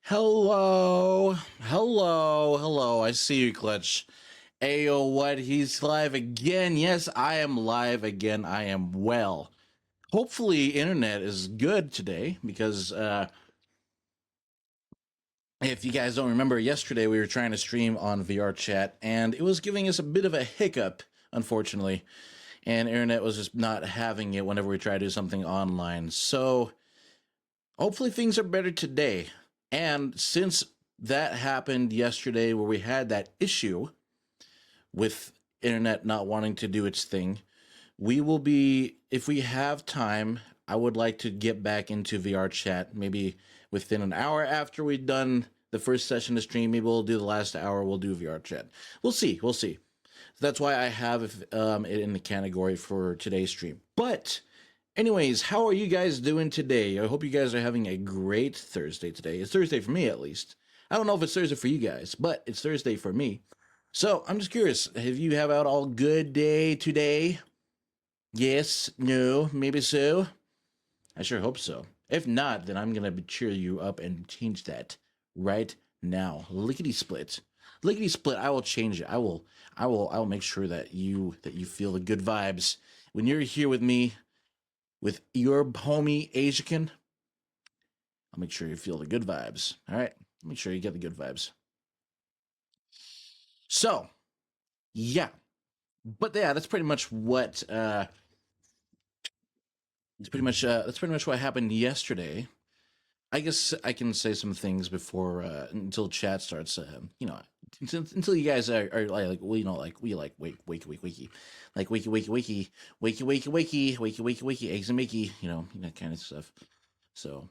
Hello, hello, hello. I see you, Clutch. Ayo, what? He's live again. Yes, I am live again. I am well. Hopefully, internet is good today because if you guys don't remember, yesterday we were trying to stream on VRChat and it was giving us a bit of a hiccup, unfortunately. And internet was just not having it whenever we try to do something online. So hopefully things are better today. And since that happened yesterday where we had that issue with internet not wanting to do its thing, we will be, if we have time, I would like to get back into VR chat maybe within an hour after we've done the first session of stream. Maybe we'll do the last hour, we'll do VR chat. We'll see, we'll see. That's why I have it in the category for today's stream. But anyways, how are you guys doing today? I hope you guys are having a great Thursday today. It's Thursday for me, at least. I don't know if it's Thursday for you guys, but it's Thursday for me. So I'm just curious, have you have out all good day today? Yes, no, maybe so. I sure hope so. If not, then I'm gonna cheer you up and change that right now. Lickety split, lickety split. I will change it. I will make sure that you feel the good vibes when you're here with me, with your homie Asiakin. I'll make sure you feel the good vibes. All right, make sure you get the good vibes. So, yeah, but yeah, that's pretty much what that's pretty much what happened yesterday. I guess I can say some things before until chat starts. Until you guys are like well, we like wiki, like wiki, eggs and Mickey, that kind of stuff. So,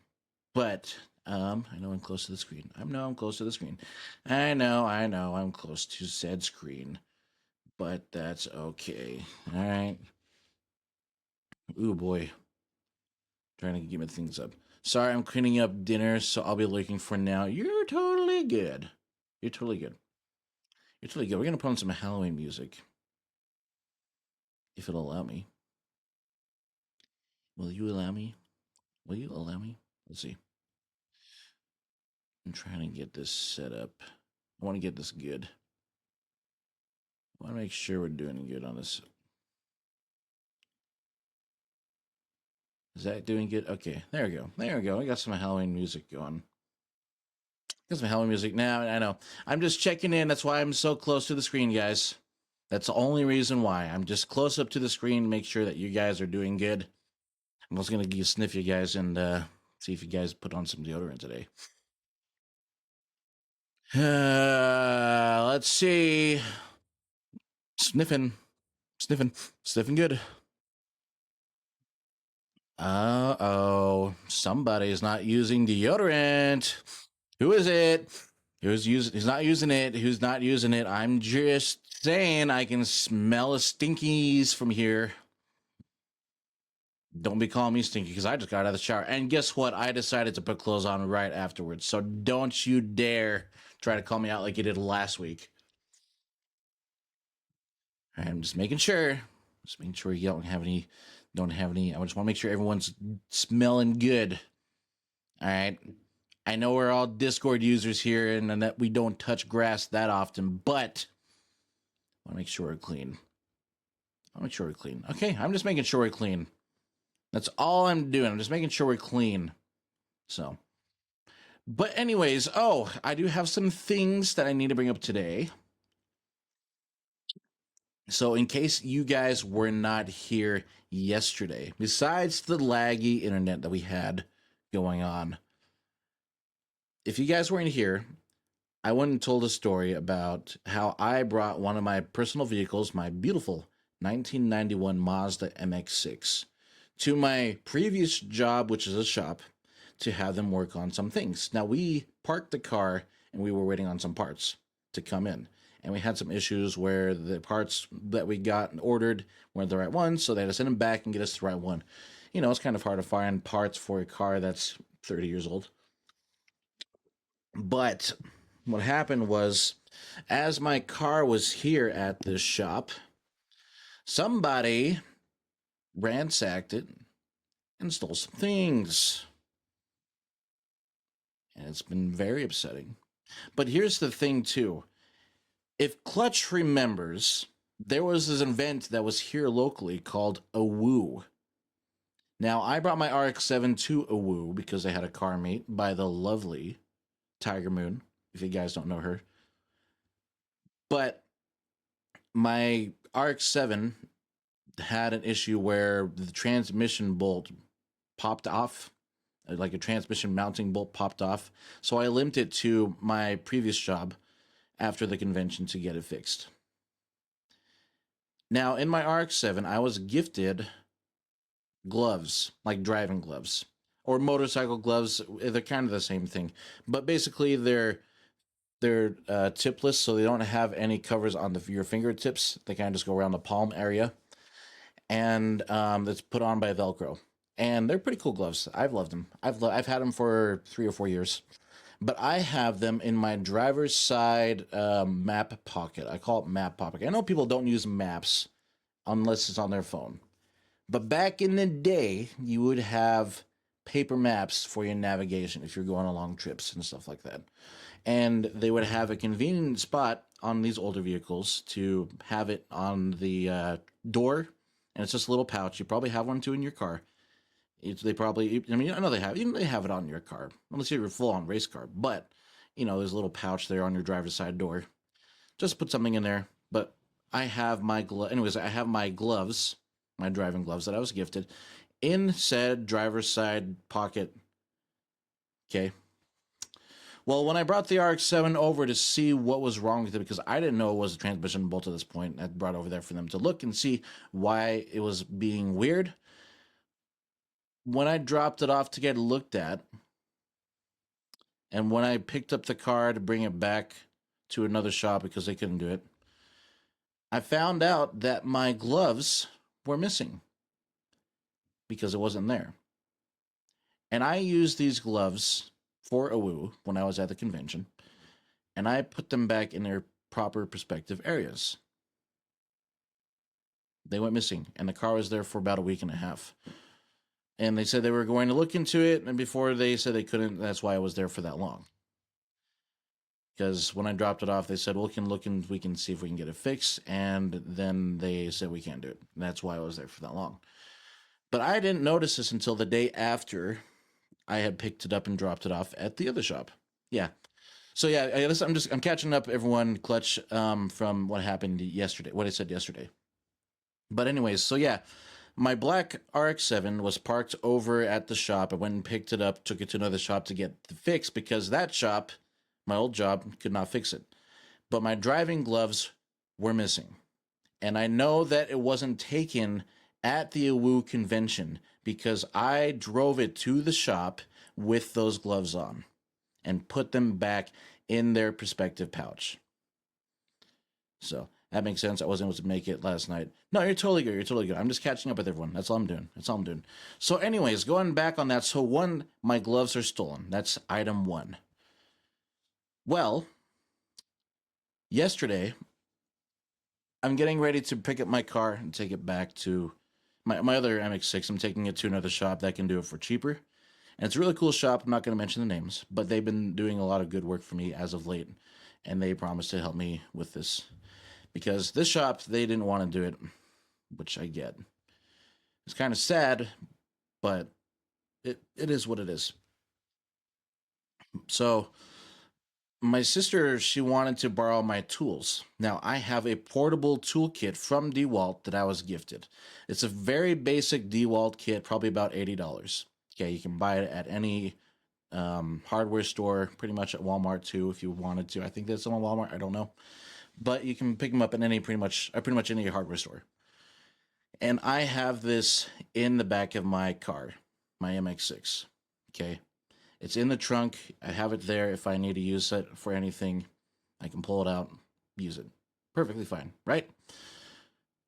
but I know I'm close to the screen. I'm close to the screen. I know I'm close to said screen, but that's okay. All right. Ooh boy, trying to get my things up. Sorry, I'm cleaning up dinner, so I'll be looking for now. You're totally good. You're totally good. You're totally good. We're gonna put on some Halloween music, if it'll allow me. Will you allow me? Will you allow me? Let's see. I'm trying to get this set up. I want to get this good. I want to make sure we're doing good on this. Is that doing good? Okay, there we go. There we go. We got some Halloween music going. Got some Halloween music now. I know. I'm just checking in. That's why I'm so close to the screen, guys. That's the only reason why. I'm just close up to the screen to make sure that you guys are doing good. I'm also going to sniff you guys and see if you guys put on some deodorant today. Let's see. Sniffing. Sniffing. Sniffing good. Uh-oh. Somebody's not using deodorant. Who is it? Who's not using it? Who's not using it? I'm just saying I can smell a stinkies from here. Don't be calling me stinky because I just got out of the shower. And guess what? I decided to put clothes on right afterwards. So don't you dare try to call me out like you did last week. I'm just making sure. Just making sure you don't have any. I just want to make sure everyone's smelling good. All right. I know we're all Discord users here and that we don't touch grass that often, but I want to make sure we're clean. I'll make sure we're clean. Okay, I'm just making sure we're clean. That's all I'm doing. I'm just making sure we're clean. So, but anyways, I do have some things that I need to bring up today. So, in case you guys were not here yesterday, besides the laggy internet that we had going on, if you guys weren't here, I went and told a story about how I brought one of my personal vehicles, my beautiful 1991 Mazda MX-6, to my previous job, which is a shop, to have them work on some things. Now, we parked the car and we were waiting on some parts to come in. And we had some issues where the parts that we got and ordered weren't the right ones, so they had to send them back and get us the right one. It's kind of hard to find parts for a car that's 30 years old. But what happened was, as my car was here at this shop, somebody ransacked it and stole some things. And it's been very upsetting. But here's the thing, too. If Clutch remembers, there was this event that was here locally called a Woo. Now, I brought my RX-7 to a Woo because I had a car meet by the lovely Tiger Moon, if you guys don't know her. But my RX-7 had an issue where the transmission bolt popped off, like a transmission mounting bolt popped off. So I limped it to my previous job after the convention to get it fixed. Now, in my RX-7, I was gifted gloves, like driving gloves or motorcycle gloves. They're kind of the same thing, but basically they're tipless, so they don't have any covers on your fingertips. They kind of just go around the palm area, and it's put on by Velcro. And they're pretty cool gloves. I've loved them. I've had them for 3 or 4 years, but I have them in my driver's side map pocket. I call it map pocket. I know people don't use maps unless it's on their phone, but back in the day, you would have paper maps for your navigation if you're going on long trips and stuff like that. And they would have a convenient spot on these older vehicles to have it on the door, and it's just a little pouch. You probably have one too in your car. They probably, I mean, I know they have it on your car, unless you're a full-on race car. But there's a little pouch there on your driver's side door. Just put something in there. But I have my I have my gloves, my driving gloves that I was gifted, in said driver's side pocket. Okay. Well, when I brought the RX-7 over to see what was wrong with it, because I didn't know it was a transmission bolt at this point, I brought it over there for them to look and see why it was being weird. When I dropped it off to get looked at, and when I picked up the car to bring it back to another shop because they couldn't do it, I found out that my gloves were missing because it wasn't there. And I used these gloves for a Woo when I was at the convention, and I put them back in their proper prospective areas. They went missing, and the car was there for about a week and a half. And they said they were going to look into it, and before they said they couldn't, that's why I was there for that long. Because when I dropped it off, they said, well, we can look and we can see if we can get it fixed. And then they said we can't do it. And that's why I was there for that long. But I didn't notice this until the day after I had picked it up and dropped it off at the other shop. Yeah. So yeah, I'm catching up, everyone, Clutch, from what happened yesterday, what I said yesterday. But anyways, so yeah, my black RX-7 was parked over at the shop. I went and picked it up, took it to another shop to get fixed because that shop, my old job, could not fix it. But my driving gloves were missing. And I know that it wasn't taken at the AWOO convention because I drove it to the shop with those gloves on and put them back in their respective pouch. So that makes sense. I wasn't able to make it last night. No, you're totally good. You're totally good. I'm just catching up with everyone. That's all I'm doing. That's all I'm doing. So anyways, going back on that. So one, my gloves are stolen. That's item one. Well, yesterday, I'm getting ready to pick up my car and take it back to my other MX-6. I'm taking it to another shop that can do it for cheaper. And it's a really cool shop. I'm not going to mention the names, but they've been doing a lot of good work for me as of late. And they promised to help me with this. Because this shop, they didn't want to do it, which I get. It's kind of sad, but it is what it is. So my sister, she wanted to borrow my tools. Now, I have a portable toolkit from DeWalt that I was gifted. It's a very basic DeWalt kit, probably about $80. Okay, you can buy it at any hardware store, pretty much at Walmart too, if you wanted to. I think there's some on Walmart, I don't know. But you can pick them up at any pretty much any hardware store. And I have this in the back of my car, my MX-6. Okay. It's in the trunk. I have it there. If I need to use it for anything, I can pull it out, use it. Perfectly fine, right?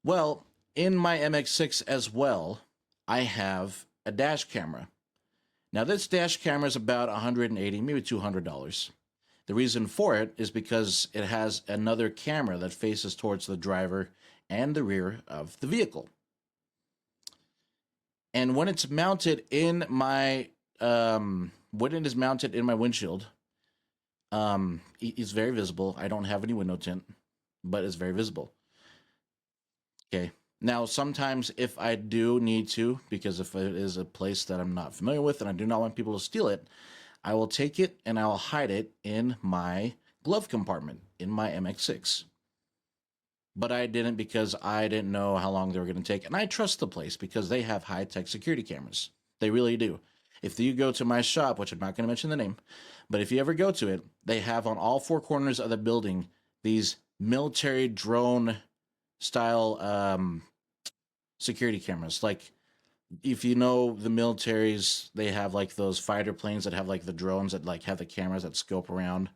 Well, in my MX-6 as well, I have a dash camera. Now, this dash camera is about $180, maybe $200. The reason for it is because it has another camera that faces towards the driver and the rear of the vehicle. And when it's mounted in my when it is mounted in my windshield, it's very visible. I don't have any window tint, but it's very visible. Okay. Now, sometimes if I do need to, because if it is a place that I'm not familiar with and I do not want people to steal it, I will take it and I'll hide it in my glove compartment in my MX6. But I didn't because I didn't know how long they were going to take. And I trust the place because they have high-tech security cameras. They really do. If you go to my shop, which I'm not going to mention the name, but if you ever go to it, they have on all four corners of the building these military drone style security cameras. Like, if you know the militaries, they have like those fighter planes that have like the drones that like have the cameras that scope around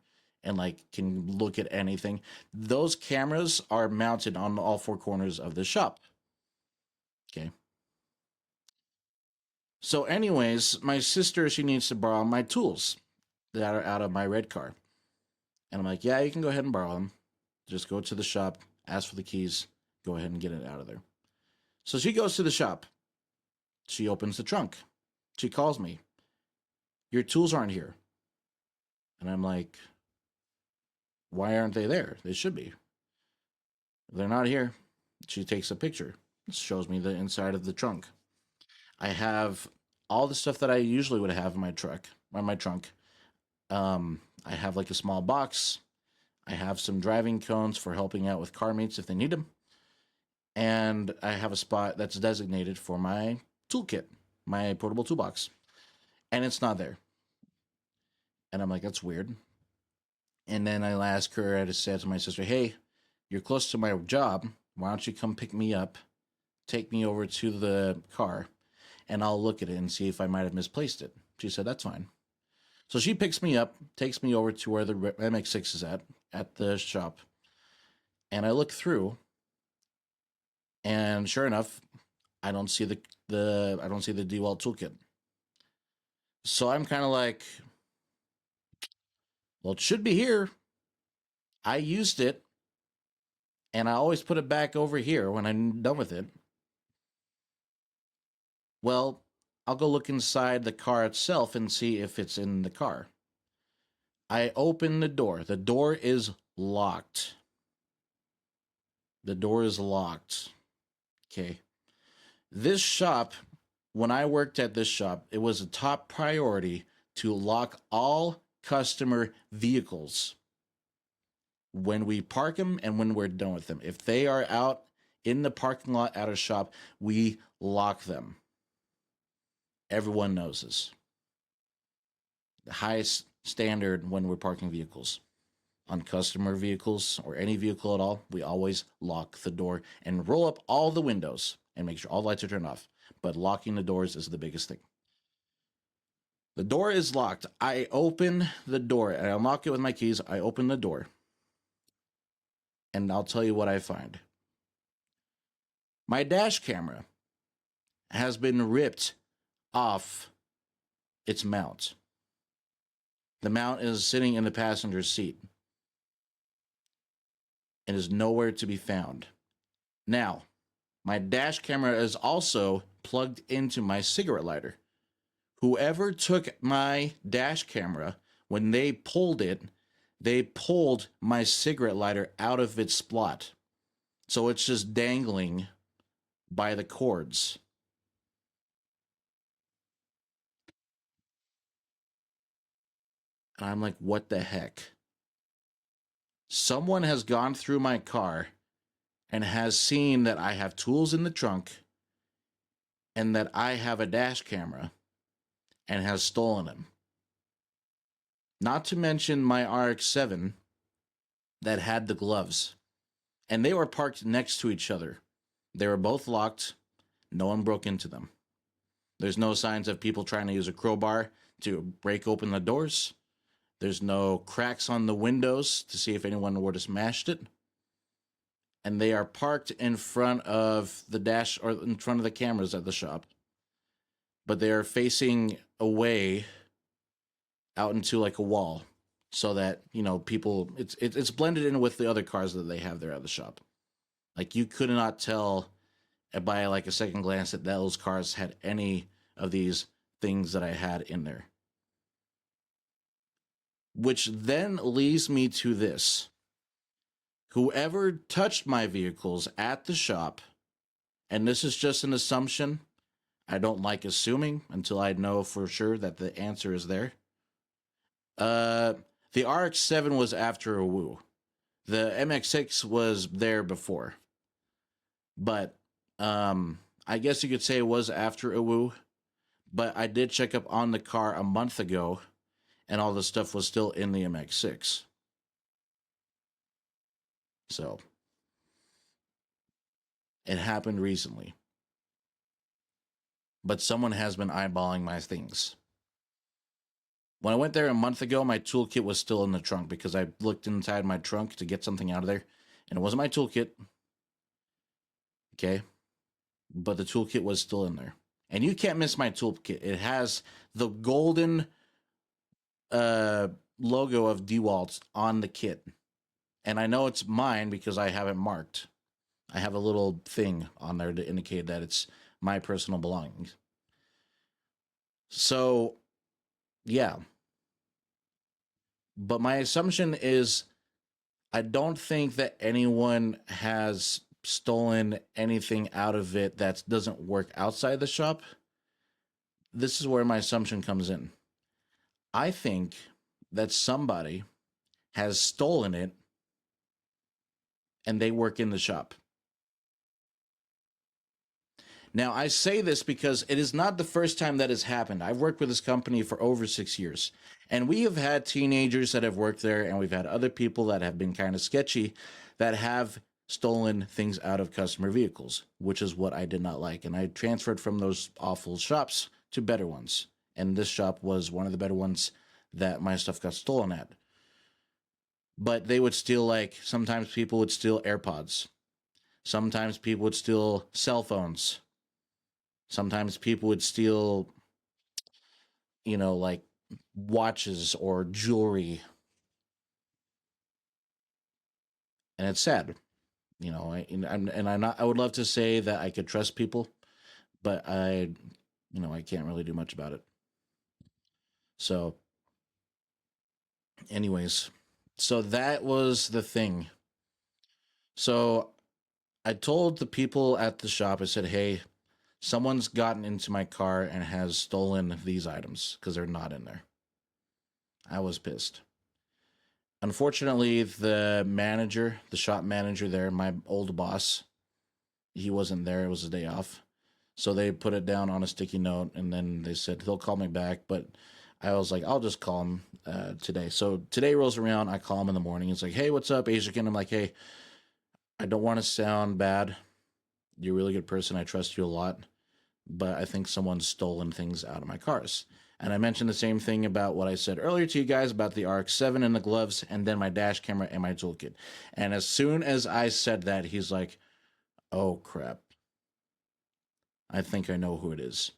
and like can look at anything. Those cameras are mounted on all four corners of the shop. Okay. So, anyways, my sister, she needs to borrow my tools that are out of my red car. And I'm like, yeah, you can go ahead and borrow them. Just go to the shop, ask for the keys, go ahead and get it out of there. So she goes to the shop. She opens the trunk. She calls me. Your tools aren't here. And I'm like, why aren't they there? They should be. They're not here. She takes a picture. Shows me the inside of the trunk. I have all the stuff that I usually would have in my truck, or my trunk. I have like a small box. I have some driving cones for helping out with car mates if they need them. And I have a spot that's designated for my toolkit, my portable toolbox. And it's not there. And I'm like, that's weird. And then I asked her, I just said to my sister, hey, you're close to my job. Why don't you come pick me up, take me over to the car, and I'll look at it and see if I might have misplaced it. She said, that's fine. So she picks me up, takes me over to where the MX6 is at the shop. And I look through, and sure enough, I don't see the DeWalt toolkit. So I'm kind of like, well, it should be here. I used it, and I always put it back over here when I'm done with it. Well, I'll go look inside the car itself and see if it's in the car. I open the door. The door is locked. The door is locked. Okay. This shop, when I worked at this shop, it was a top priority to lock all customer vehicles when we park them and when we're done with them. If they are out in the parking lot at a shop, we lock them. Everyone knows this. The highest standard when we're parking vehicles. On customer vehicles or any vehicle at all, we always lock the door and roll up all the windows and make sure all the lights are turned off. But locking the doors is the biggest thing. The door is locked. I open the door and I unlock it with my keys. I open the door and I'll tell you what I find. My dash camera has been ripped off its mount. The mount is sitting in the passenger seat and is nowhere to be found. Now, my dash camera is also plugged into my cigarette lighter. Whoever took my dash camera, when they pulled it, they pulled my cigarette lighter out of its slot. So it's just dangling by the cords. And I'm like, what the heck? Someone has gone through my car and has seen that I have tools in the trunk and that I have a dash camera and has stolen them. Not to mention my RX-7 that had the gloves. And they were parked next to each other. They were both locked. No one broke into them. There's no signs of people trying to use a crowbar to break open the doors. There's no cracks on the windows to see if anyone would have smashed it. And they are parked in front of the dash or in front of the cameras at the shop. But they are facing away out into like a wall so that, you know, people, it's blended in with the other cars that they have there at the shop. Like, you could not tell by like a second glance that those cars had any of these things that I had in there. which then leads me to this. Whoever touched my vehicles at the shop, and this is just an assumption, I don't like assuming until I know for sure that the answer is there. Uh, the RX-7 was after a woo. The MX-6 was there before, but I guess you could say it was after a woo. But I did check up on the car a month ago, and all the stuff was still in the MX-6. So it happened recently. But someone has been eyeballing my things. When I went there a month ago, my toolkit was still in the trunk because I looked inside my trunk to get something out of there, and it wasn't my toolkit. Okay. But the toolkit was still in there. And you can't miss my toolkit. It has the golden logo of DeWalt on the kit. And I know it's mine because I have it marked. I have a little thing on there to indicate that it's my personal belongings. So, yeah. But my assumption is I don't think that anyone has stolen anything out of it that doesn't work outside the shop. This is where my assumption comes in. I think that somebody has stolen it and they work in the shop. Now, I say this because it is not the first time that has happened. I've worked with this company for over 6 years, and we have had teenagers that have worked there, and we've had other people that have been kind of sketchy that have stolen things out of customer vehicles, which is what I did not like. And I transferred from those awful shops to better ones. And this shop was one of the better ones that my stuff got stolen at. But they would steal, like, sometimes people would steal AirPods. Sometimes people would steal cell phones. Sometimes people would steal, like watches or jewelry. And it's sad. I would love to say that I could trust people, but I can't really do much about it. So, anyways, so that was the thing. So I told the people at the shop, I said, hey, someone's gotten into my car and has stolen these items because they're not in there. I was pissed. Unfortunately, the shop manager there, my old boss, he wasn't there. It was a day off. So they put it down on a sticky note and then they said he'll call me back. But I was like, I'll just call him today. So today rolls around. I call him in the morning. He's like, hey, what's up, Asian? I'm like, hey, I don't want to sound bad. You're a really good person. I trust you a lot. But I think someone's stolen things out of my cars. And I mentioned the same thing about what I said earlier to you guys about the RX-7 and the gloves, and then my dash camera and my toolkit. And as soon as I said that, he's like, oh, crap. I think I know who it is.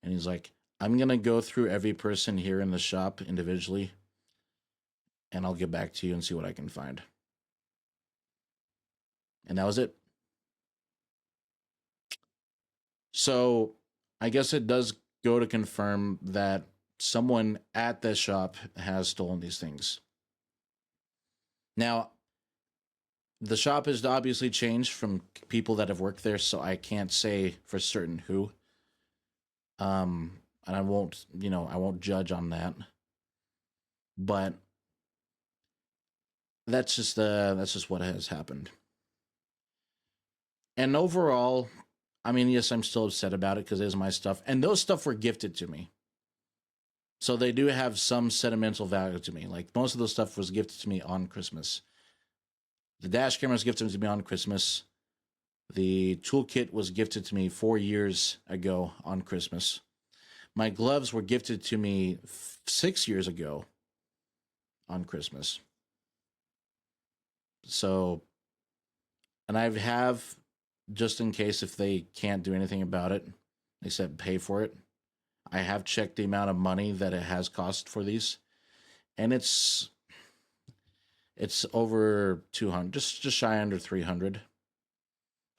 And he's like, I'm going to go through every person here in the shop individually, and I'll get back to you and see what I can find. And that was it. So I guess it does go to confirm that someone at the shop has stolen these things. Now, the shop has obviously changed from people that have worked there, so I can't say for certain who. And I won't judge on that. But that's just what has happened. And overall, I mean, yes, I'm still upset about it because it is my stuff, and those stuff were gifted to me. So they do have some sentimental value to me. Like most of the stuff was gifted to me on Christmas. The dash camera was gifted to me on Christmas. The toolkit was gifted to me 4 years ago on Christmas. My gloves were gifted to me 6 years ago on Christmas. So, and I have, just in case if they can't do anything about it, they said pay for it. I have checked the amount of money that it has cost for these, and it's over 200, just shy under 300.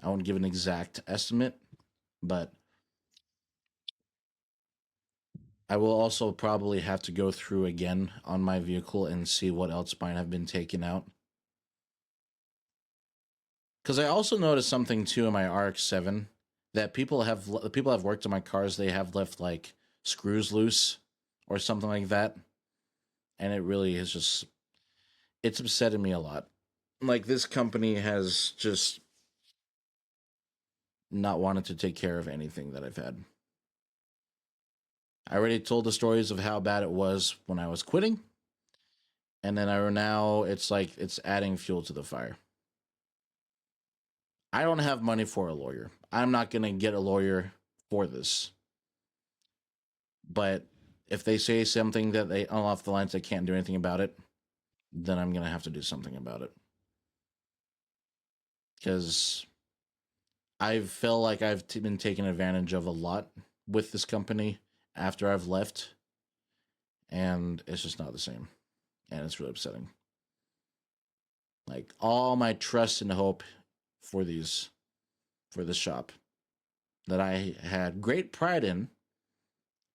I won't give an exact estimate, but I will also probably have to go through again on my vehicle and see what else might have been taken out. Because I also noticed something too in my RX-7 that people have worked on my cars. They have left like screws loose or something like that, and it really is just it's upsetting me a lot. Like this company has just not wanted to take care of anything that I've had. I already told the stories of how bad it was when I was quitting, and then I now it's like it's adding fuel to the fire. I don't have money for a lawyer. I'm not gonna get a lawyer for this. But if they say something that they off the lines they can't do anything about it, then I'm gonna have to do something about it. Because I feel like I've been taken advantage of a lot with this company after I've left, and it's just not the same, and it's really upsetting. Like all my trust and hope for this shop that I had great pride in,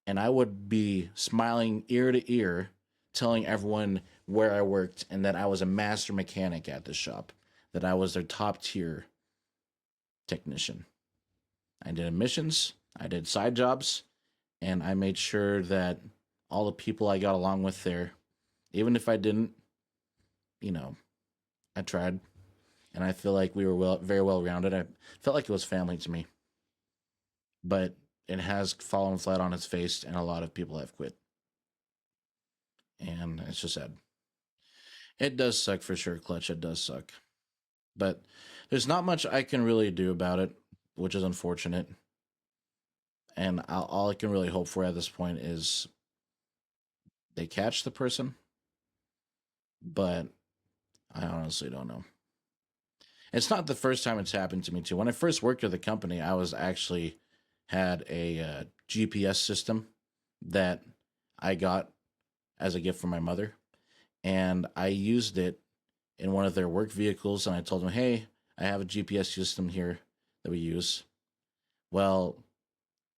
and I would be smiling ear to ear, telling everyone where I worked and that I was a master mechanic at this shop, that I was their top tier technician. I did admissions, I did side jobs, and I made sure that all the people I got along with there, even if I didn't, you know, I tried, and I feel like we were very well rounded. I felt like it was family to me, but it has fallen flat on its face, and a lot of people have quit, and it's just sad. It does suck for sure, Clutch. It does suck, but there's not much I can really do about it, which is unfortunate. And all I can really hope for at this point is they catch the person, but I honestly don't know. It's not the first time it's happened to me too. When I first worked at the company, I was actually had a GPS system that I got as a gift from my mother, and I used it in one of their work vehicles. And I told them, "Hey, I have a GPS system here that we use." Well,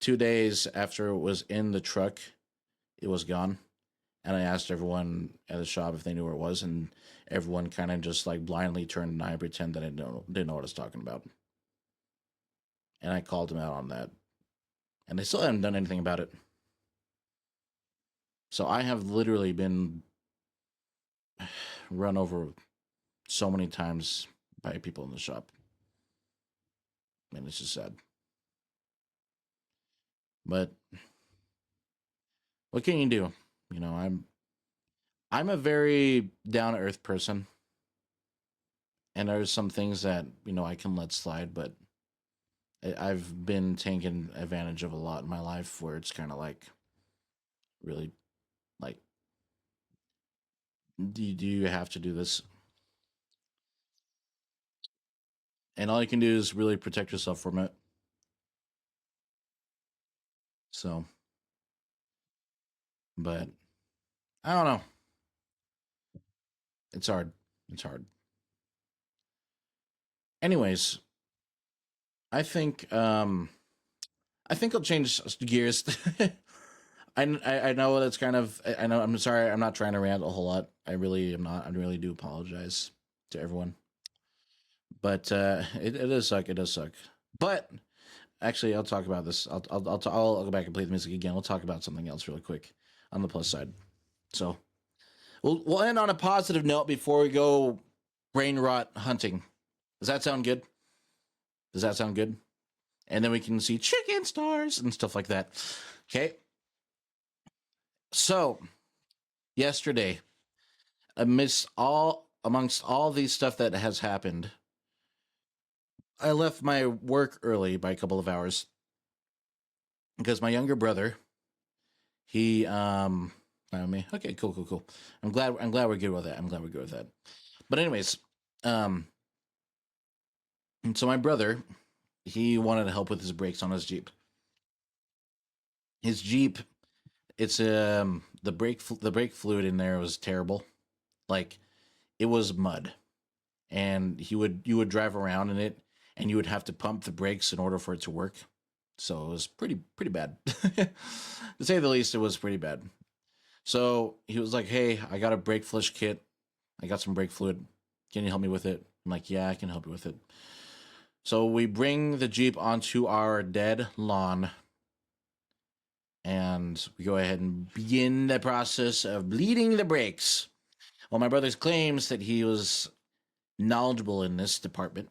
2 days after it was in the truck, it was gone. And I asked everyone at the shop if they knew where it was, and everyone kind of just like blindly turned and I pretend that I didn't know what I was talking about. And I called them out on that, and they still haven't done anything about it. So I have literally been run over so many times by people in the shop, and it's just sad. But what can you do? You know, I'm a very down to earth person, and there's some things that I can let slide, but I've been taken advantage of a lot in my life where it's kind of like really like do you have to do this? And all you can do is really protect yourself from it. So, but I don't know. It's hard. It's hard. Anyways, I think um I think I'll change gears. I know that's kind of I know I'm sorry I'm not trying to rant a whole lot. I really am not. I really do apologize to everyone. But it does suck. It does suck. But actually, I'll talk about this. I'll go back and play the music again. We'll talk about something else really quick on the plus side. So we'll end on a positive note before we go brain rot hunting. Does that sound good? Does that sound good? And then we can see chicken stars and stuff like that. Okay. So yesterday, amongst all these stuff that has happened, I left my work early by a couple of hours because my younger brother, he I mean, okay, cool. I'm glad we're good with that. I'm glad we're good with that. But anyways, um so my brother, he wanted help with his brakes on his Jeep. His Jeep, it's the brake fluid in there was terrible. Like it was mud. And you would drive around in it and you would have to pump the brakes in order for it to work. So it was pretty bad. To say the least, it was pretty bad. So he was like, "Hey, I got a brake flush kit. I got some brake fluid. Can you help me with it?" I'm like, "Yeah, I can help you with it." So we bring the Jeep onto our dead lawn, and we go ahead and begin the process of bleeding the brakes. Well, my brother claims that he was knowledgeable in this department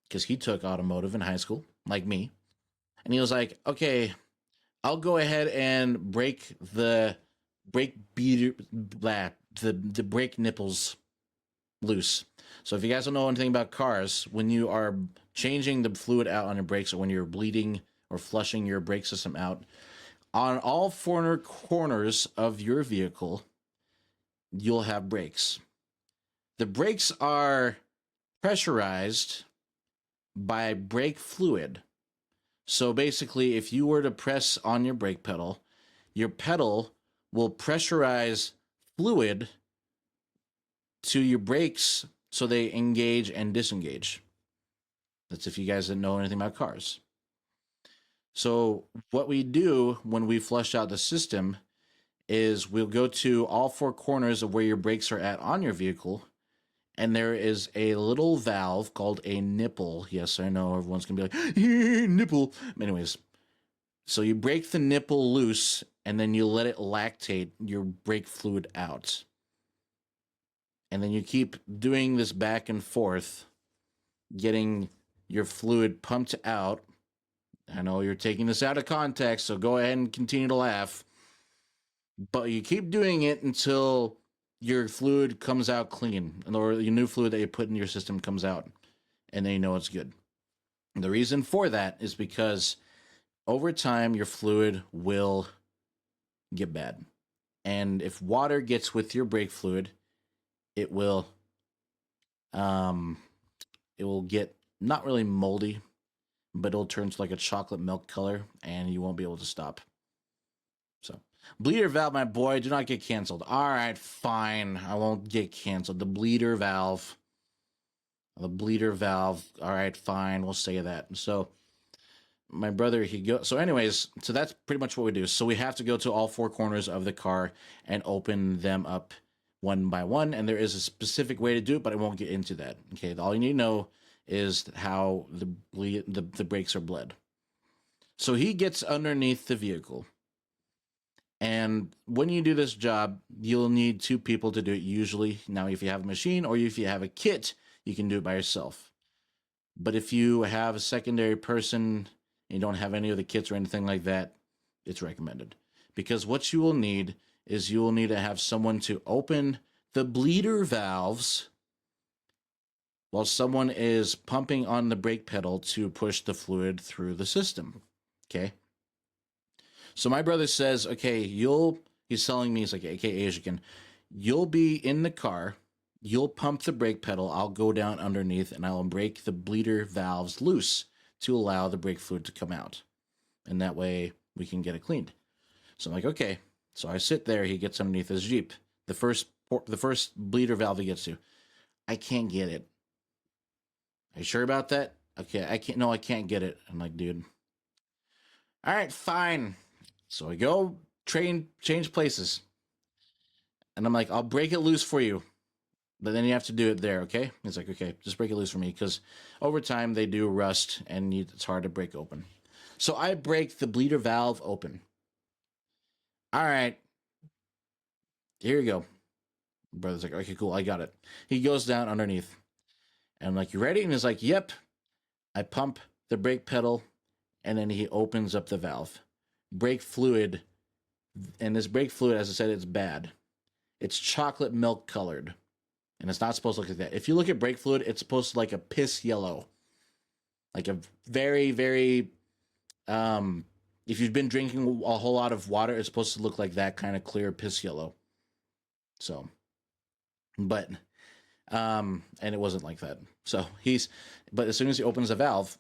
because he took automotive in high school, like me. And he was like, "Okay, I'll go ahead and break the brake beater, blah, the brake nipples loose." So if you guys don't know anything about cars, when you are changing the fluid out on your brakes, or when you're bleeding or flushing your brake system out, on all four corners of your vehicle, you'll have brakes. The brakes are pressurized by brake fluid. So basically, if you were to press on your pedal will pressurize fluid to your brakes so they engage and disengage. That's if you guys didn't know anything about cars. So what we do when we flush out the system is we'll go to all four corners of where your brakes are at on your vehicle, and there is a little valve called a nipple. Yes, I know everyone's gonna be like, nipple. Anyways, so you break the nipple loose, and then you let it lactate your brake fluid out. And then you keep doing this back and forth, getting your fluid pumped out. I know you're taking this out of context, so go ahead and continue to laugh. But you keep doing it until your fluid comes out clean, or your new fluid that you put in your system comes out, and then you know it's good. And the reason for that is because over time, your fluid will get bad. And if water gets with your brake fluid, it will um it will get not really moldy, but it'll turn to like a chocolate milk color, and you won't be able to stop. So, bleeder valve, my boy, do not get canceled. All right, fine, I won't get canceled. The bleeder valve, All right, fine, we'll say that. So, my brother, he go. So, anyways, so that's pretty much what we do. So we have to go to all four corners of the car and open them up one by one, and there is a specific way to do it, but I won't get into that. Okay, all you need to know is how the brakes are bled. So he gets underneath the vehicle, and when you do this job, you'll need two people to do it usually. Now, if you have a machine or if you have a kit, you can do it by yourself. But if you have a secondary person and you don't have any of the kits or anything like that, it's recommended. Because what you will need is you will need to have someone to open the bleeder valves while someone is pumping on the brake pedal to push the fluid through the system. Okay? So my brother says, okay, he's telling me, he's like, okay, Asian, you'll be in the car, you'll pump the brake pedal, I'll go down underneath and I'll break the bleeder valves loose to allow the brake fluid to come out. And that way we can get it cleaned. So I'm like, okay. So I sit there, he gets underneath his Jeep. The first bleeder valve he gets to, I can't get it. Are you sure about that? Okay, I can't get it. I'm like, dude. All right, fine. So I go change places. And I'm like, I'll break it loose for you. But then you have to do it there, okay? He's like, okay, just break it loose for me. Because over time, they do rust, and it's hard to break open. So I break the bleeder valve open. All right. Here you go. Brother's like, okay, cool, I got it. He goes down underneath. And I'm like, you ready? And he's like, yep. I pump the brake pedal, and then he opens up the valve. Brake fluid, and this brake fluid, as I said, it's bad. It's chocolate milk colored, and it's not supposed to look like that. If you look at brake fluid, it's supposed to like a piss yellow, like a very, very. If you've been drinking a whole lot of water, it's supposed to look like that kind of clear piss yellow. So, but and it wasn't like that. So but as soon as he opens the valve,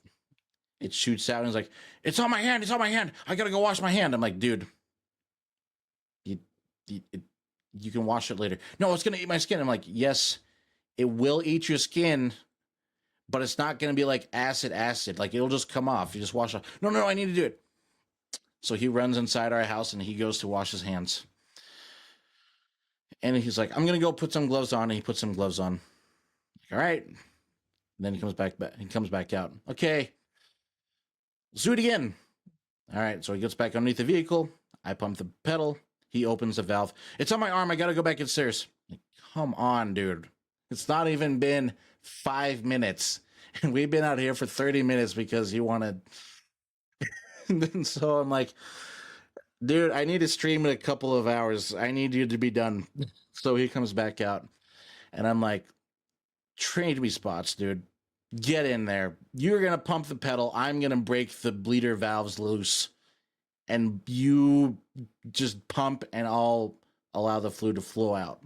it shoots out and he's like, "It's on my hand! It's on my hand! I gotta go wash my hand." I'm like, dude, you can wash it later. No, it's gonna eat my skin. I'm like, yes, it will eat your skin, but it's not gonna be like acid. Like it'll just come off. You just wash it off. No, I need to do it. So he runs inside our house and he goes to wash his hands. And he's like, I'm gonna go put some gloves on. And he puts some gloves on. Like, all right. And then he comes back. He comes back out. Okay, let's do it again. All right. So he gets back underneath the vehicle. I pump the pedal. He opens the valve. It's on my arm. I gotta go back upstairs. Like, come on, dude. It's not even been 5 minutes, and we've been out here for 30 minutes because you wanted. And so I'm like, dude, I need to stream in a couple of hours. I need you to be done. So he comes back out, and I'm like, trade me spots, dude. Get in there. You're gonna pump the pedal. I'm gonna break the bleeder valves loose, and you just pump, and I'll allow the fluid to flow out.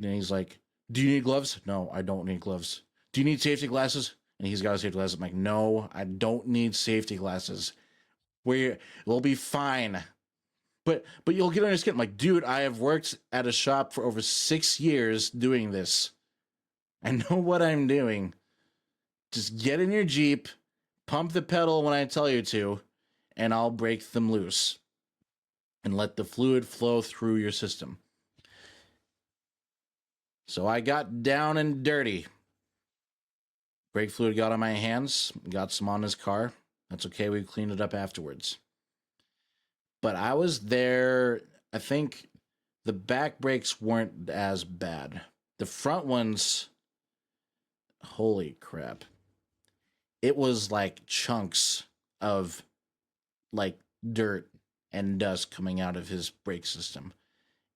And he's like, do you need gloves? No, I don't need gloves. Do you need safety glasses? And he's got a safety glasses. I'm like, no, I don't need safety glasses. We'll be fine. But you'll get on your skin. I'm like, dude, I have worked at a shop for over 6 years doing this. I know what I'm doing. Just get in your Jeep, pump the pedal when I tell you to, and I'll break them loose and let the fluid flow through your system. So I got down and dirty. Brake fluid got on my hands, got some on his car. That's okay, we cleaned it up afterwards. But I was there, I think the back brakes weren't as bad. The front ones, holy crap. It was like chunks of like dirt and dust coming out of his brake system.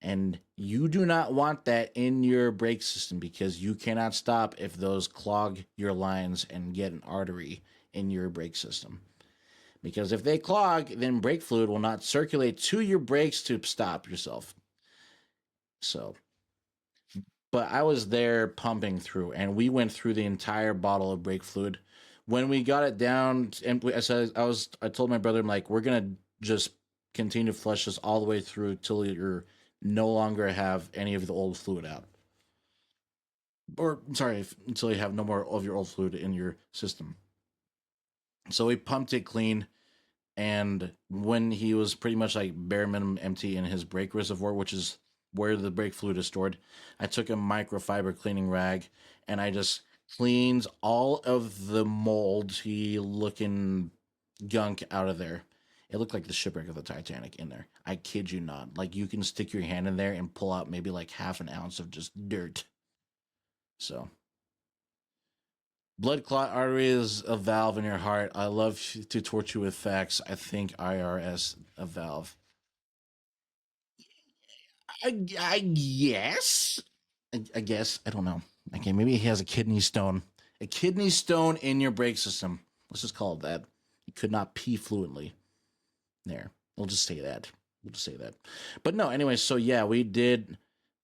And you do not want that in your brake system because you cannot stop if those clog your lines and get an artery in your brake system. Because if they clog, then brake fluid will not circulate to your brakes to stop yourself. So, but I was there pumping through, and we went through the entire bottle of brake fluid. When we got it down, and I told my brother, I'm like, we're gonna just continue to flush this all the way through till you're no longer have any of the old fluid out. Or sorry, until you have no more of your old fluid in your system. So we pumped it clean, and when he was pretty much like bare minimum empty in his brake reservoir, which is where the brake fluid is stored, I took a microfiber cleaning rag and I just cleaned all of the moldy looking gunk out of there. It looked like the shipwreck of the Titanic in there. I kid you not. Like, you can stick your hand in there and pull out maybe like half an ounce of just dirt. So, blood clot artery is a valve in your heart. I love to torture you with facts. I think IRS a valve. I guess. I guess. I don't know. Okay, maybe he has a kidney stone. A kidney stone in your brake system. Let's just call it that. You could not pee fluently. There. We'll just say that. We'll just say that. But no, anyway, so yeah, we did.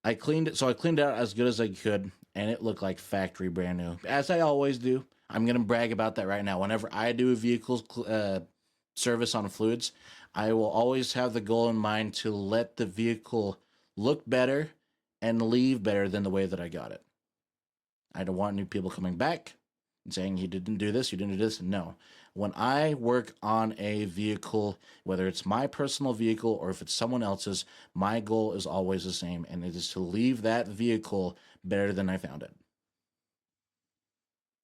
I cleaned it. So I cleaned it out as good as I could, and it looked like factory brand new, as I always do. I'm going to brag about that right now. Whenever I do a vehicle service on fluids, I will always have the goal in mind to let the vehicle look better and leave better than the way that I got it. I don't want new people coming back and saying you didn't do this, you didn't do this. No. When I work on a vehicle, whether it's my personal vehicle or if it's someone else's, my goal is always the same, and it is to leave that vehicle better than I found it.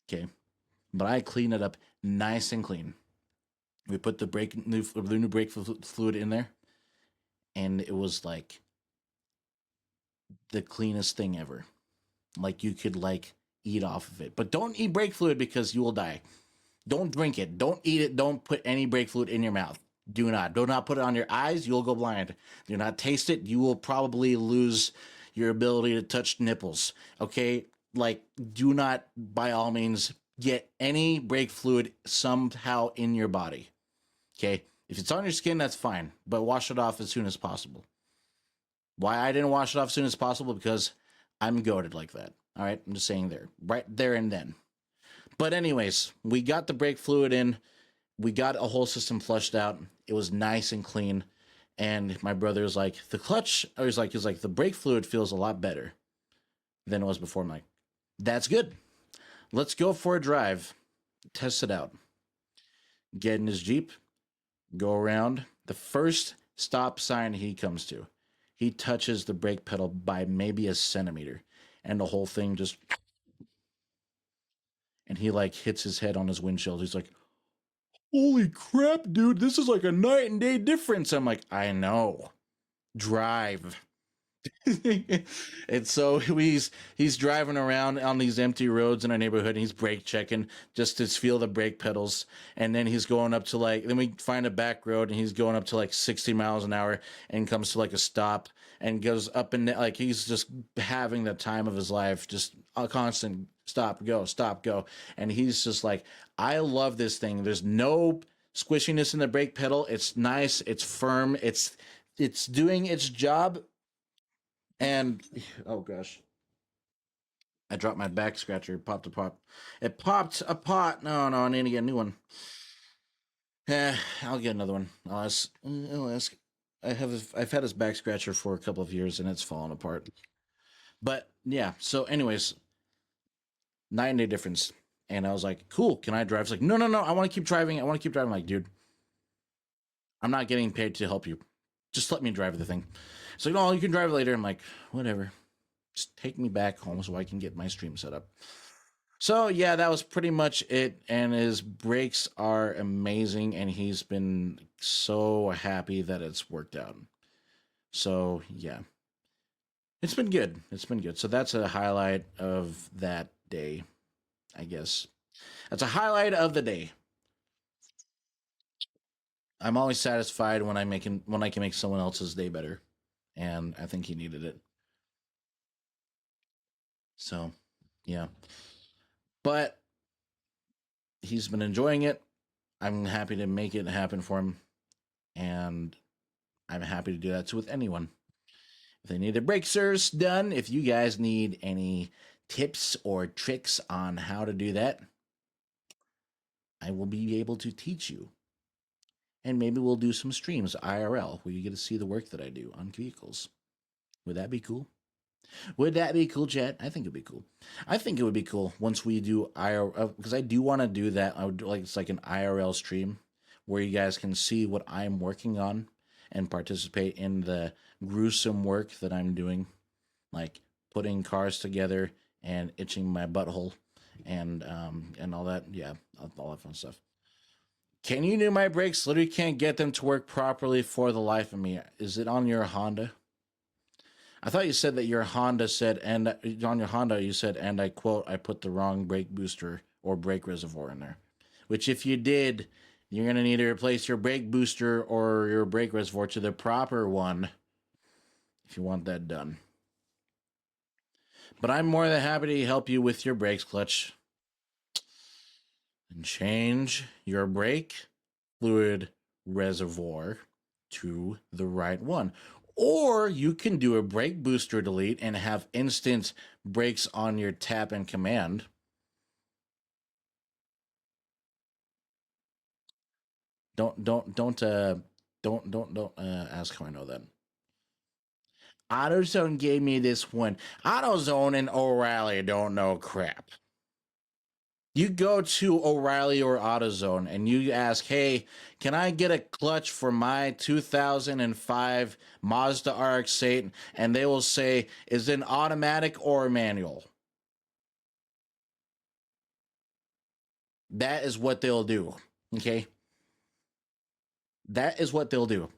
Okay. But I clean it up nice and clean. We put the new brake fluid in there, and it was like the cleanest thing ever. Like, you could like eat off of it. But don't eat brake fluid because you will die. Don't drink it. Don't eat it. Don't put any brake fluid in your mouth. Do not. Do not put it on your eyes. You'll go blind. Do not taste it. You will probably lose your ability to touch nipples. Okay? Like, do not, by all means, get any brake fluid somehow in your body. Okay? If it's on your skin, that's fine. But wash it off as soon as possible. Why I didn't wash it off as soon as possible? Because I'm goated like that. All right? I'm just saying there. Right there and then. But anyways, we got the brake fluid in. We got a whole system flushed out. It was nice and clean. And my brother was like, the clutch, or he's like, the brake fluid feels a lot better than it was before. I'm like, that's good. Let's go for a drive. Test it out. Get in his Jeep. go around. The first stop sign he comes to, he touches the brake pedal by maybe a centimeter, and the whole thing just, and he like hits his head on his windshield. He's like, "Holy crap, dude! This is like a night and day difference." I'm like, "I know. Drive." And so he's driving around on these empty roads in our neighborhood, and he's brake checking just to feel the brake pedals. And then he's going up to like, then we find a back road, and he's going up to like 60 miles an hour, and comes to like a stop, and goes up and like he's just having the time of his life, just a constant stop go. And he's just like, I love this thing. There's no squishiness in the brake pedal. It's nice. It's firm. It's doing its job. And oh gosh, I dropped my back scratcher. It popped a pop. It popped a pot. No, I need to get a new one. I'll get another one. I'll ask. I've had this back scratcher for a couple of years, and it's fallen apart. But yeah. So, anyways, 9 day difference. And I was like, cool. Can I drive? It's like, no. I want to keep driving. I want to keep driving. I'm like, dude, I'm not getting paid to help you. Just let me drive the thing. It's like, no, you can drive later. I'm like, whatever. Just take me back home so I can get my stream set up. So yeah, that was pretty much it. And his brakes are amazing, and he's been so happy that it's worked out. So yeah, it's been good. It's been good. So that's a highlight of that day, I guess. That's a highlight of the day. I'm always satisfied when when I can make someone else's day better, and I think he needed it. So yeah, but he's been enjoying it. I'm happy to make it happen for him, and I'm happy to do that too with anyone. If they need their brake service done, if you guys need any tips or tricks on how to do that, I will be able to teach you. And maybe we'll do some streams IRL where you get to see the work that I do on vehicles. Would that be cool? Would that be cool, Chat? I think it'd be cool. I think it would be cool once we do IRL, because I do want to do that. I would like, it's like an IRL stream where you guys can see what I'm working on and participate in the gruesome work that I'm doing, like putting cars together and itching my butthole and all that. Yeah, all that fun stuff. Can you do my brakes? Literally can't get them to work properly for the life of me. Is it on your Honda? I thought you said that your Honda said, and on your Honda you said, and I quote, I put the wrong brake booster or brake reservoir in there. Which, if you did, you're going to need to replace your brake booster or your brake reservoir to the proper one if you want that done. But I'm more than happy to help you with your brakes clutch and change your brake fluid reservoir to the right one. Or you can do a brake booster delete and have instant brakes on your tap and command. Don't ask how I know that. AutoZone gave me this one. AutoZone and O'Reilly don't know crap. You go to O'Reilly or AutoZone and you ask, hey, can I get a clutch for my 2005 Mazda RX-8? And they will say, is it an automatic or a manual? That is what they'll do. Okay? That is what they'll do.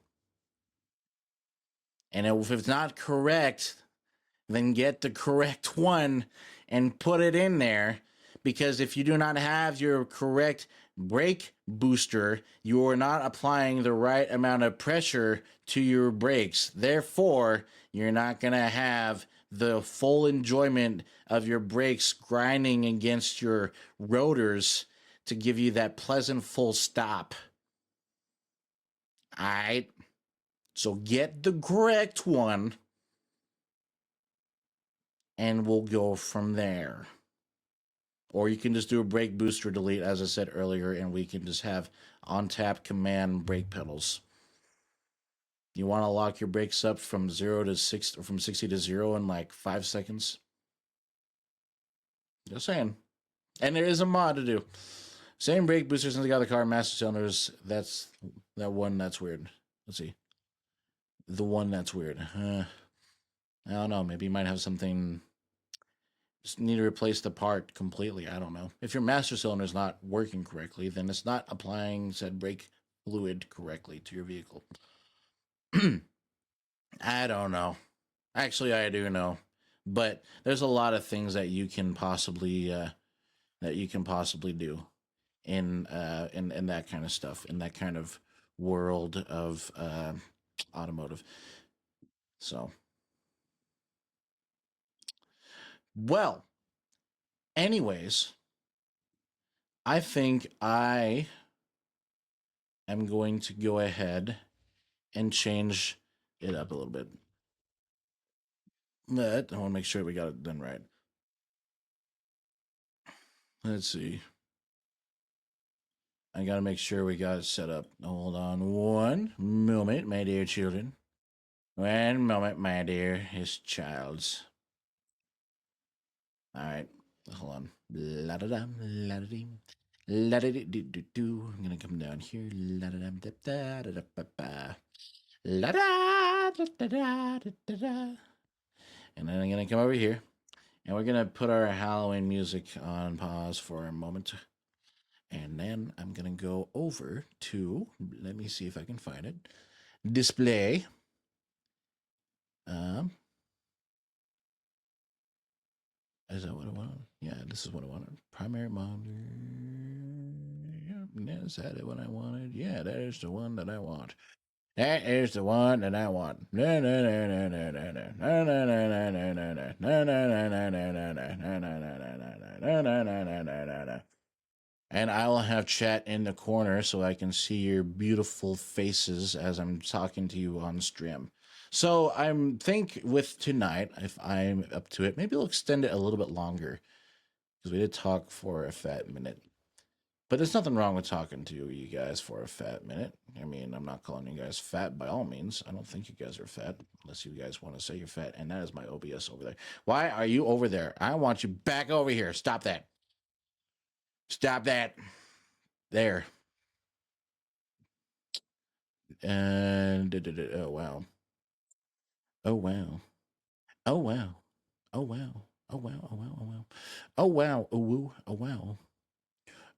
And if it's not correct, then get the correct one and put it in there. Because if you do not have your correct brake booster, you are not applying the right amount of pressure to your brakes. Therefore, you're not going to have the full enjoyment of your brakes grinding against your rotors to give you that pleasant full stop. All right? So get the correct one, and we'll go from there. Or you can just do a brake booster delete, as I said earlier, and we can just have on tap command brake pedals. You want to lock your brakes up from 0 to 6, or from 60 to 0 in like 5 seconds? Just saying. And there is a mod to do. Same brake boosters in the other car, master cylinders. That's that one. That's weird. Let's see. The one that's weird. I don't know. Maybe you might have something. Just need to replace the part completely. I don't know. If your master cylinder is not working correctly, then it's not applying said brake fluid correctly to your vehicle. I don't know. Actually, I do know, but there's a lot of things that you can possibly do in that kind of stuff, in that kind of world of automotive. So, well, anyways, I think I am going to go ahead and change it up a little bit. But I want to make sure we got it done right. Let's see. I got to make sure we got it set up. Hold on one moment, my dear children. One moment, my dear, his childs. All right, hold on. La da dum, la da dee, la da dee do do. I'm gonna come down here. La da dum da da da da ba ba. La da da da da da da. And then I'm gonna come over here, and we're gonna put our Halloween music on pause for a moment. And then I'm gonna go over to. Let me see if I can find it. Display. Is that what I wanted? Yeah, this is what I wanted. Primary monitor. Is that what I wanted? Yeah, that is the one that I want. That is the one that I want. And I will have chat in the corner so I can see your beautiful faces as I'm talking to you on stream. So I'm think with tonight, if I'm up to it, maybe we'll extend it a little bit longer because we did talk for a fat minute. But there's nothing wrong with talking to you guys for a fat minute. I mean, I'm not calling you guys fat by all means. I don't think you guys are fat unless you guys want to say you're fat. And that is my OBS over there. Why are you over there? I want you back over here. Stop that. Stop that. There. And oh wow. Oh wow. Oh wow. Oh wow. Oh wow. Oh wow. Oh wow. Oh wow. Oh woo. Oh wow.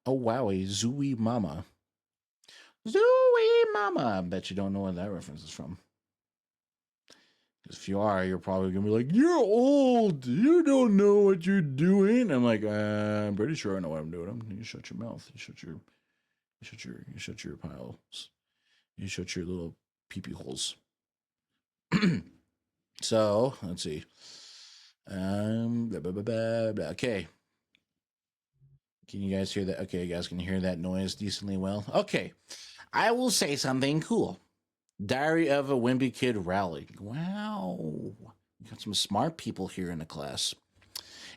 Oh wowie. Zooey mama. Zooey mama. I bet you don't know where that reference is from. Because if you are, you're probably gonna be like, "You're old. You don't know what you're doing." I'm like, I'm pretty sure I know what I'm doing. You shut your mouth. You shut your piles. You shut your little pee-pee holes. So let's see. Blah, blah, blah, blah, blah. Okay. Can you guys hear that? Okay, you guys can hear that noise decently well. Okay. I will say something cool. Diary of a Wimpy Kid Rally. Wow. We got some smart people here in the class.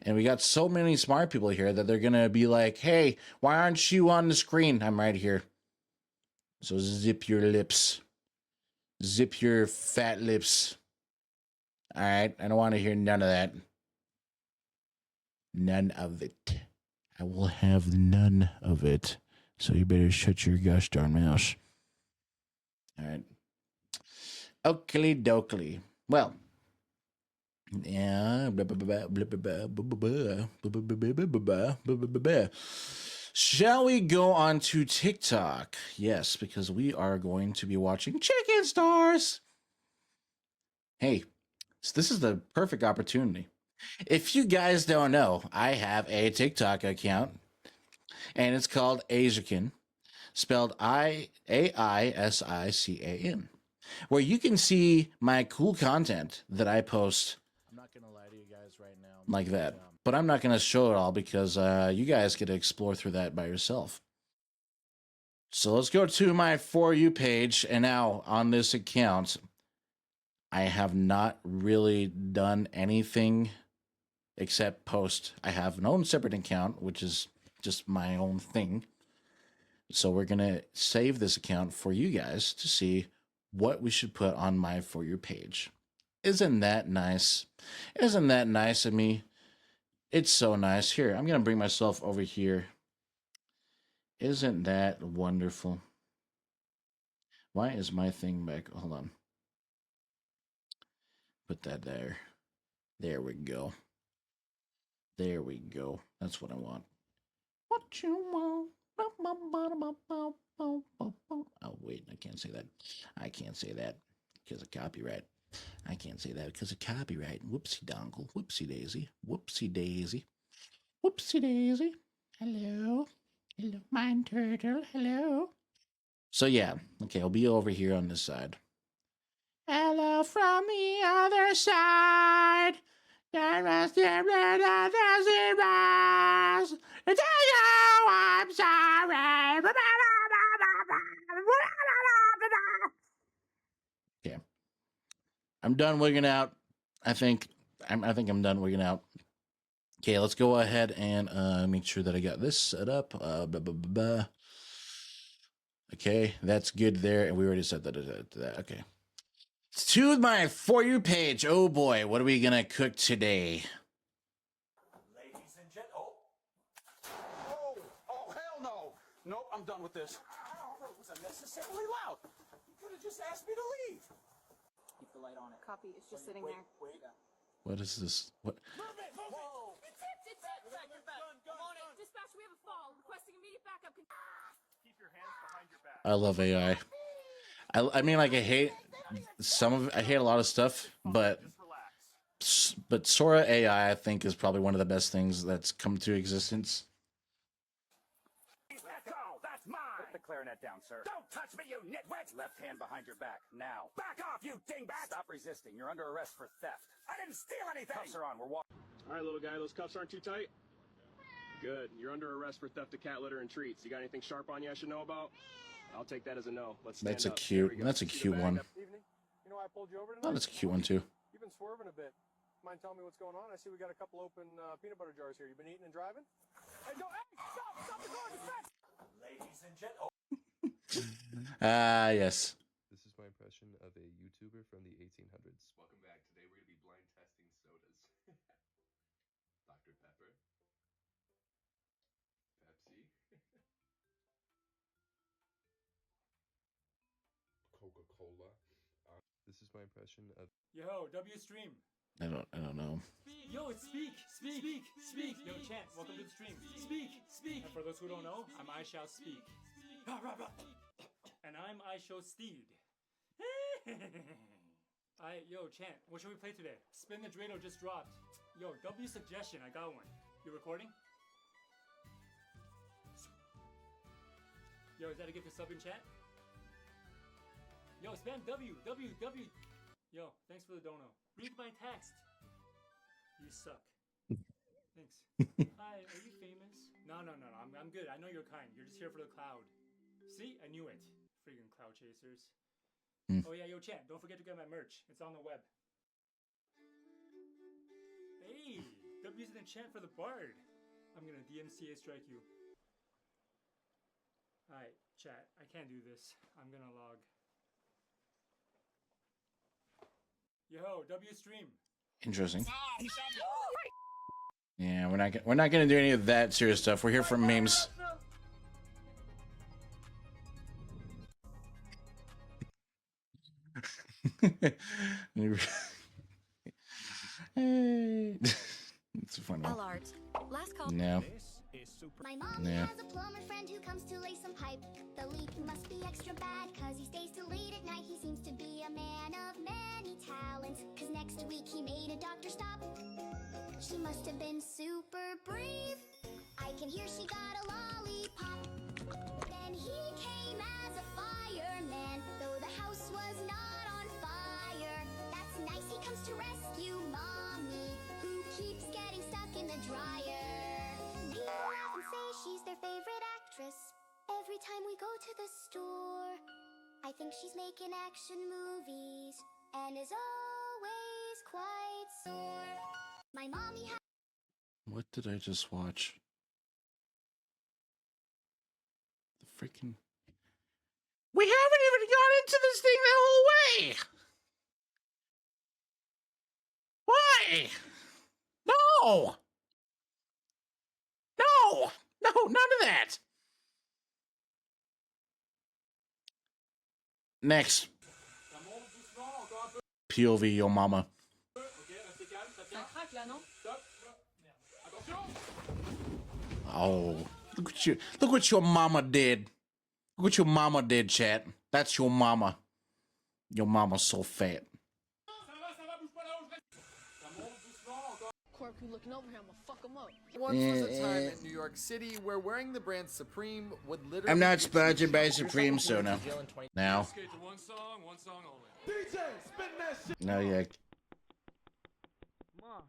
And we got so many smart people here that they're going to be like, hey, why aren't you on the screen? I'm right here. So zip your lips. Zip your fat lips. All right. I don't want to hear none of that. None of it. I will have none of it. So you better shut your gosh darn mouth. All right. Oakley dokley. Well, yeah. Shall we go on to TikTok? Yes, because we are going to be watching Chicken Stars. Hey, so this is the perfect opportunity. If you guys don't know, I have a TikTok account, and it's called Asican, spelled Aisican, where you can see my cool content that I post. I'm not going to lie to you guys right now. Like that. But I'm not going to show it all because you guys get to explore through that by yourself. So let's go to my For You page. And now on this account, I have not really done anything except post. I have an own separate account, which is just my own thing. So we're going to save this account for you guys to see what we should put on my For You page. Isn't that nice? Isn't that nice of me? It's so nice. Here, I'm going to bring myself over here. Isn't that wonderful? Why is my thing back? Hold on. Put that there. There we go. There we go. That's what I want. What you want? Oh, wait, I can't say that. I can't say that because of copyright. I can't say that because of copyright. Whoopsie dongle. Whoopsie daisy. Whoopsie daisy. Whoopsie daisy. Hello. Hello, mine turtle. Hello. So, yeah. Okay, I'll be over here on this side. Hello from the other side. There is the red of the zeros. Tell you I'm sorry. Okay. I'm done wigging out. I think I'm done wigging out. Okay, let's go ahead and make sure that I got this set up. Okay, that's good there. And we already said that. Okay. To my For You page. Oh boy, what are we going to cook today? Ladies and gentlemen. Oh, hell no. Nope, I'm done with this. It was unnecessarily loud. You could have just asked me to leave. Keep the light on it. Copy. It's just sitting there. Wait. What is this? What? Move it! Whoa! It's it! Back, you're back. I'm on it. Dispatch, we have a fall. Requesting immediate backup. Keep your hands behind your back. I love AI. I mean, like, I hate a lot of stuff, but Sora AI, I think, is probably one of the best things that's come to existence. That's all. That's mine. Put the clarinet down, sir. Don't touch me, you nitwit! Left hand behind your back. Now. Back off, you dingbat! Stop resisting. You're under arrest for theft. I didn't steal anything! Cuffs are on. We're walking. All right, little guy, those cuffs aren't too tight? Good. You're under arrest for theft of cat litter and treats. You got anything sharp on you I should know about? I'll take that as a no. Let's stand up. That's a cute one. Evening. You know why I pulled you over tonight? Oh, that's a cute one too. You've been swerving a bit. Mind telling me what's going on? I see we got a couple open peanut butter jars here. You been eating and driving? Hey, stop the car! Ladies and gentlemen. Yes. This is my impression of a YouTuber from the 1800s. Welcome back. Today we're going to be blind testing sodas. Dr. Pepper. Pepsi. Coca-Cola. This is my impression of... Yo, WStream. I don't know. Yo, it's speak. Yo, Chant, welcome to the stream. Speak. And for those who don't know, I'm I Shall Speak. And I'm I Shall Steed. Yo, Chant, what should we play today? Spin the Drano just dropped. Yo, W suggestion, I got one. You recording? Yo, is that a gift to sub in chat? Yo, spam W. Yo, thanks for the dono. Read my text. You suck. Thanks. Hi, are you famous? No, I'm good. I know you're kind. You're just here for the cloud. See? I knew it. Freaking cloud chasers. Oh yeah, yo, chat. Don't forget to get my merch. It's on the web. Hey, W's in the chat for the bard. I'm gonna DMCA strike you. Alright, chat. I can't do this. I'm gonna log. Yo, WStream. Interesting. Yeah, we're not gonna do any of that serious stuff. We're here for memes. It's a funny. L-Art. Last call. No. My mom has a plumber friend who comes to lay some pipe. The leak must be extra bad, cause he stays till late at night. He seems to be a man of many talents, cause next week he made a doctor stop. She must have been super brave. I can hear she got a lollipop. Then he came as a fireman, though the house was not on fire. That's nice, he comes to rescue mommy, who keeps getting stuck in the dryer. People often say she's their favorite actress. Every time we go to the store, I think she's making action movies and is always quite sore. My mommy has... What did I just watch? The freaking... We haven't even got into this thing the whole way! Why? No! No! No, none of that! Next. POV, your mama. Oh, look what you, look what your mama did. Look what your mama did, chat. That's your mama. Your mama's so fat. Corp, you looking over here, I'm gonna fuck him up. Once was a time in New York City where wearing the brand Supreme would literally. I'm not get you sponsored by killed. Supreme, so no. Now. One song only. No, yeah. Mom.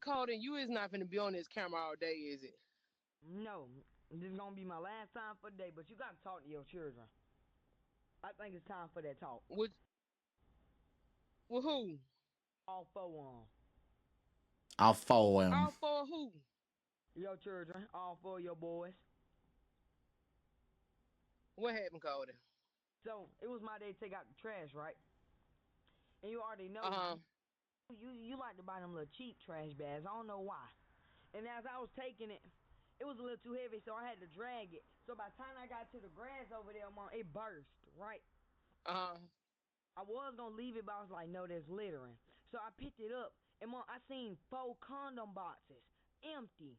Colton, you is not finna be on this camera all day, is it? No, this is gonna be my last time for the day, but you gotta talk to your children. I think it's time for that talk. With who? All four of them. I'll follow him. All four who? Your children, all four of your boys. What happened, Colton? So, it was my day to take out the trash, right? And you already know, you like to buy them little cheap trash bags. I don't know why. And as I was taking it, it was a little too heavy, so I had to drag it. So by the time I got to the grass over there, Mom, it burst, right? I was gonna leave it, but I was like, no, there's littering. So I picked it up, and Mom, I seen 4 condom boxes, empty.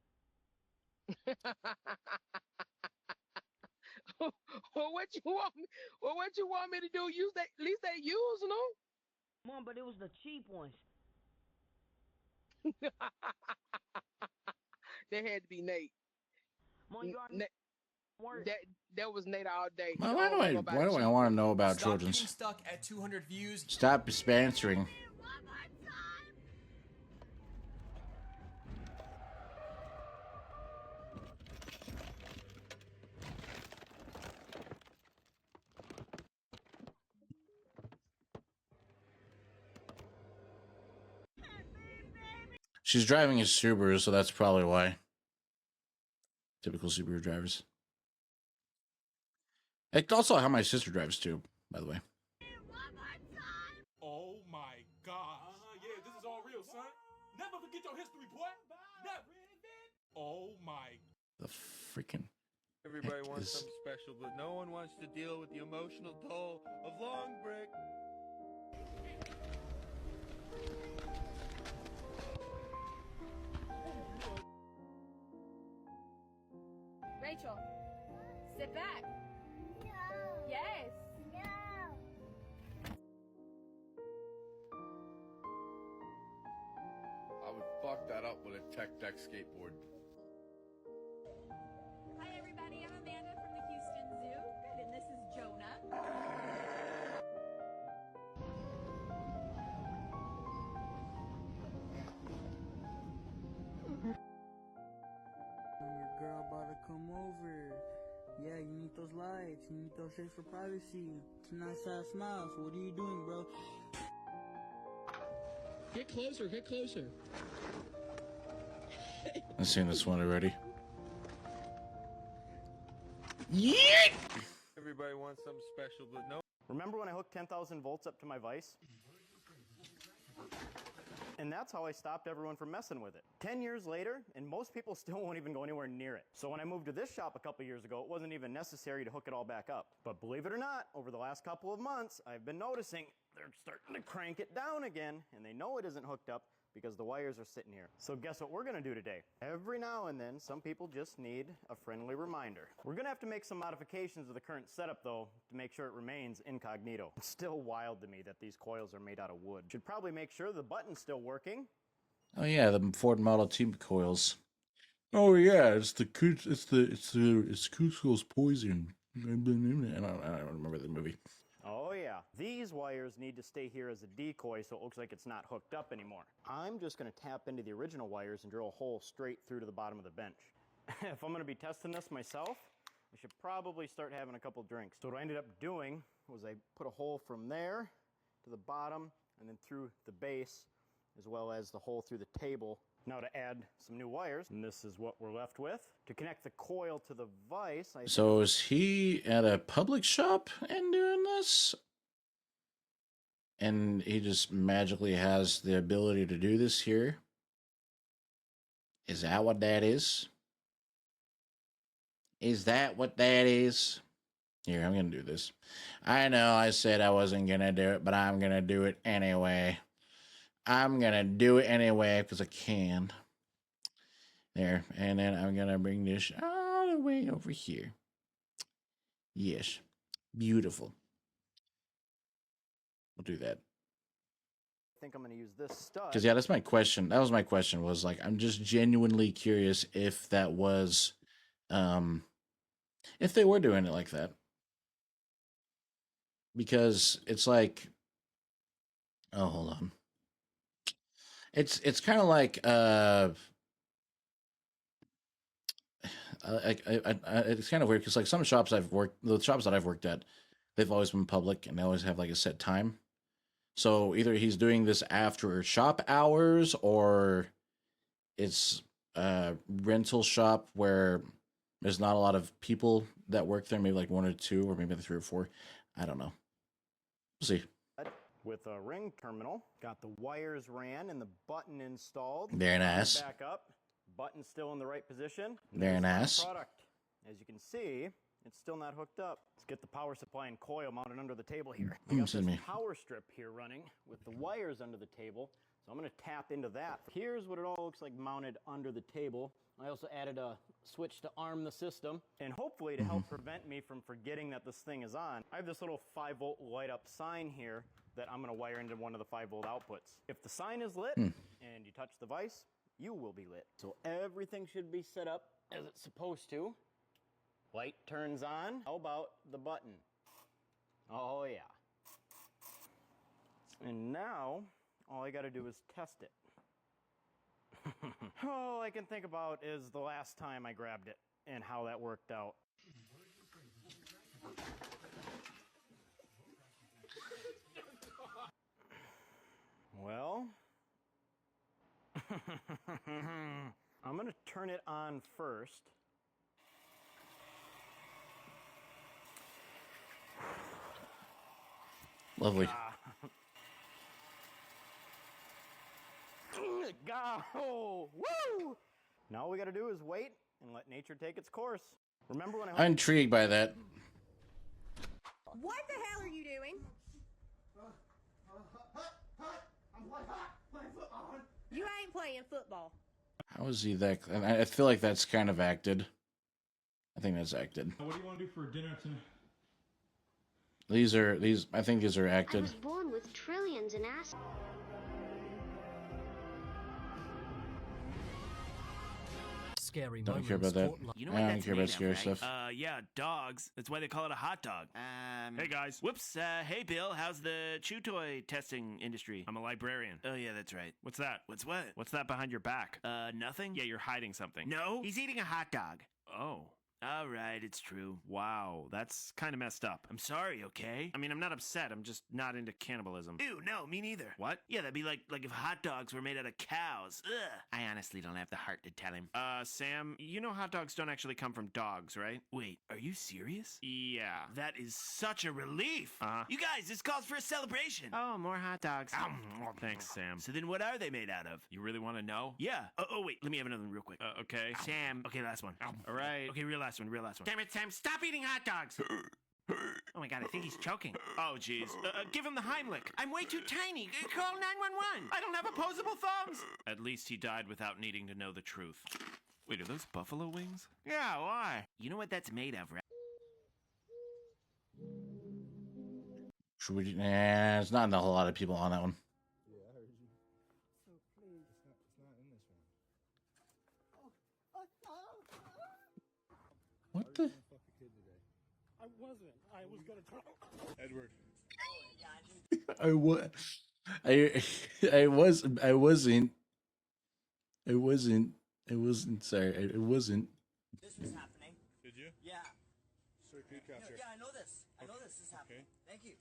Well, what you want me? Well, what you want me to do? Use that? At least they using them. Mom, but it was the cheap ones. That had to be Nate. Mom, you already that was Nate all day. Well, why do I want to know about Stop children's? getting stuck at 200 views. Stop sponsoring. She's driving a Subaru, so that's probably why. Typical Subaru drivers. It's also how my sister drives too, by the way. Oh my god. Yeah, this is all real, son. Never forget your history, boy. Never. Oh my. The freaking. Everybody wants is- something special, but no one wants to deal with the emotional toll of Long Brick. Rachel, sit back. No. Yes. No. I would fuck that up with a tech deck skateboard. Hi, everybody. I'm Amanda from the Houston Zoo. Good, and this is Jonah. Your girl about to come over. Yeah, you need those lights. You need those shades for privacy. It's a nice ass mouse. What are you doing, bro? Get closer. Get closer. I've seen this one already. Yeah. Everybody wants something special, but no. Remember when I hooked 10,000 volts up to my vise? And that's how I stopped everyone from messing with it. 10 years later, and most people still won't even go anywhere near it. So when I moved to this shop a couple years ago, it wasn't even necessary to hook it all back up. But believe it or not, over the last couple of months, I've been noticing they're starting to crank it down again, and they know it isn't hooked up because the wires are sitting here. So guess what we're gonna do today? Every now and then, some people just need a friendly reminder. We're gonna have to make some modifications to the current setup though, to make sure it remains incognito. It's still wild to me that these coils are made out of wood. Should probably make sure the button's still working. Oh yeah, the Ford Model T coils. Oh yeah, it's Cusco's poison. I don't remember the movie. Oh yeah, these wires need to stay here as a decoy so it looks like it's not hooked up anymore. I'm just gonna tap into the original wires and drill a hole straight through to the bottom of the bench. If I'm gonna be testing this myself, I should probably start having a couple drinks. So what I ended up doing was I put a hole from there to the bottom and then through the base, as well as the hole through the table. Now to add some new wires, and this is what we're left with. To connect the coil to the vise, So is he at a public shop and doing this? And he just magically has the ability to do this here? Is that what that is? Is that what that is? Here, I'm gonna do this. I know I said I wasn't gonna do it, but I'm gonna do it anyway. I'm gonna do it anyway because I can. There, and then I'm gonna bring this all the way over here. Yes, beautiful. We'll do that. I think I'm going to use this stud. Because yeah, that's my question. That was my question. Was like, I'm just genuinely curious if that was, if they were doing it like that. Because it's like, oh, hold on. It's kind of like it's kind of weird because like some shops I've worked, the shops that I've worked at, they've always been public and they always have like a set time. So either he's doing this after shop hours or it's a rental shop where there's not a lot of people that work there, maybe like 1 or 2 or maybe 3 or 4. I don't know. We'll see. With a ring terminal, got the wires ran and the button installed. Very nice. Back up, button still in the right position. Very nice. Product. As you can see, it's still not hooked up. Let's get the power supply and coil mounted under the table here. We got this power strip here running with the wires under the table. So I'm going to tap into that. Here's what it all looks like mounted under the table. I also added a switch to arm the system, and hopefully to help prevent me from forgetting that this thing is on, I have this little 5-volt light up sign here that I'm going to wire into one of the 5-volt outputs. If the sign is lit and you touch the vise, you will be lit. So everything should be set up as it's supposed to. Light turns on. How about the button? Oh yeah. And now all I got to do is test it. All I can think about is the last time I grabbed it and how that worked out. Well, I'm going to turn it on first. Lovely. Go! Woo! Now all we gotta do is wait and let nature take its course. Remember when I'm intrigued by that. What the hell are you doing? You ain't playing football. How is he that? And I feel like that's kind of acted. I think that's acted. What do you want to do for dinner tonight? These. I think these are I acted. was born with trillions in ass. Scary Don't care about that. You know I don't care about scary stuff. Yeah, dogs. That's why they call it a hot dog. Hey guys. Whoops. Hey Bill. How's the chew toy testing industry? I'm a librarian. Oh yeah, that's right. What's that? What's what? What's that behind your back? Nothing. Yeah, you're hiding something. No, he's eating a hot dog. Oh. All right, it's true. Wow, that's kind of messed up. I'm sorry, okay? I mean, I'm not upset. I'm just not into cannibalism. Ew, no, me neither. What? Yeah, that'd be like if hot dogs were made out of cows. Ugh. I honestly don't have the heart to tell him. Sam, you know hot dogs don't actually come from dogs, right? Wait, are you serious? Yeah. That is such a relief. You guys, this calls for a celebration. Oh, more hot dogs. Thanks, Sam. So then what are they made out of? You really want to know? Yeah. Oh, wait, let me have another one real quick. Okay. Sam. Okay, last one. All right. Okay, real last one. Damn it, Sam, stop eating hot dogs. Oh my god, I think he's choking. Oh, jeez. Give him the Heimlich. I'm way too tiny. Call 911. I don't have opposable thumbs. At least he died without needing to know the truth. Wait, are those buffalo wings? Yeah, why? You know what that's made of, right? Should we? Nah, there's not a whole lot of people on that one. Yeah, I heard you. So please, it's not in this one. What the? I wasn't. I was gonna turn. Edward. I wasn't. Sorry, I wasn't. This was happening. Did you? Yeah. Sir, can you capture? Yeah, I know this. I know this is happening. Thank you.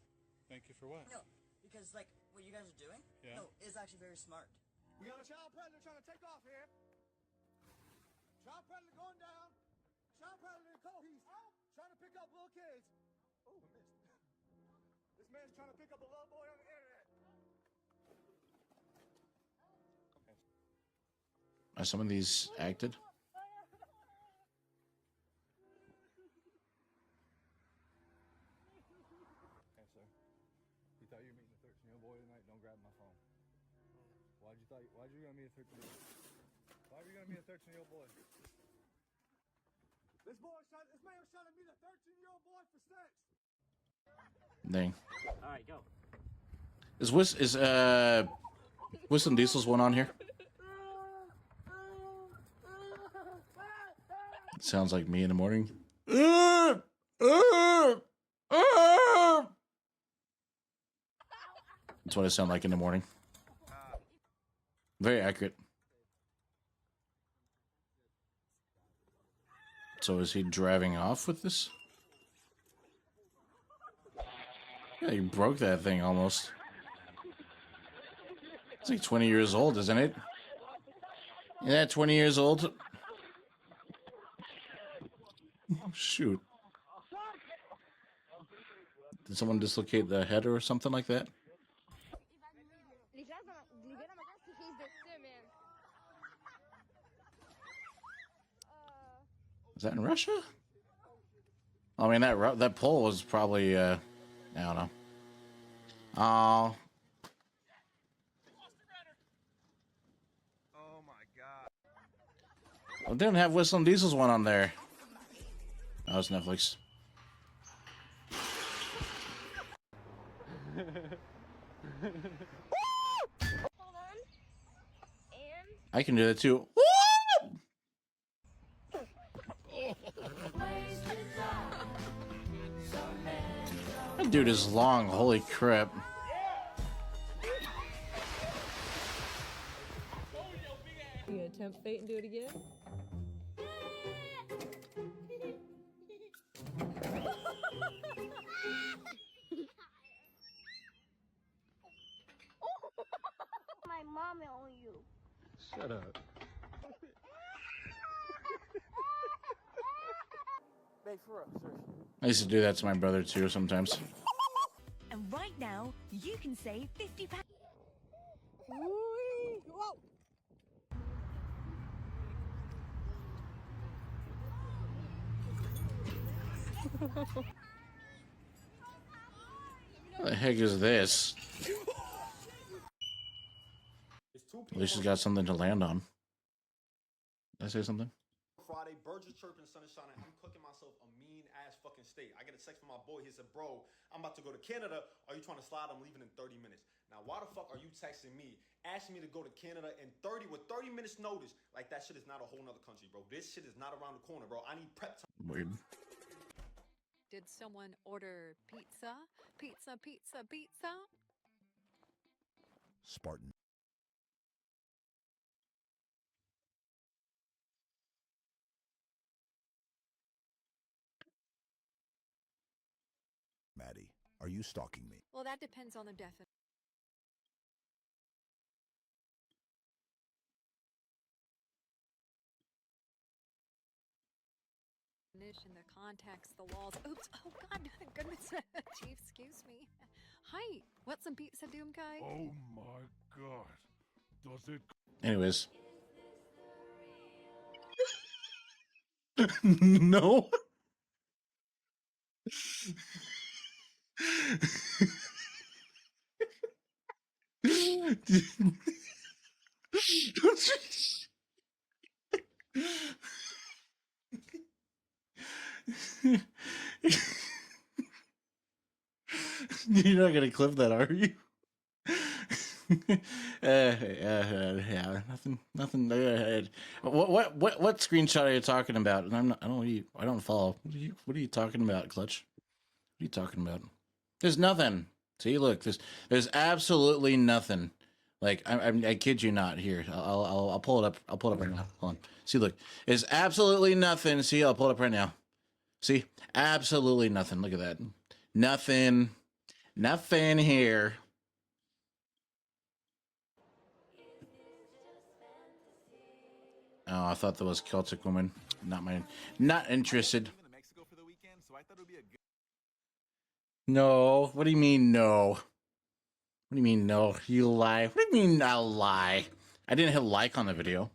Thank you for what? No, because like what you guys are doing. Yeah. No, is actually very smart. We got a child predator trying to take off here. Child predator going down. Child predator in Cohees. Trying to pick up little kids. Oh, missed. This man's trying to pick up a little boy on the internet. Are some of these acted? Why'd you gonna be a 13-year-old? Why are you gonna be a 13-year-old boy? This man was trying to meet a 13-year-old boy for sex. Dang. All right, go. Is Whistling Diesel's one on here? It sounds like me in the morning. That's what I sound like in the morning. Very accurate. So is he driving off with this? Yeah, he broke that thing almost. It's like 20 years old, isn't it? Yeah, 20 years old. Oh, shoot. Did someone dislocate the head or something like that? Is that in Russia? I mean, that pole was probably, I don't know. Oh. Oh my god. Well, it didn't have Whistling Diesel's one on there. That was Netflix. I can do that too. That dude is long. Holy crap. You gonna tempt fate and do it again? My mom on you. Shut up. Babe, for real, seriously. I used to do that to my brother too sometimes. And right now, you can save £50. Whoa. What the heck is this? At least she's got something to land on. Did I say something? Friday, birds are chirping, sun is shining. I'm cooking myself a mean ass fucking steak. I get a text from my boy. He said, "Bro, I'm about to go to Canada. Are you trying to slide? I'm leaving in 30 minutes." Now, why the fuck are you texting me, asking me to go to Canada in 30 minutes notice? Like, that shit is not a whole nother country, bro. This shit is not around the corner, bro. I need prep time. Weird. Did someone order pizza? Pizza, pizza, pizza? Spartan. Maddie, are you stalking me? Well, that depends on the definition. The context, the walls. Oops! Oh God! Goodness, Chief, excuse me. Hi. What's some pizza, Doom guy? Oh my God! Does it? Anyways. No. You're not gonna clip that, are you? Yeah, nothing. What screenshot are you talking about? And I don't follow. What are you talking about, Clutch? What are you talking about? There's nothing. See, look, there's absolutely nothing. Like I kid you not. Here, I'll pull it up. I'll pull it up right now. Hold on. See, look, there's absolutely nothing. See, I'll pull it up right now. See, absolutely nothing. Look at that. Nothing here. Oh, I thought that was Celtic Woman. Not interested. No. What do you mean no? What do you mean no? You lie. What do you mean I lie? I didn't hit like on the video.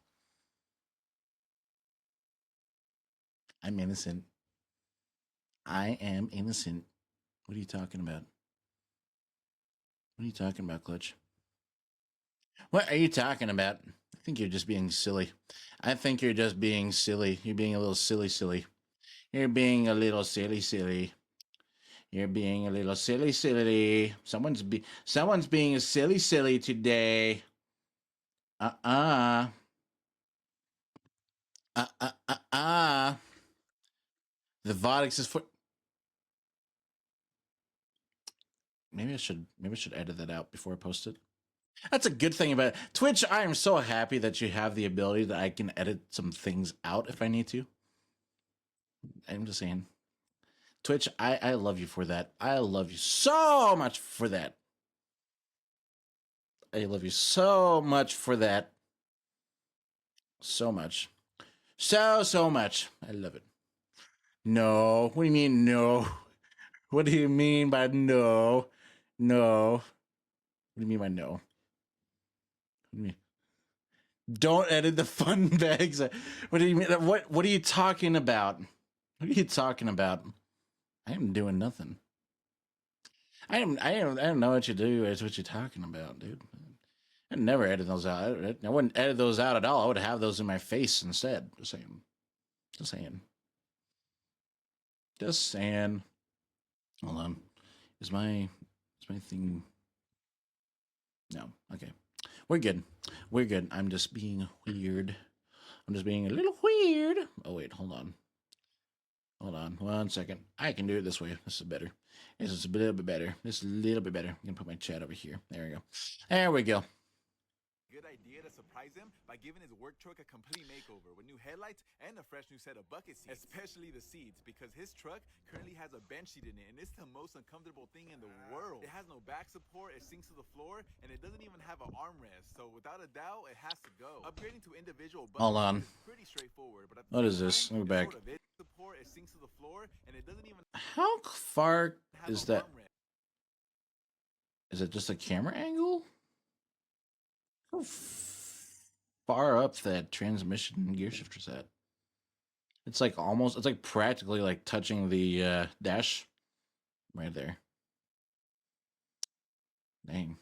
I'm innocent. I am innocent. What are you talking about? What are you talking about, Clutch? What are you talking about? I think you're just being silly. I think you're just being silly. You're being a little silly. You're being a little silly. You're being a little silly. Someone's being silly today. Uh-uh. The Vodix is for. Maybe I should edit that out before I post it. That's a good thing about it. Twitch. I am so happy that you have the ability that I can edit some things out if I need to. I'm just saying. Twitch, I love you for that. I love you so much for that. I love you so much for that. So much. So much. I love it. No. What do you mean, no? What do you mean by no? No. What do you mean by no? What do you mean? Don't edit the fun bags. What do you mean? What are you talking about? What are you talking about? I am doing nothing. I don't know what you do. It's what you're talking about, dude. I'd never edit those out. I wouldn't edit those out at all. I would have those in my face instead. Just saying. Just saying. Just saying. Hold on. Is my thing? No. Okay. We're good. We're good. I'm just being weird. I'm just being a little weird. Oh wait, hold on. Hold on 1 second. I can do it this way. This is better. This is a little bit better. This is a little bit better. I'm gonna put my chat over here. There we go. There we go. Good idea to surprise him by giving his work truck a complete makeover with new headlights and a fresh new set of bucket seats. Especially the seats, because his truck currently has a bench seat in it, and it's the most uncomfortable thing in the world. It has no back support, it sinks to the floor, and it doesn't even have an armrest. So without a doubt, it has to go. Upgrading to individual bucket Hold on. seats is pretty straightforward, but What is this? Let me go back. Support, it sinks to the floor, and it doesn't even How far is that? Is it just a camera angle? How far up that transmission gear shifter's at? It's like almost, it's like practically like touching the dash right there. Dang.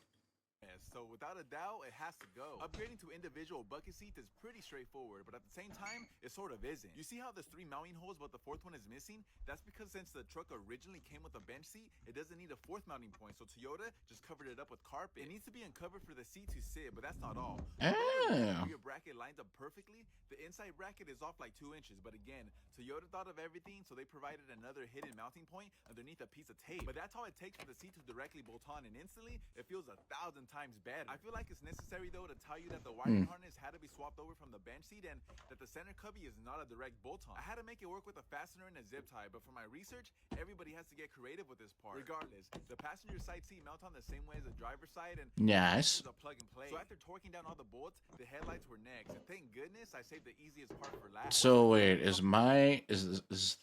So without a doubt, it has to go. Upgrading to individual bucket seats is pretty straightforward, but at the same time, it sort of isn't. You see how there's 3 mounting holes, but the 4th one is missing? That's because since the truck originally came with a bench seat, it doesn't need a 4th mounting point, so Toyota just covered it up with carpet. It needs to be uncovered for the seat to sit, but that's not all. Oh. Your bracket lines up perfectly. The inside bracket is off like 2 inches, but again, Toyota thought of everything, so they provided another hidden mounting point underneath a piece of tape. But that's all it takes for the seat to directly bolt on, and instantly, it feels 1,000 times better. I feel like it's necessary though to tell you that the wiring harness had to be swapped over from the bench seat and that the center cubby is not a direct bolt-on. I had to make it work with a fastener and a zip tie, but for my research, everybody has to get creative with this part. Regardless, the passenger side seat mounts on the same way as the driver's side, and nice. a plug and play. So after torquing down all the bolts, the headlights were next, and thank goodness I saved the easiest part for last. So wait, is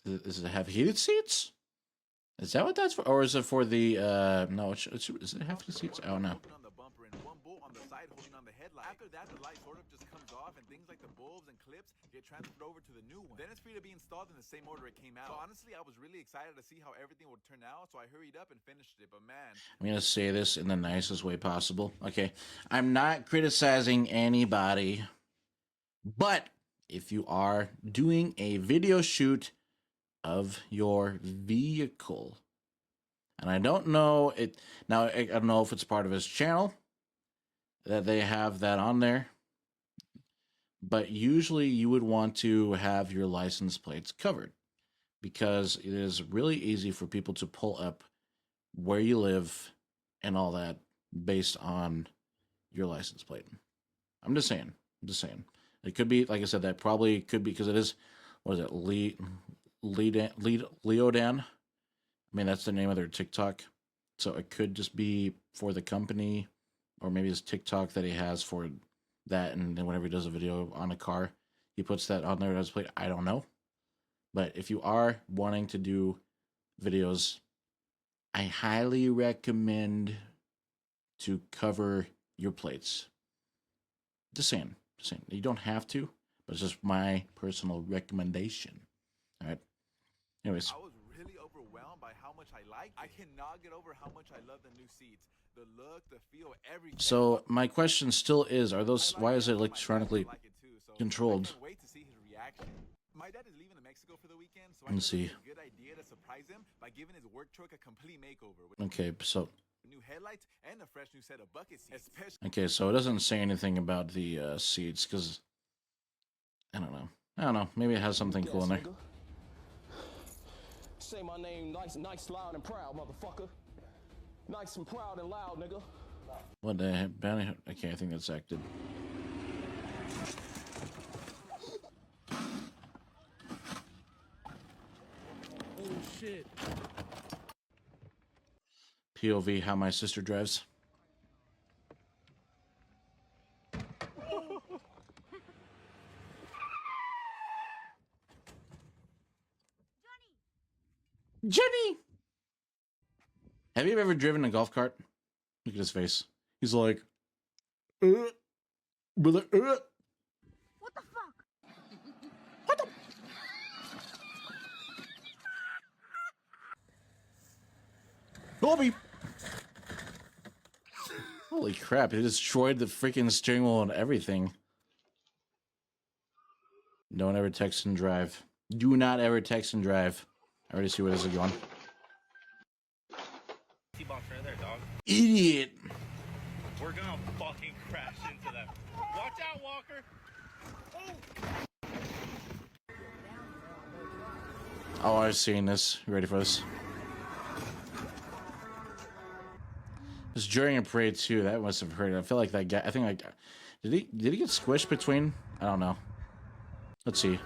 it have heated seats? Is that what that's for, or is it for the no? Is it have heated seats? Oh no. After that, the light sort of just comes off, and things like the bulbs and clips get transferred over to the new one. Then it's free to be installed in the same order it came out. So honestly, I was really excited to see how everything would turn out, so I hurried up and finished it. But man, I'm gonna say this in the nicest way possible. Okay, I'm not criticizing anybody, but if you are doing a video shoot of your vehicle, and I don't know it now, I don't know if it's part of his channel that they have that on there, but usually you would want to have your license plates covered because it is really easy for people to pull up where you live and all that based on your license plate. I'm just saying. It could be, like I said, that probably could be because it is, what is it, Leodan? I mean, that's the name of their TikTok. So it could just be for the company, or maybe it's TikTok that he has for that, and then whenever he does a video on a car, he puts that on there as a plate. I don't know. But if you are wanting to do videos, I highly recommend to cover your plates. Just saying. You don't have to, but it's just my personal recommendation. All right. Anyways. I was really overwhelmed by how much I liked it. I cannot get over how much I love the new seats. The look, the feel, everything. So my question still is, are those, why is it electronically controlled? Wait to see his reaction. My dad is leaving to Mexico for the weekend, so I Let's thought see. it was a good idea to surprise him by giving his work truck a complete makeover with Okay, so new headlights and a fresh new set of bucket seats. okay, so it doesn't say anything about the seats, because I don't know. Maybe it has something cool in there. Say my name nice, loud, and proud, motherfucker. Nice and proud and loud, nigga. What the heck? Okay, I think that's acted. Oh shit. POV, how my sister drives. Jenny! Have you ever driven a golf cart? Look at his face. He's like, brother, What the fuck? Bobby! Holy crap, he destroyed the freaking steering wheel and everything. Don't ever text and drive. Do not ever text and drive. I already see where this is going. T-box right there, dog. Idiot! We're gonna fucking crash into them. Watch out, Walker! Oh, I've seen this. You ready for this? This during a parade too. That must have hurt. I feel like that guy. I think like, did he get squished between? I don't know. Let's see.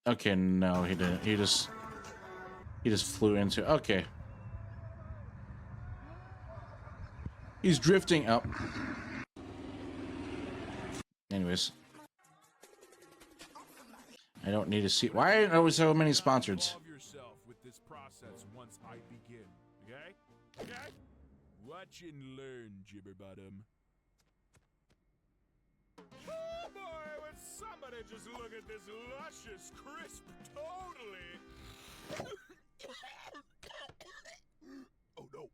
Okay, no, he didn't. He just flew into. Okay. He's drifting up. Anyways. I don't need to see. Why are there so many sponsors? Involve yourself with this process once I begin. Okay? Okay? Watch and learn, Jibberbottom. Oh boy, would somebody just look at this luscious, crisp, totally. Oh no.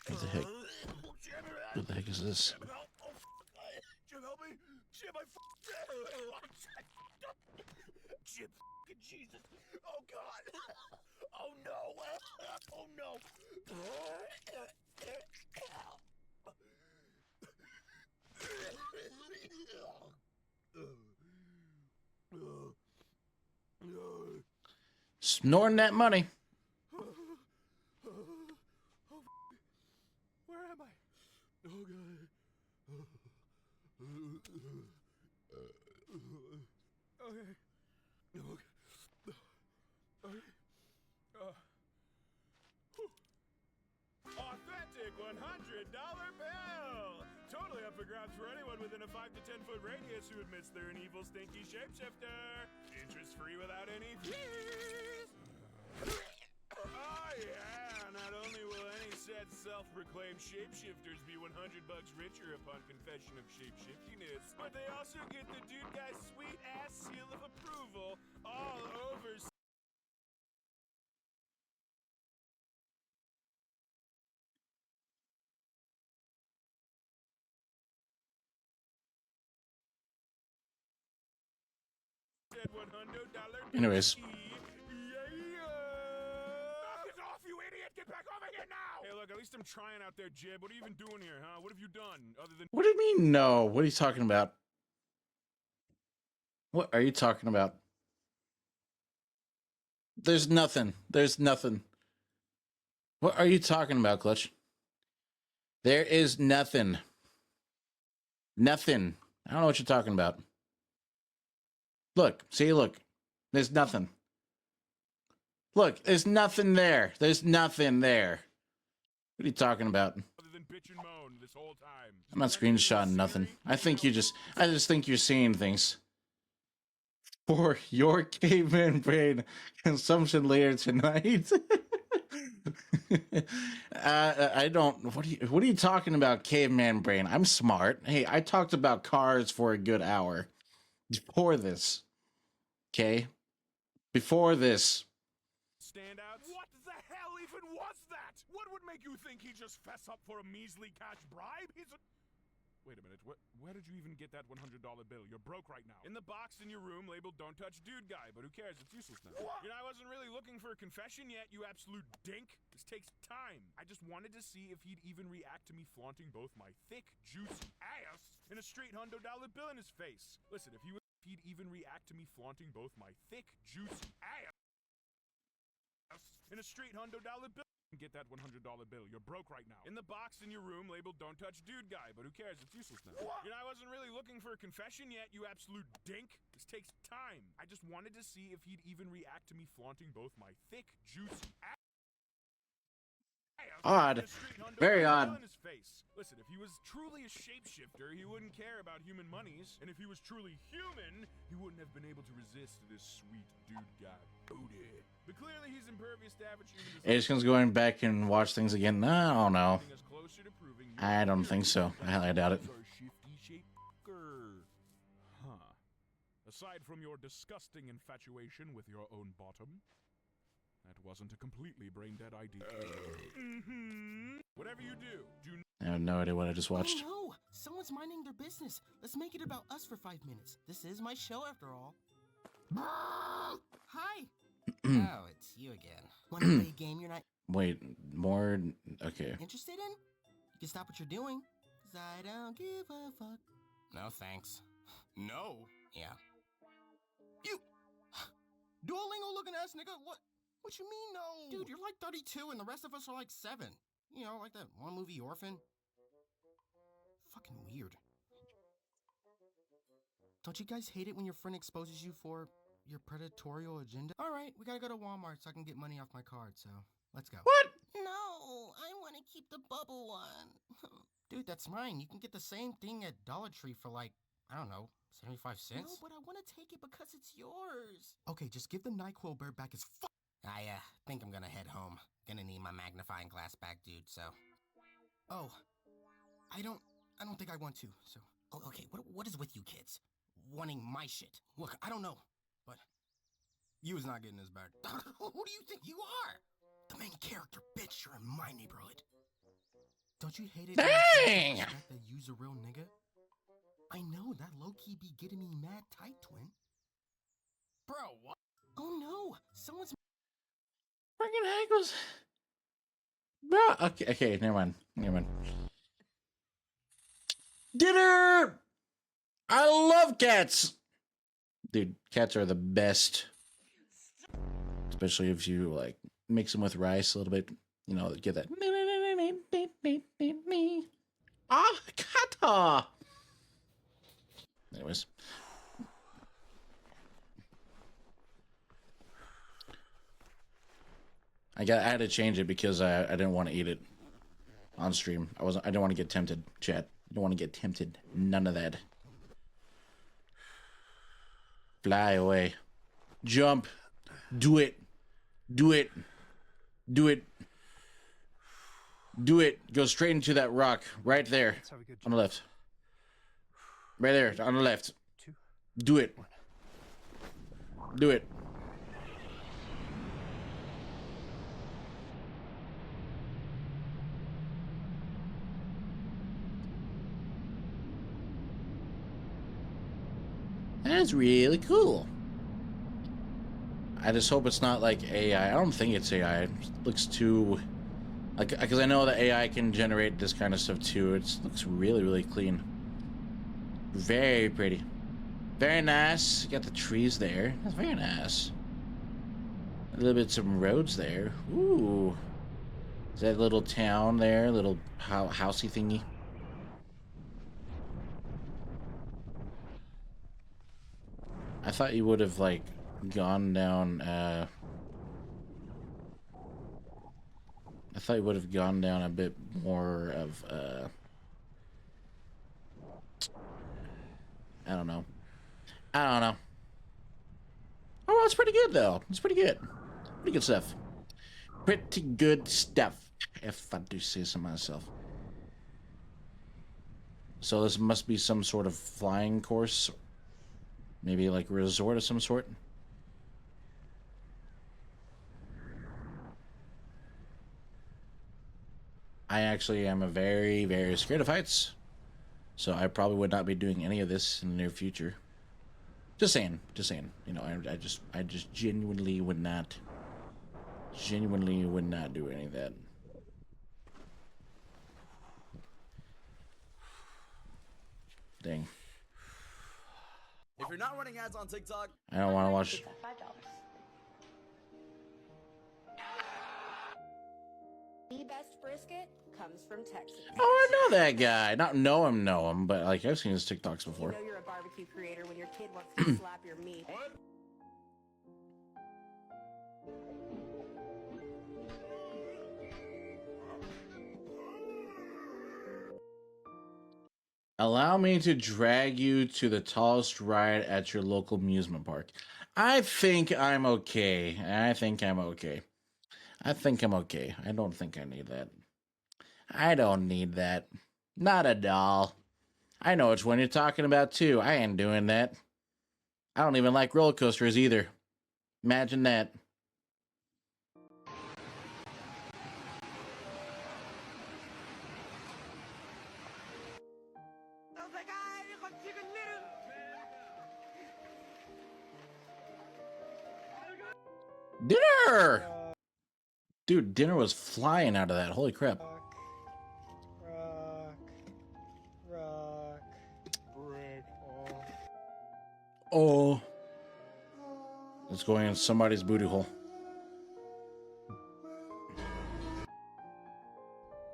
What the heck? What the heck is this? Jim, help me! Jim, I Jim, Jesus! Oh God! Oh no! Oh no! Snorting that money. Where am I? Oh God! Okay. Okay. Authentic $100 bill! Totally up for grabs for anyone within a 5 to 10 foot radius who admits they're an evil, stinky shapeshifter. Interest free without any fees. Oh yeah! Not only will any said self-proclaimed shapeshifters be $100 richer upon confession of shapeshiftiness, but they also get the dude guy's sweet ass seal of approval all over. Anyways. Knock it off, you idiot! Get back over here now! Hey, look, at least I'm trying out there, Jib. What are you even doing here, huh? What have you done other than? What do you mean no? What are you talking about? What are you talking about? There's nothing. There's nothing. What are you talking about, Clutch? There is nothing. Nothing. I don't know what you're talking about. Look. See, look. There's nothing. Look, there's nothing there. There's nothing there. What are you talking about? Other than bitch and moan this whole time. I'm not screenshotting nothing. I just think you're seeing things. For your caveman brain consumption later tonight. I don't. What are you talking about, caveman brain? I'm smart. Hey, I talked about cars for a good hour before this. Okay. Before this. Standouts? What the hell even was that? What would make you think he just fess up for a measly cash bribe? He's a... Wait a minute, where did you even get that $100 bill? You're broke right now. In the box in your room labeled "Don't Touch Dude Guy," but who cares? It's useless now. What? You know, I wasn't really looking for a confession yet, you absolute dink. This takes time. I just wanted to see if he'd even react to me flaunting both my thick, juicy ass and a straight $100 bill in his face. Listen, if he'd even react to me flaunting both my thick, juicy ass and a straight $100 bill. Get that $100 bill. You're broke right now. In the box in your room labeled "Don't Touch Dude Guy," but who cares? It's useless now. What? You know, I wasn't really looking for a confession yet, you absolute dink. This takes time. I just wanted to see if he'd even react to me flaunting both my thick, juicy ass. Odd. Very odd. In his face. Listen, if he was truly a shapeshifter, he wouldn't care about human monies. And if he was truly human, he wouldn't have been able to resist this sweet dude guy booty. But clearly he's impervious to average human desire. Aishkin's going back and watch things again. I don't know. I don't think so. I doubt it. Huh. Aside from your disgusting infatuation with your own bottom, that wasn't a completely brain-dead idea. Whatever you do, I have no idea what I just watched. Oh no! Someone's minding their business. Let's make it about us for 5 minutes. This is my show after all. Hi! Oh, it's you again. Want to play a game you're not Wait, more? Okay. interested in? You can stop what you're doing. 'Cause I don't give a fuck. No thanks. No? Yeah. You! Duolingo looking ass nigga, what you mean no? Dude, you're like 32 and the rest of us are like 7. You know, like that one movie Orphan. Fucking weird. Don't you guys hate it when your friend exposes you for your predatorial agenda? Alright, we gotta go to Walmart so I can get money off my card, so let's go. What? No, I wanna keep the bubble one. Dude, that's mine. You can get the same thing at Dollar Tree for like, I don't know, 75 cents? No, but I wanna take it because it's yours. Okay, just give the NyQuil bird back his fuck. I think I'm gonna head home. Gonna need my magnifying glass back, dude, so. Oh, I don't think I want to, so. Oh, okay, what is with you kids? Wanting my shit. Look, I don't know, but you is not getting this back. Who do you think you are? The main character, bitch, you're in my neighborhood. Don't you hate it? Dang! That you's a real nigga? I know, that low-key be getting me mad tight, twin. Bro, what? Oh no, someone's... Freaking heck was... Bro, okay, never mind. Dinner! I love cats! Dude, cats are the best. Especially if you, like, mix them with rice a little bit. You know, get that... Ah, kata! Anyways. I had to change it because I didn't want to eat it on stream. I didn't want to get tempted, chat. I don't want to get tempted. None of that. Fly away. Jump. Do it. Do it. Do it. Do it. Go straight into that rock. Right there. On the left. Right there. On the left. Do it. Do it. That's really cool. I just hope it's not like AI. I don't think it's AI. It looks too... like, because I know that AI can generate this kind of stuff too. It looks really, really clean. Very pretty. Very nice. You got the trees there. That's very nice. A little bit some roads there. Ooh. Is that little town there? Little housey thingy? I thought you would have, like, gone down, I thought you would have gone down a bit more of, I don't know. Oh, well, it's pretty good, though. It's pretty good. Pretty good stuff. Pretty good stuff, if I do say so myself. So this must be some sort of flying course. Maybe like a resort of some sort. I actually am a very, very scared of heights. So I probably would not be doing any of this in the near future. Just saying. You know, I just genuinely would not do any of that. Dang. If you're not running ads on TikTok, I don't want to watch. The best brisket comes from Texas. Oh, I know that guy. Not know him, but like I've seen his TikToks before. You know you're a barbecue creator when your kid wants to slap your meat. Allow me to drag you to the tallest ride at your local amusement park. I think I'm okay. I don't think I need that. I don't need that. Not a doll. I know which one you're talking about, too. I ain't doing that. I don't even like roller coasters either. Imagine that. Dinner! Dude, dinner was flying out of that. Holy crap. Oh. It's going in somebody's booty hole.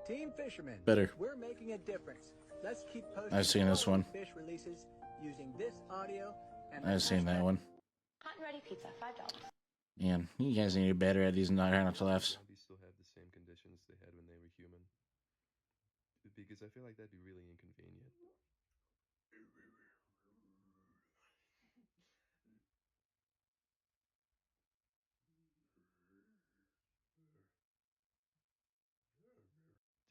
Team Fisherman. Better. We're making a difference. Let's keep posting. I've seen this one. Fish releases using this audio and I've seen that one. Hot and ready pizza, $5. Man, you guys need to be better at these not to laughs. Still have the same conditions they had when they were human. Because I feel like that'd be really inconvenient.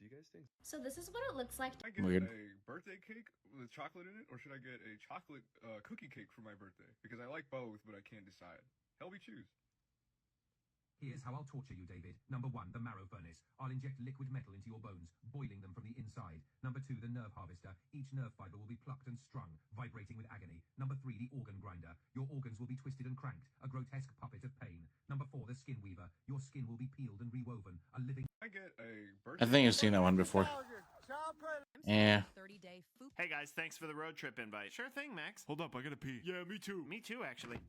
Do you guys think? So this is what it looks like. Should I get Weird. a birthday cake with chocolate in it, or should I get a chocolate cookie cake for my birthday? Because I like both, but I can't decide. Help me choose. Here's how I'll torture you, David. Number 1, the marrow furnace. I'll inject liquid metal into your bones, boiling them from the inside. Number 2, the nerve harvester. Each nerve fiber will be plucked and strung, vibrating with agony. Number 3, the organ grinder. Your organs will be twisted and cranked, a grotesque puppet of pain. Number 4, the skin weaver. Your skin will be peeled and rewoven, a living... I get a birthday. I think I've seen that one before. Yeah. Hey guys, thanks for the road trip invite. Sure thing, Max. Hold up, I gotta pee. Yeah, me too. Me too, actually.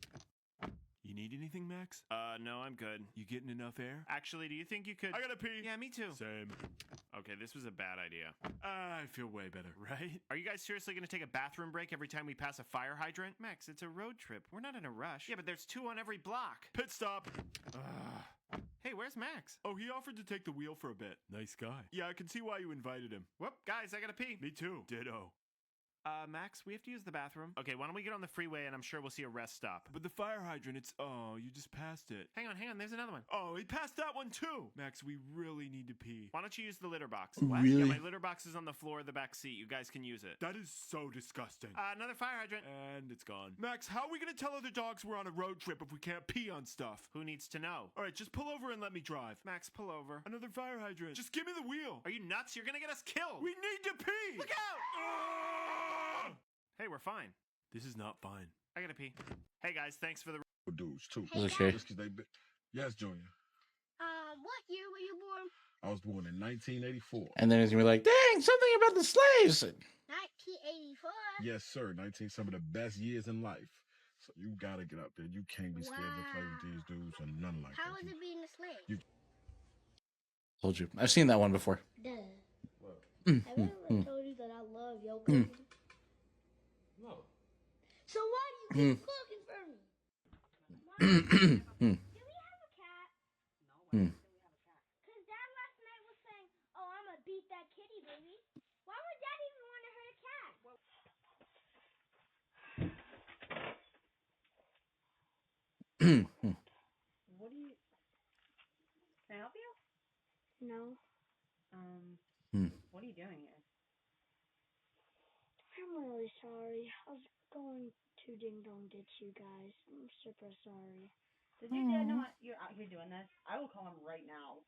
You need anything, Max? No, I'm good. You getting enough air? Actually, do you think you could... I gotta pee. Yeah, me too. Same. Okay, this was a bad idea. I feel way better, right? Are you guys seriously gonna take a bathroom break every time we pass a fire hydrant? Max, it's a road trip. We're not in a rush. Yeah, but there's 2 on every block. Pit stop. Hey, where's Max? Oh, he offered to take the wheel for a bit. Nice guy. Yeah, I can see why you invited him. Whoop, guys, I gotta pee. Me too. Ditto. Max, we have to use the bathroom. Okay, why don't we get on the freeway and I'm sure we'll see a rest stop. But the fire hydrant, it's... Oh, you just passed it. Hang on, there's another one. Oh, he passed that one too. Max, we really need to pee. Why don't you use the litter box? What? Yeah, Really? my litter box is on the floor of the back seat. You guys can use it. That is so disgusting. Another fire hydrant. And it's gone. Max, how are we gonna tell other dogs we're on a road trip if we can't pee on stuff? Who needs to know? All right, just pull over and let me drive. Max, pull over. Another fire hydrant. Just give me the wheel. Are you nuts? You're gonna get us killed. We need to pee. Look out! Hey, we're fine. This is not fine. I gotta pee. Hey guys, thanks for the... Dudes too. Okay. Just 'cause they yes, Junior. What year were you born? I was born in 1984. And then he's gonna be like, dang, something about the slaves. 1984. Yes, sir. 19, some of the best years in life. So you gotta get up there. You can't be scared to play with these dudes or nothing like How that. was it being a slave? Told you. I've seen that one before. Duh. Look. Have I ever told you that I love your cooking? No. So why do you keep cooking for me? Hmm. Do we have a cat? Hmm. Because Dad last night was saying, oh, I'm going to beat that kitty, baby. Why would Dad even want to hurt a cat? What do you... Can I help you? No. What are you doing here? I'm really sorry. I was going to Ding Dong ditch you guys. I'm super sorry. Did you know what? You're out here doing this? I will call him right now.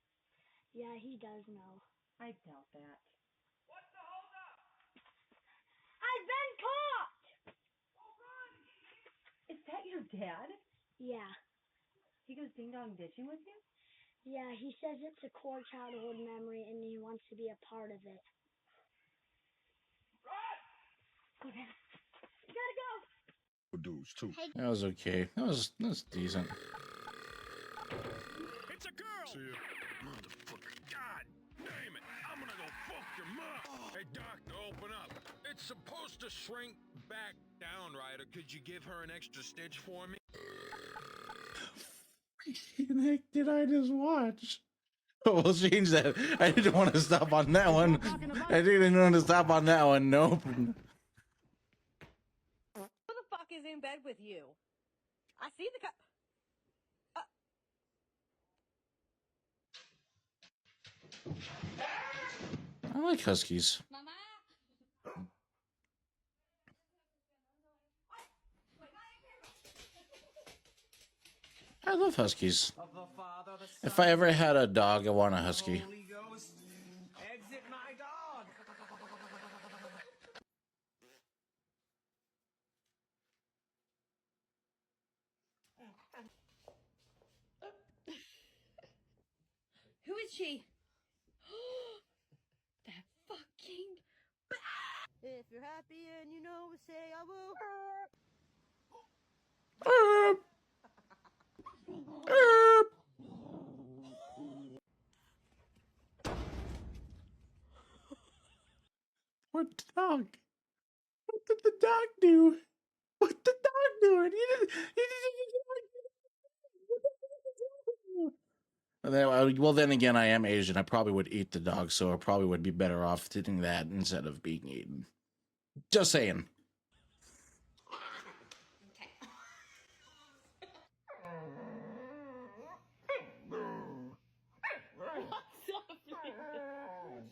Yeah, he does know. I doubt that. I've been caught! Is that your dad? Yeah. He goes ding dong ditching with you? Yeah, he says it's a core childhood memory and he wants to be a part of it. Go down. You gotta go! Dudes too. That was okay. That was decent. It's a girl! See ya. Motherfucker. God damn it. I'm gonna go fuck your mom. Hey, Doc, open up. It's supposed to shrink back down, right? Or could you give her an extra stitch for me? What the heck did I just watch? Oh, we'll change that. I didn't want to stop on that one. I didn't want to stop on that one. Nope. Who the fuck is in bed with you? I see the I like huskies. I love huskies. If I ever had a dog, I want a husky. Exit my dog. Who is she? That fucking If you're happy and you know it, say I will. What dog? What did the dog do? What the dog doing? Well, then again, I am Asian. I probably would eat the dog, so I probably would be better off eating that instead of being eaten. Just saying.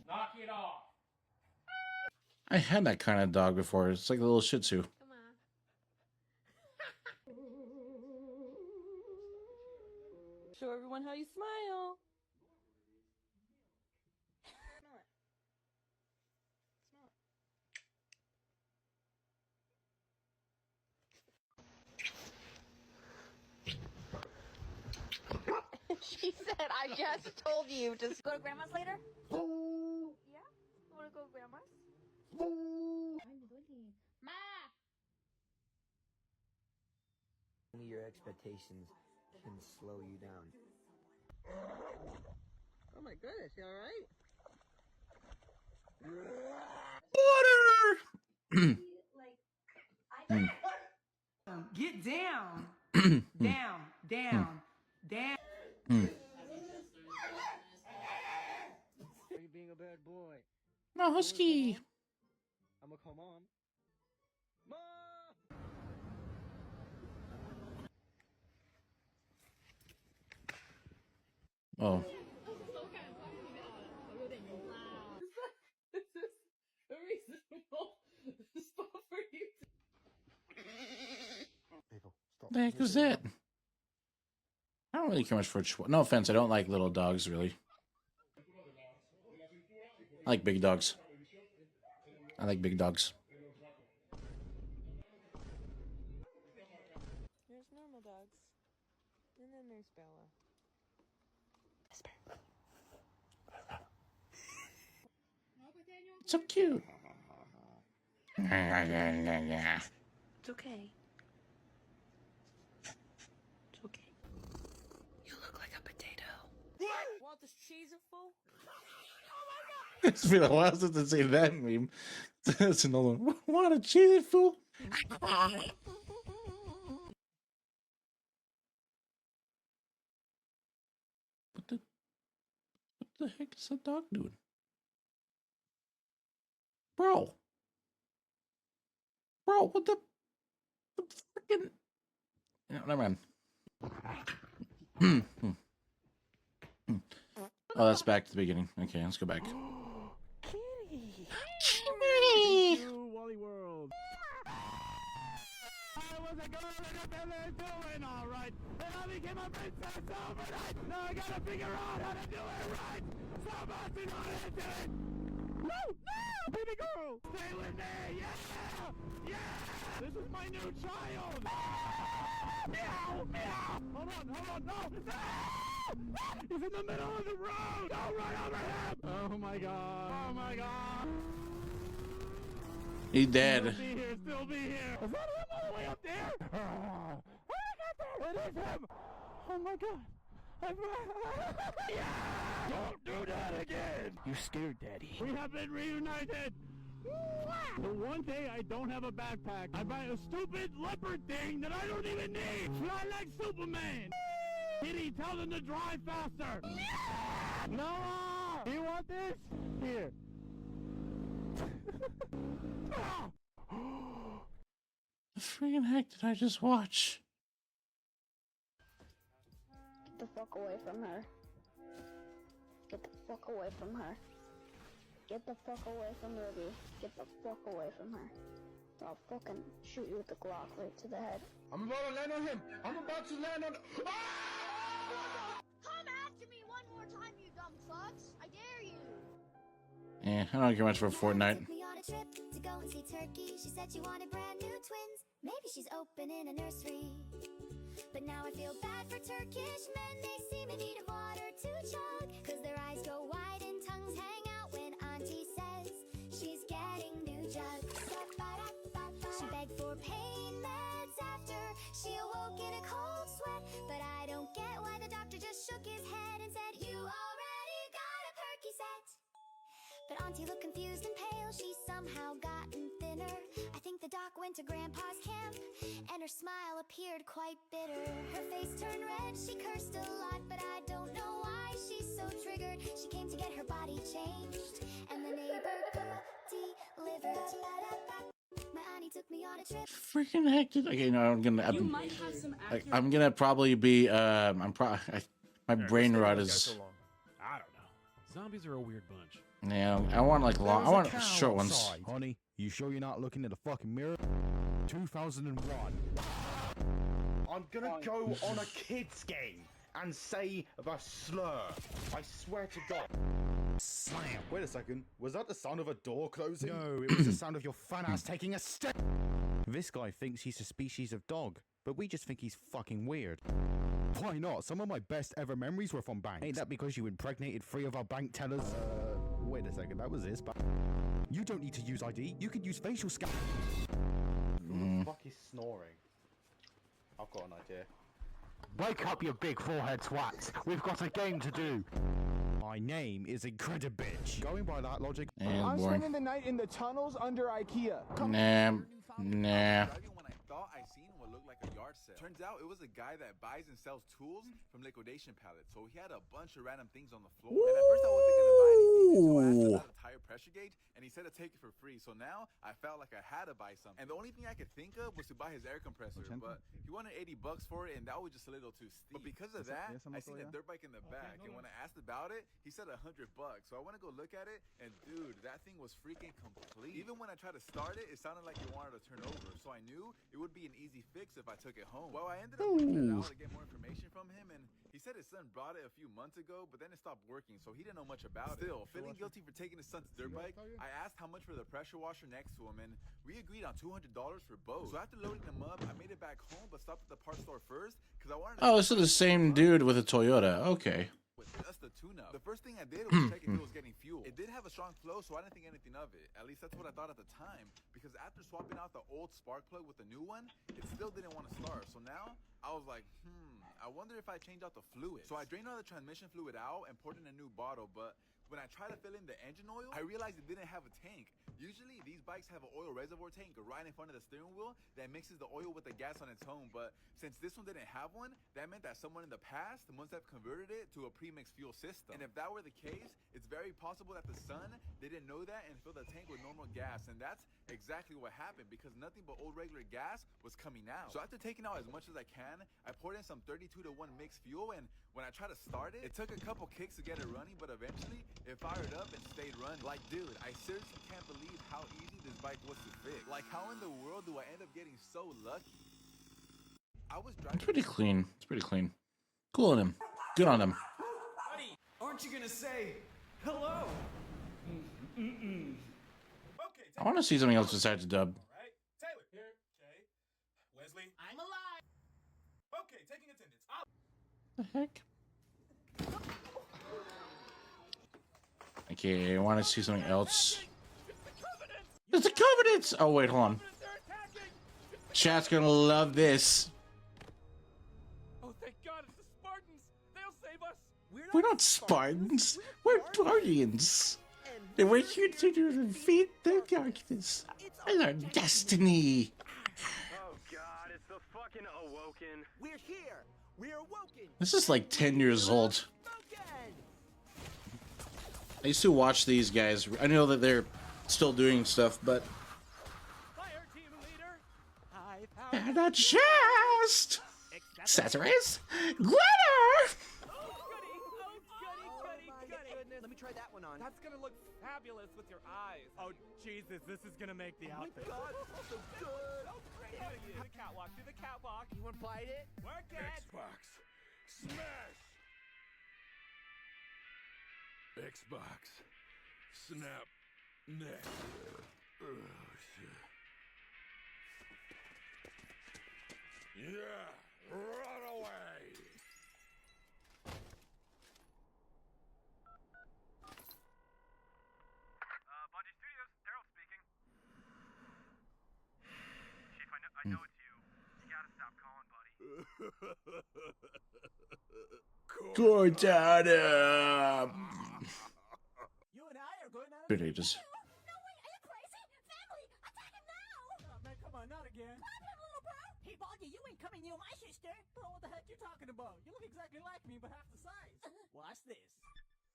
Knock it off. I had that kind of dog before. It's like a little Shih Tzu. Show everyone how you smile. She said, I just told you to go to grandma's later? Yeah? Wanna go to grandma's? Ma! Only your expectations can slow you down. Oh my goodness, you alright? Get down. Down. Down. Down. Are you being a bad boy? No, husky. I'm gonna come on. Oh. This is a reasonable spot for you What the heck was that? I don't really care much for no offense, I don't like little dogs really. I like big dogs. I like big dogs. There's normal dogs. And then there's Bella. So cute. It's okay. It's okay. You look like a potato. Want this cheese full? It's been a while since I say that meme. That's another one. Want a cheesy fool? What the heck is that dog doing? Bro, what the freaking? No, never mind. Oh, that's back to the beginning. Okay, let's go back. Kitty. Wally World. I was a girl in a village doing alright, and I became a princess overnight. Now I gotta figure out how to do it right. Somebody busting on into it! No! No! Baby girl! Stay with me! Yeah! Yeah! This is my new child! Meow! Meow! Hold on! No! No! He's in the middle of the road! Go right over him! Oh my god! Oh my god! He dead. Still be here! Is that him all the way up there? Oh my god! It is him! Oh my god! Yeah! Don't do that again! You scared Daddy. We have been reunited! The one day I don't have a backpack, I buy a stupid leopard thing that I don't even need! Fly like Superman! Kitty, tell them to drive faster! Noah! You want this? Here. The freaking heck did I just watch? Get the fuck away from her. Get the fuck away from her. Get the fuck away from Ruby. Get the fuck away from her. Or I'll fucking shoot you with the Glock right to the head. I'm about to land on him! I'm about to land on... Come after me one more time, you dumb fucks! I dare you! Yeah, I don't care much for Fortnite. Took me on a trip to go and see Turkey. She said she wanted brand new twins. Maybe she's opening a nursery. But now I feel bad for Turkish men. They seem in need of water to chug, 'cause their eyes go wide and tongues hang out when Auntie says she's getting new jugs. She begged for pain meds after she awoke in a cold sweat. But I don't get why the doctor just shook his head and said, you already got a perky set. But Auntie looked confused and pale. She's somehow gotten thinner. I think the doc went to Grandpa's camp, and her smile appeared quite bitter. Her face turned red, she cursed a lot, but I don't know why she's so triggered. She came to get her body changed, and the neighbor delivered. My auntie took me on a trip. Freaking heck did okay? No, I'm gonna probably be my brain rot is. I don't know. Zombies are a weird bunch. Yeah, I want like long. I want short ones. Honey, you sure you're not looking at the fucking mirror? 2001. I'm gonna go on a kids game and say the slur. I swear to God. Slam. Wait a second. Was that the sound of a door closing? No, it was the sound of your fan ass taking a step. This guy thinks he's a species of dog, but we just think he's fucking weird. Why not? Some of my best ever memories were from banks. Ain't that because you impregnated 3 of our bank tellers? Wait a second. That was this. But you don't need to use ID. You can use facial scan. Who the fuck is snoring? I've got an idea. Wake up, you big forehead twats. We've got a game to do. My name is Incredibitch. Going by that logic, I'm spending the night in the tunnels under IKEA. Nah. Thought I seen what looked like a yard sale. Turns out it was a guy that buys and sells tools from liquidation pallets. So he had a bunch of random things on the floor. And at first I wasn't gonna buy anything until I asked about a tire pressure gauge, and he said to take it for free. So now I felt like I had to buy something. And the only thing I could think of was to buy his air compressor. But he wanted $80 for it, and that was just a little too steep. But because of that, I seen a dirt bike in the back, and when I asked about it, he said $100. So I want to go look at it, and dude, that thing was freaking complete. Even when I tried to start it, it sounded like it wanted to turn over. So I knew it would be an easy fix if I took it home. Well, I ended up bringing it out to get more information from him, and he said his son brought it a few months ago, but then it stopped working, so he didn't know much about it. Still, feeling guilty for taking his son's dirt bike, I asked how much for the pressure washer next to him, and we agreed on $200 for both. So after loading them up, I made it back home, but stopped at the parts store first, because I wanted to... Oh, this is the same dude with a Toyota. Okay. Just the tune-up. The first thing I did was check if it was getting fuel. It did have a strong flow, so I didn't think anything of it. At least that's what I thought at the time. Because after swapping out the old spark plug with the new one, it still didn't want to start. So now, I was like, I wonder if I change out the fluid. So I drained all the transmission fluid out and poured in a new bottle, but when I tried to fill in the engine oil, I realized it didn't have a tank. Usually, these bikes have an oil reservoir tank right in front of the steering wheel that mixes the oil with the gas on its own, but since this one didn't have one, that meant that someone in the past must have converted it to a pre-mixed fuel system. And if that were the case, it's very possible that the son didn't know that and filled the tank with normal gas, and that's exactly what happened because nothing but old regular gas was coming out. So after taking out as much as I can, I poured in some 32-to-1 mixed fuel, and when I tried to start it, it took a couple kicks to get it running, but eventually it fired up and stayed running. Like, dude, I seriously can't believe how easy this bike was to fix. Like, how in the world do I end up getting so lucky? I was driving. It's pretty clean. It's pretty clean. Cool on him. Good on him. Buddy, aren't you gonna say Hello. I want to see something else besides the dub. Right. Taylor. Here. Okay. Leslie. I'm alive. Okay, taking attendance. The heck? Okay, I want to see something else. It's the Covenants! Oh, wait, hold on. Chat's gonna love this. Oh, thank God, it's the Spartans. They'll save us. We're not Spartans. We're Guardians. And we're here to defeat the darkness. And our destiny. Oh God, it's the fucking Awoken. We're here. We're awoken. This is like 10 years old. I used to watch these guys. I know that they're still doing stuff, but... And a chest! Accessories! Glitter! Let me try that one on. That's gonna look fabulous with your eyes. Oh Jesus, this is gonna make the outfit. God, so good. Oh, great. Do the catwalk. Do the catwalk. You wanna bite it? Work it. Xbox. Smash. Xbox. Snap. Next. Oh shit. Yeah. Run away. Bungie Studios, Daryl speaking. Chief, I know it's you. You gotta stop calling, buddy. Cortana! You and I are going on a... Good ages. Oh, man, come on, not again. Hey, Baldy, you ain't coming near my sister. Bro, what the heck you talking about? You look exactly like me, but half the size. Watch this.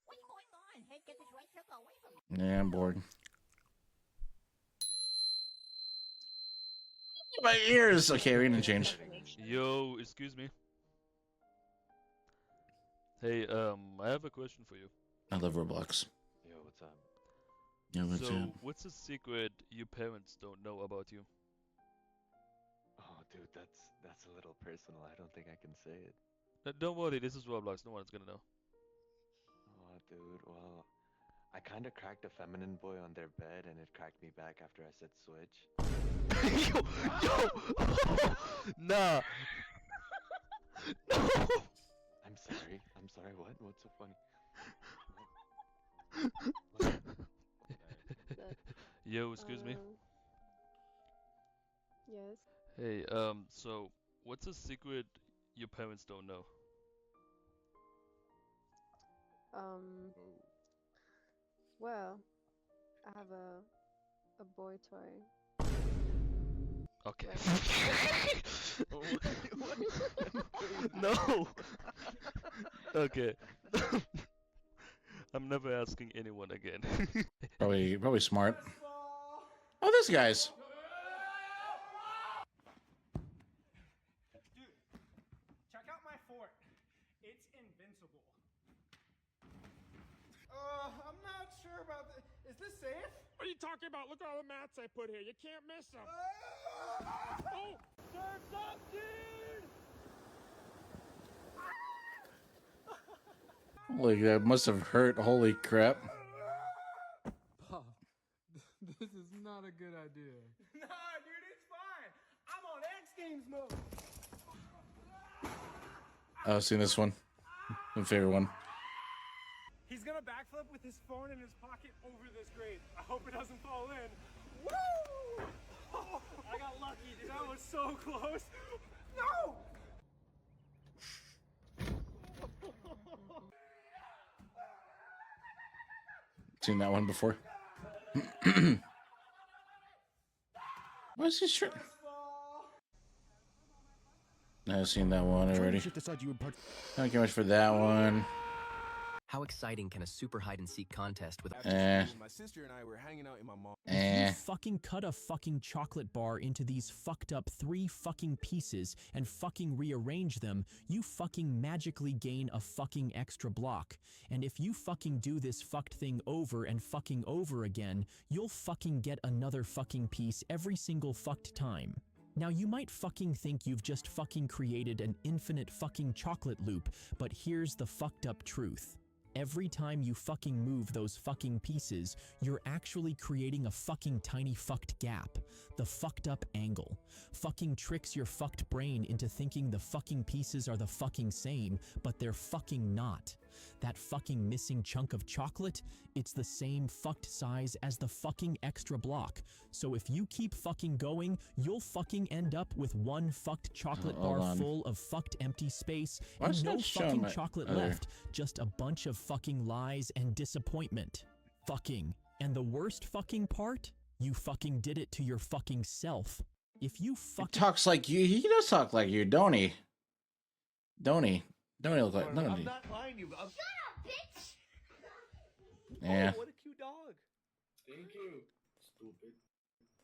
What's going on? Hey, get this white circle away from me. Yeah, I'm bored. My ears! Okay, we're gonna change. Yo, excuse me. Hey, I have a question for you. I love Roblox. Yo, what's up? Yeah, what's So, up? what's a secret your parents don't know about you? Oh, dude, that's a little personal. I don't think I can say it. Don't worry, this is Roblox. No one's gonna know. Oh, dude, well, I kind of cracked a feminine boy on their bed, and it cracked me back after I said switch. Nah. No. I'm sorry. I'm sorry. What? What's so funny? Yo, excuse me. Yes. Hey, so what's a secret your parents don't know? Well, I have a boy toy. Okay. No. Okay. I'm never asking anyone again. Probably smart. Oh, this guy's. Dude, check out my fort. It's invincible. I'm not sure about this. Is this safe? What are you talking about? Look at all the mats I put here. You can't miss them. Oh! Surf's up, dude! Holy, that must have hurt. Holy crap. Pop, this is not a good idea. Nah, dude, it's fine. I'm on X Games mode. I've seen this one. My favorite one. He's gonna backflip with his phone in his pocket over this grate. I hope it doesn't fall in. Woo! Oh, I got lucky, dude. That was so close. No! Seen that one before. What's his shirt? I've seen that one already. Thank you much for that one. How exciting can a super hide and seek contest with My sister and I were hanging out in my mom. You fucking cut a fucking chocolate bar into these fucked up 3 fucking pieces and fucking rearrange them, you fucking magically gain a fucking extra block. And if you fucking do this fucked thing over and fucking over again, you'll fucking get another fucking piece every single fucked time. Now you might fucking think you've just fucking created an infinite fucking chocolate loop, but here's the fucked up truth. Every time you fucking move those fucking pieces, you're actually creating a fucking tiny fucked gap. The fucked up angle. Fucking tricks your fucked brain into thinking the fucking pieces are the fucking same, but they're fucking not. That fucking missing chunk of chocolate, it's the same fucked size as the fucking extra block. So if you keep fucking going, you'll fucking end up with one fucked chocolate bar full of fucked empty space and no fucking chocolate left. Just a bunch of fucking lies and disappointment. Fucking. And the worst fucking part? You fucking did it to your fucking self. If you fucking talks like you, he does talk like you, don't he? Don't he? Don't he look like? I'm Don't not he? lying to you. Shut up, bitch! Yeah. Oh, what a cute dog. Thank you. Stupid.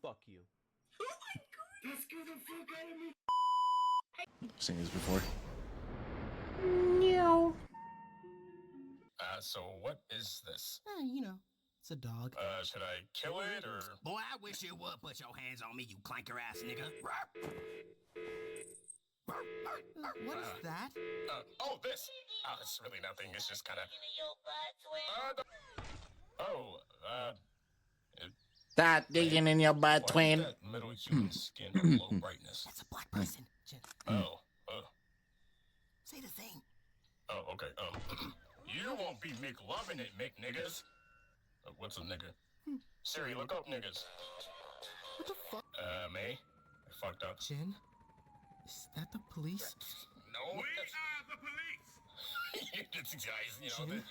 Fuck you. Oh my god! That scared the fuck out of me. I've seen this before. Meow. So what is this? You know, it's a dog. Should I kill it or? Boy, I wish you would put your hands on me, you clanker ass nigga. What is that? Oh, this. It's really nothing. It's just kind of. Stop digging in your butt, twin. That middle human skin of low brightness. That's a black person. Say the thing. Oh, okay. You won't be McLovin' it, McNiggas. What's a nigga? Siri, look up niggas. What the fuck? May? I fucked up. Jen? Is that the police? No. We are the police! It's guys, you know. Jen,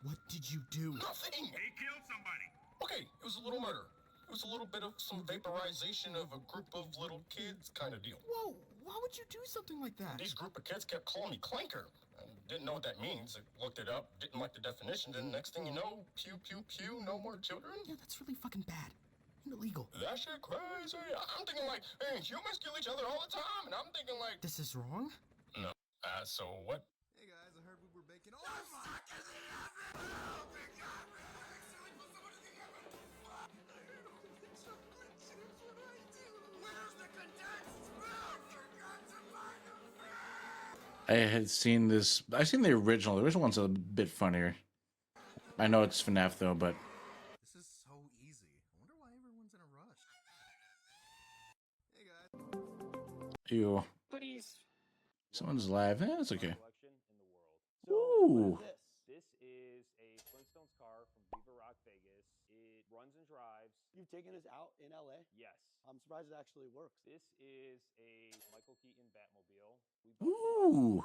what did you do? Nothing! He killed somebody! Okay, it was a little murder. It was a little bit of some vaporization of a group of little kids kind of deal. Whoa, why would you do something like that? These group of kids kept calling me clanker. I didn't know what that means. I looked it up, didn't like the definition, then next thing you know, pew, pew, pew, no more children? Yeah, that's really fucking bad. And illegal. That shit crazy. I'm thinking like, hey, humans kill each other all the time, and I'm thinking like... This is wrong? No. So what? Hey guys, I heard we were baking... Oh my god! I had seen this. I've seen the original. The original one's a bit funnier. I know it's FNAF though, but This is so easy. I wonder why everyone's in a rush. Hey guys. ew. Please. Someone's live. It's okay. So, Ooh. what is this? This is a Flintstones car from Viva Rock Vegas. It runs and drives. You've taken this out in LA? Yes. I'm surprised it actually works. This is a Michael Keaton Batmobile. Ooh.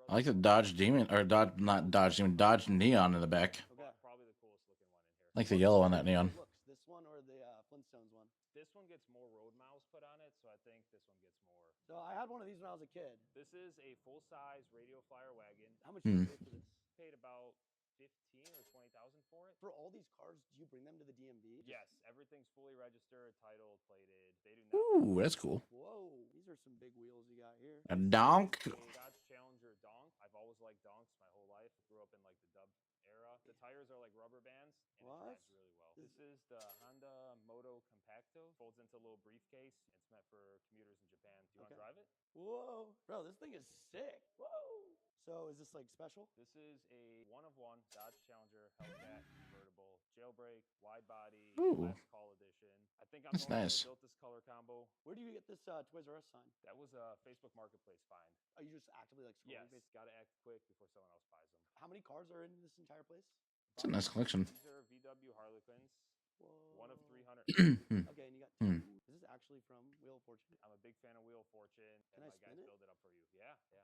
I like the Dodge Demon, or Dodge, not Dodge Demon, Dodge Neon in the back. Okay. Probably the coolest looking one in here. I like the yellow on that neon. Looks, this one or the Flintstones one? This one gets more road miles put on it, so I think this one gets more. So I had one of these when I was a kid. This is a full-size radio flyer wagon. How much did you pay for this? Paid about 15 or 20,000 for it. For all these cars, do you bring them to the DMV? Yes, everything's fully registered, titled, plated. They do not. Ooh, that's cool. Whoa, these are some big wheels you got here. A donk. A Dodge Challenger donk. I've always liked donks my whole life. Grew up in like the dub era. The tires are like rubber bands, and it rides really well. This is the Honda Moto Compacto. Folds into a little briefcase. It's meant for commuters in Japan. Do you want to drive it? Whoa, bro, this thing is sick. Whoa. So is this like special? This is a one-of-one Dodge Challenger Hellcat convertible, jailbreak, wide body, last call edition. I think I'm That's the only one nice. that built this color combo. Where do you get this Toys R Us sign? That was a Facebook Marketplace find. Are you just actively like scrolling? Yes, gotta act quick before someone else buys them. How many cars are in this entire place? It's a nice collection. These are VW Harlequins. One of 300. Okay, and you got two. Is this actually from Wheel of Fortune? I'm a big fan of Wheel of Fortune. Can and I my spin guys it? build it up for you. Yeah, yeah.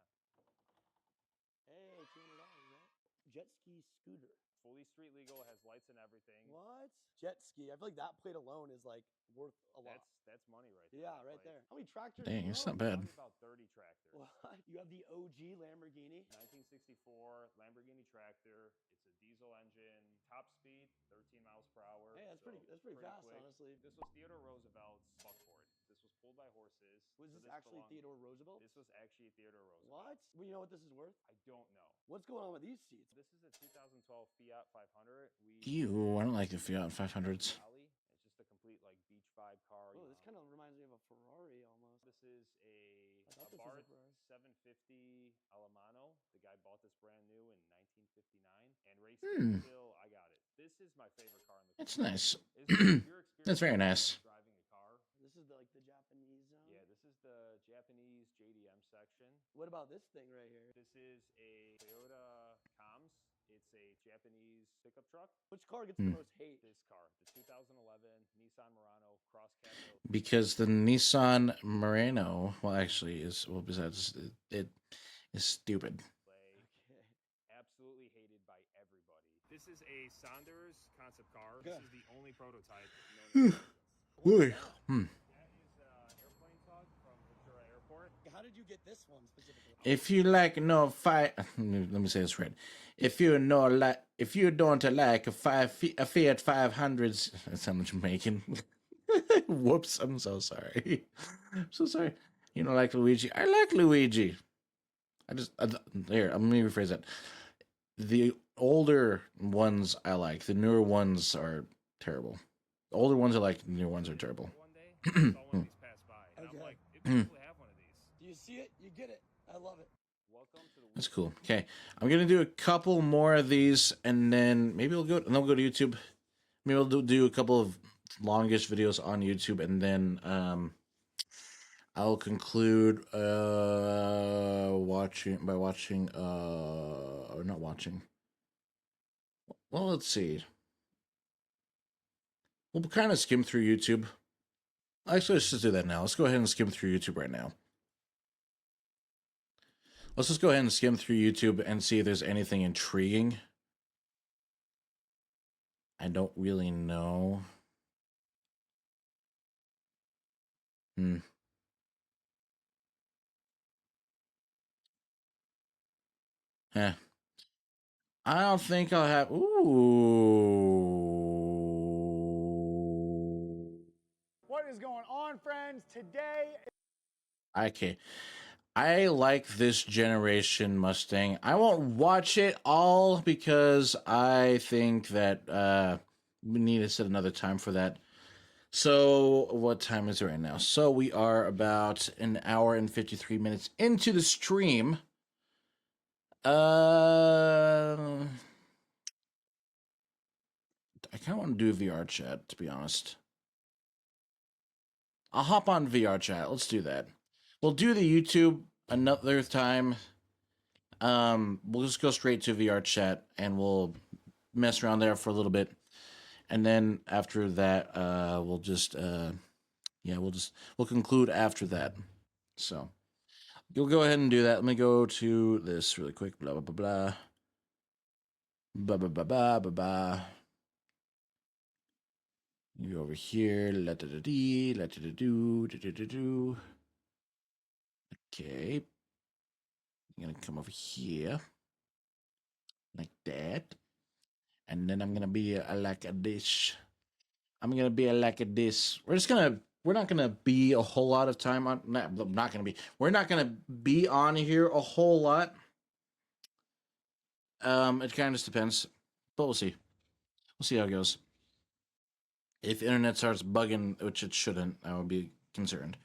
Hey, $200, right? Jet ski scooter. Fully street legal, has lights and everything. What? Jet ski. I feel like that plate alone is like worth a lot. That's money right there. Yeah, right there. How many tractors? Dang, do you it's own? not bad. Probably about 30 tractors. What? You have the OG Lamborghini? 1964 Lamborghini tractor. It's a diesel engine, top speed, 13 miles per hour. Hey, that's pretty fast, quick. honestly. This was Theodore Roosevelt's buckboard. This was pulled by horses. Was So this actually Theodore Roosevelt? This was actually Theodore Roosevelt. What? Well, you know what this is worth? I don't know. What's going on with these seats? This is a 2012 Fiat 500. Ew, I don't like the Fiat 500s. It's just a complete like beach vibe car. Oh, this kind of reminds me of a Ferrari almost. This is a thought this was a Abarth Ferrari. 750 Alemano. The guy bought this brand new in Hmm. That's nice. That's very nice. This is like the Japanese zone. Yeah, this is the Japanese JDM section. What about this thing right here? This is a Toyota Comms. It's a Japanese pickup truck. Which car gets the most hate? This car, the 2011 Nissan Murano Cross Cab. Because the Nissan Murano, well, actually, is well. Besides, it is stupid. Absolutely hated by everybody. This is a Saunders concept car. This is the only prototype known as Boy. That is airplane tug from Ventura Airport. How did you get this one specifically? If you like no five, let me say this right. If you know like, if you don't like a Fiat 500s, that sounds Jamaican. Whoops, I'm so sorry. I'm so sorry. You don't like Luigi? I like Luigi. Here. Let me rephrase that. The older ones I like. The newer ones are terrible. The older ones I like. The newer ones are terrible. Okay. Do you see it? You get it. I love it. That's cool. Okay, I'm gonna do a couple more of these, and then maybe we'll go. And then we'll go to YouTube. Maybe we'll do a couple of longish videos on YouTube, and then I'll conclude watching or not watching. Well, let's see. We'll kind of skim through YouTube. Actually, let's just do that now. Let's go ahead and skim through YouTube right now. Let's just go ahead and skim through YouTube and see if there's anything intriguing. I don't really know. Eh. I don't think I'll have. Ooh. What is going on, friends? Today. Okay. I like this generation Mustang. I won't watch it all because I think that we need to set another time for that. So, what time is it right now? So, we are about an hour and 53 minutes into the stream. I kind of want to do VR chat, to be honest. I'll hop on VR chat. Let's do that. We'll do the YouTube another time. We'll just go straight to VR chat and we'll mess around there for a little bit. And then after that, we'll just we'll conclude after that. So you'll go ahead and do that. Let me go to this really quick. Blah blah blah blah. Blah blah blah blah blah blah. You over here. La da da dee. La da da do. Da da da do. Okay. I'm gonna come over here. Like that. And then I'm gonna be like a dish. I'm gonna be like a dish. We're not gonna be a whole lot of time on. We're not gonna be on here a whole lot. It kind of just depends, but we'll see. We'll see how it goes. If internet starts bugging, which it shouldn't, I would be concerned.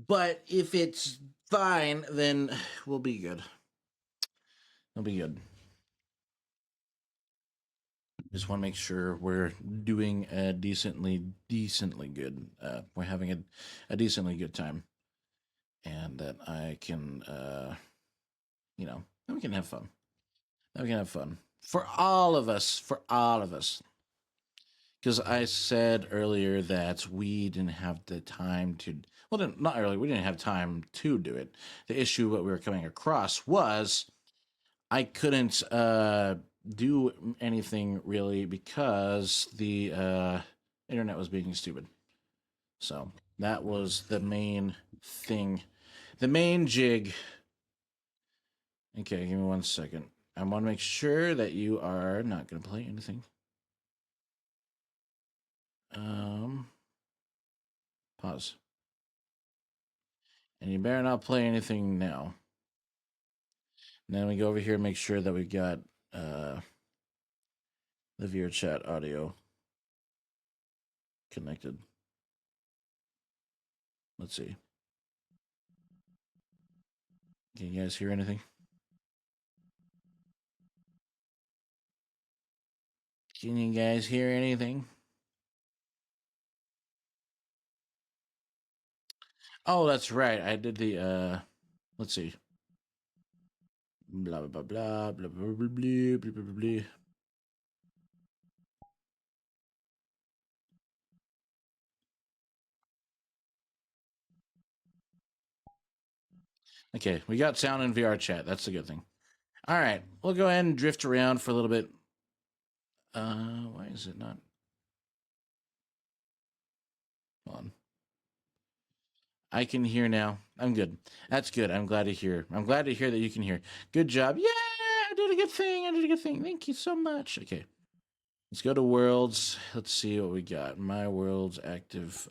But if it's fine, then we'll be good. We'll be good. Just want to make sure we're doing a decently good. We're having a decently good time, and that I can, that we can have fun. That we can have fun for all of us. For all of us. Because I said earlier that we didn't have the time to. Well, not earlier. We didn't have time to do it. The issue what we were coming across was I couldn't do anything really because the internet was being stupid. So that was the main thing, the main jig. Okay, give me 1 second. I want to make sure that you are not going to play anything. Pause. And you better not play anything now. And then we go over here and make sure that we got the VRChat audio connected. Let's see. Can you guys hear anything? Can you guys hear anything? Oh, that's right. I did the let's see. Blah blah blah blah blah blah blah blah blah blah blah. Okay, we got sound in VR chat. That's the good thing. All right, we'll go ahead and drift around for a little bit. Why is it not? Hold on. I can hear now. I'm good. That's good. I'm glad to hear. I'm glad to hear that you can hear. Good job. Yeah, I did a good thing. I did a good thing. Thank you so much. Okay. Let's go to worlds. Let's see what we got. My worlds active.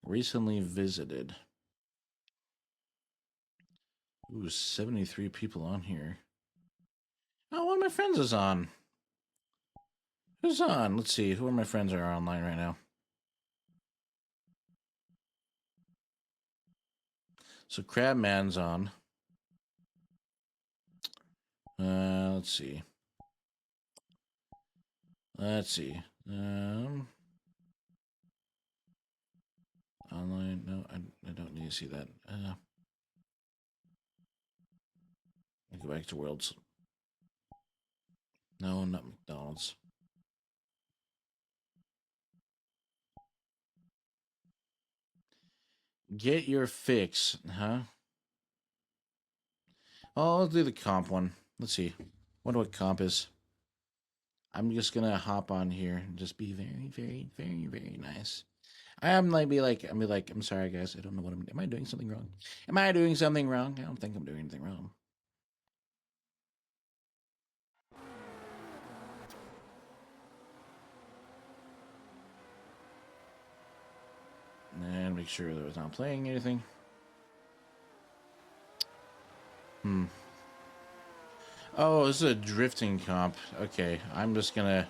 Recently visited. Ooh, 73 people on here. Oh, one of my friends is on. Who's on? Let's see. Who are my friends that are online right now? So Crabman's on. Let's see. Let's see. Online. No, I don't need to see that. I'll go back to worlds. No, not McDonald's. Get your fix, huh? Oh, let's do the comp one. Let's see. Wonder what comp is. I'm just gonna hop on here and just be very, very, very, very nice. I'm sorry guys, I don't know what am I doing something wrong? Am I doing something wrong? I don't think I'm doing anything wrong. And make sure that I was not playing anything. Oh, this is a drifting comp. Okay, I'm just gonna...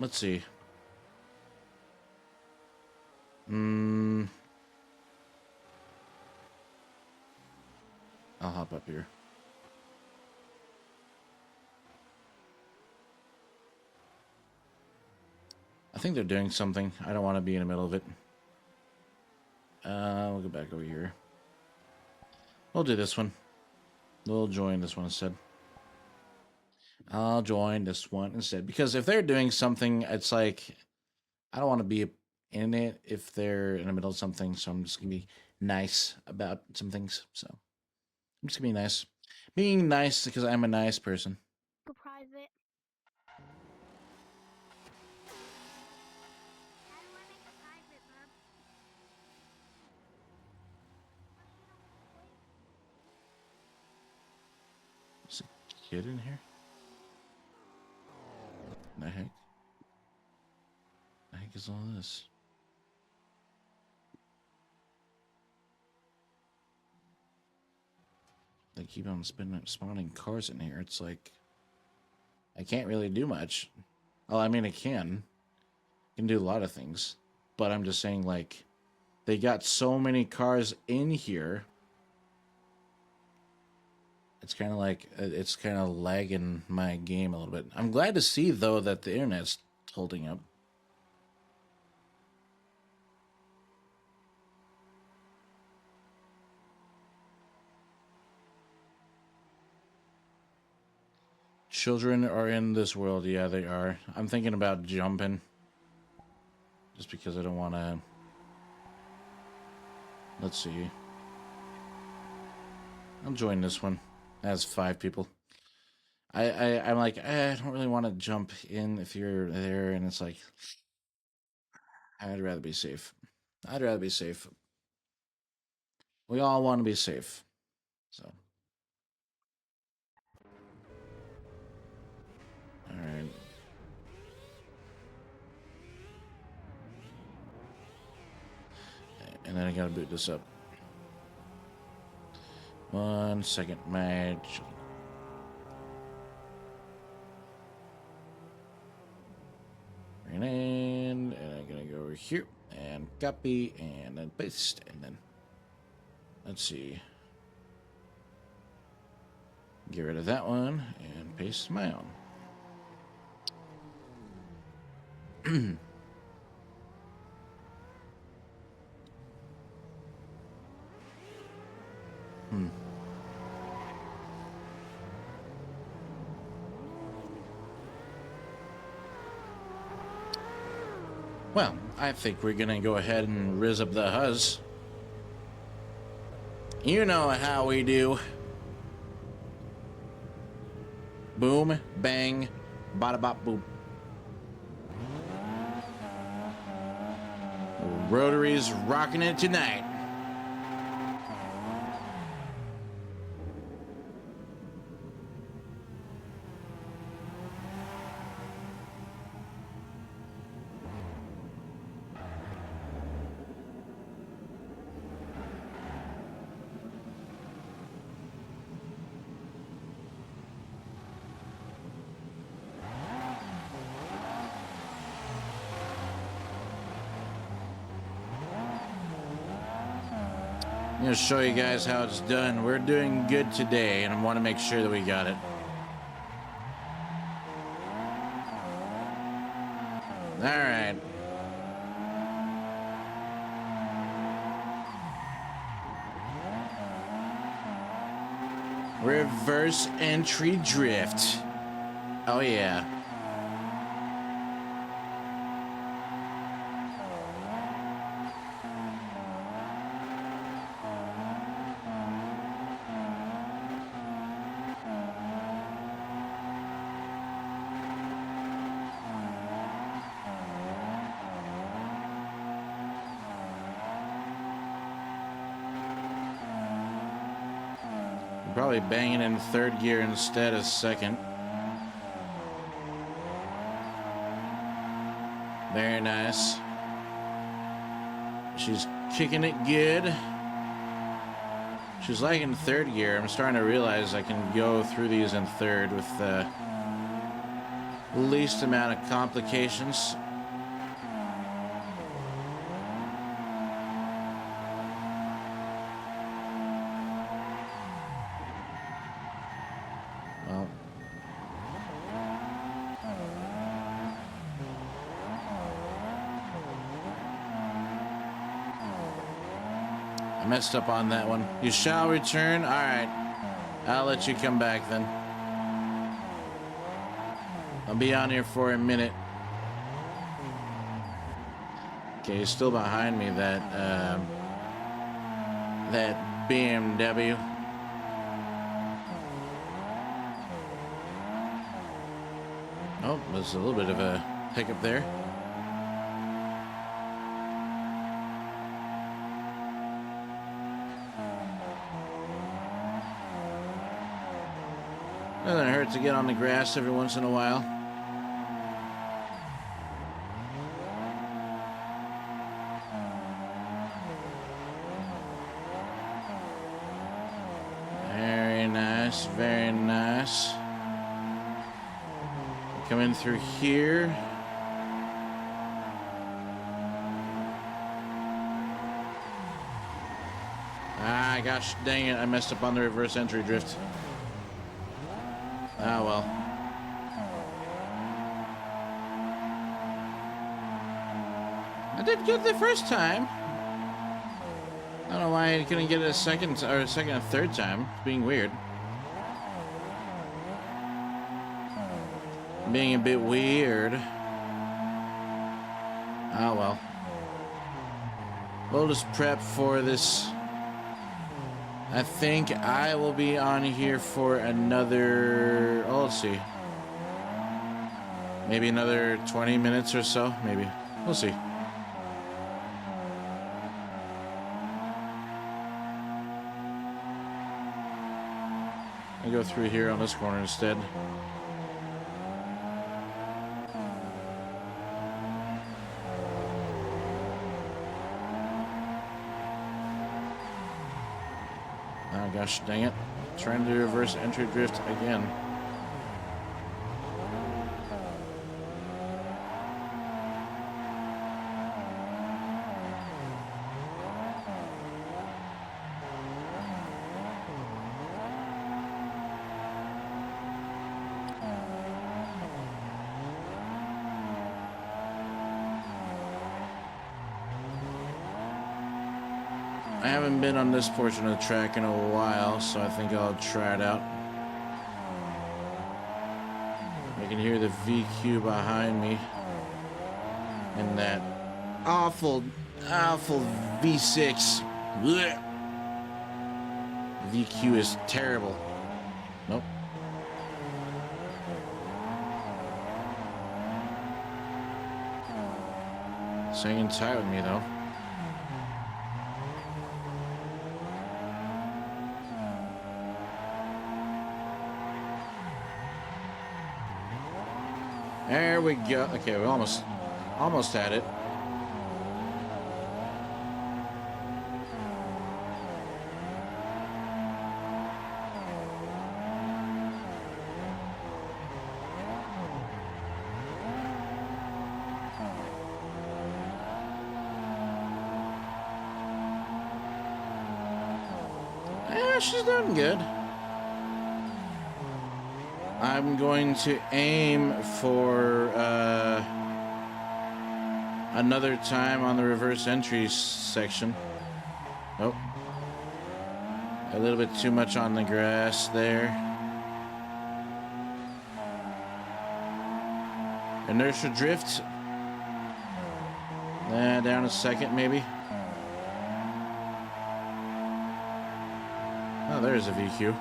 Let's see. I'll hop up here. I think they're doing something. I don't want to be in the middle of it. We'll go back over here. We'll do this one. We'll join this one instead. I'll join this one instead. Because if they're doing something, it's like... I don't want to be in it if they're in the middle of something. So I'm just going to be nice about some things. So I'm just going to be nice. Being nice because I'm a nice person. Private. Is a kid in here? The heck? The heck is all this? They keep on spawning cars in here. It's like I can't really do much. Well, I mean, I can do a lot of things, but I'm just saying, like, they got so many cars in here. It's kind of like it's kind of lagging my game a little bit. I'm glad to see though that the internet's holding up. Children are in this world. Yeah, they are. I'm thinking about jumping. Just because I don't want to... Let's see. I'll join this one. It has 5 people. I'm like, I don't really want to jump in if you're there. And it's like, I'd rather be safe. I'd rather be safe. We all want to be safe. So. Alright. And then I gotta boot this up. 1 second, match. And I'm gonna go over here and copy and then paste and then let's see. Get rid of that one and paste my own. Well, I think we're gonna go ahead and riz up the huzz. You know how we do. Boom, bang, bada bop boom. Rotary's rocking it tonight. I'm going to show you guys how it's done. We're doing good today, and I want to make sure that we got it. All right. Reverse entry drift. Oh, yeah. Probably banging in third gear instead of second. Very nice. She's kicking it good. She's like in third gear. I'm starting to realize I can go through these in third with the least amount of complications. Well, I messed up on that one. You shall return? All right. I'll let you come back then. I'll be on here for a minute. Okay, he's still behind me, that BMW. Oh, there's a little bit of a hiccup there. Doesn't hurt to get on the grass every once in a while. Very nice, very nice. Coming through here. Ah, gosh dang it, I messed up on the reverse entry drift. Ah, well. I did good the first time. I don't know why I couldn't get it a second and third time. It's being weird. Being a bit weird. Ah, well. We'll just prep for this. I think I will be on here for another, oh, let's see. Maybe another 20 minutes or so, maybe. We'll see. I'll go through here on this corner instead. Oh gosh, dang it. Trying to do reverse entry drift again. I haven't been on this portion of the track in a while, so I think I'll try it out. I can hear the VQ behind me. And that awful V6. Blech. VQ is terrible. Nope. It's hanging tight with me though. There we go. Okay, we almost had it. Yeah, she's doing good. I'm going to aim for another time on the reverse entry section. Oh, a little bit too much on the grass there. Inertia drift. Down a second maybe. Oh, there's a VQ.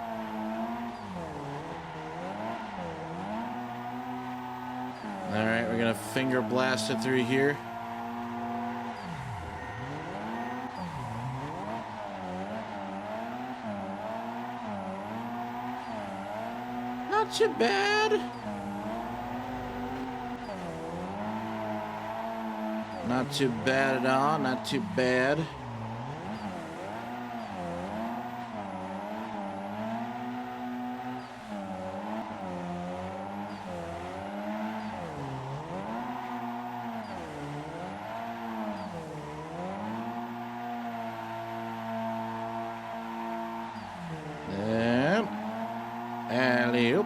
Alright, we're gonna finger blast it through here. Not too bad. Not too bad at all, not too bad. Alley-oop.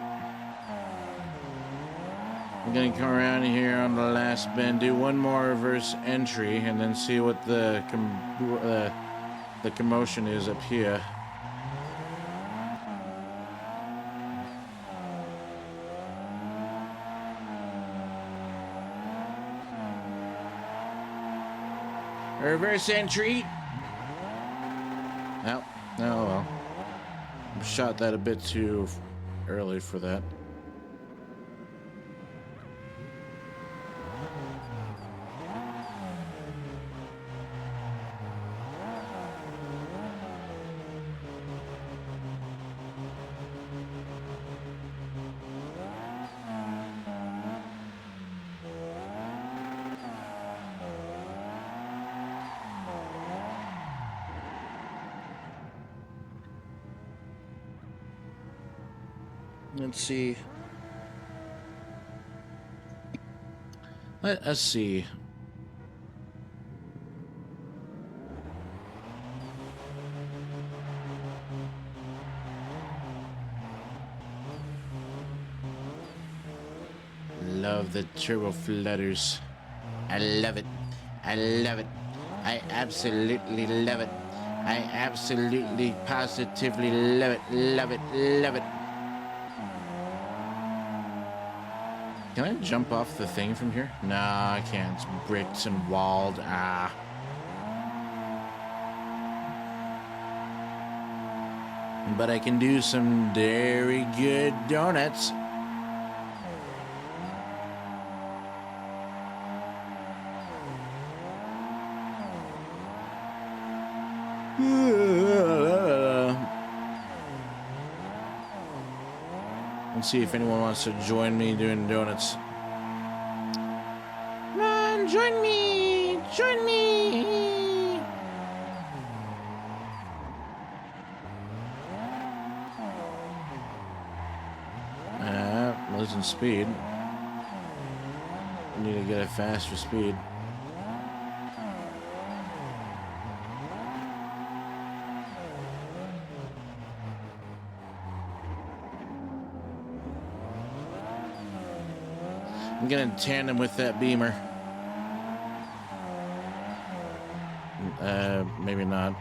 I'm gonna come around here on the last bend, do one more reverse entry, and then see what the commotion is up here. Reverse entry. Oh well. Shot that a bit too early for that. Let's see. Let's see. Love the turbo flutters. I love it. I love it. I absolutely love it. I absolutely positively love it. Love it. Love it. Can I jump off the thing from here? Nah, I can't. It's bricked and walled. Ah. But I can do some very good donuts. Let's see if anyone wants to join me doing donuts. Come on, join me! Join me! Losing speed. Need to get a faster speed. I'm gonna tandem with that Beamer. Maybe not.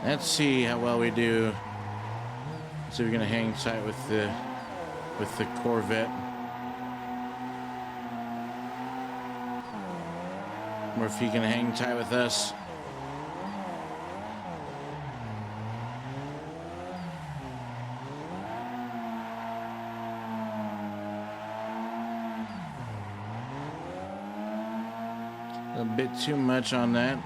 Let's see how well we do. See if we're gonna hang tight with the Corvette. Or if he can hang tight with us. A bit too much on that.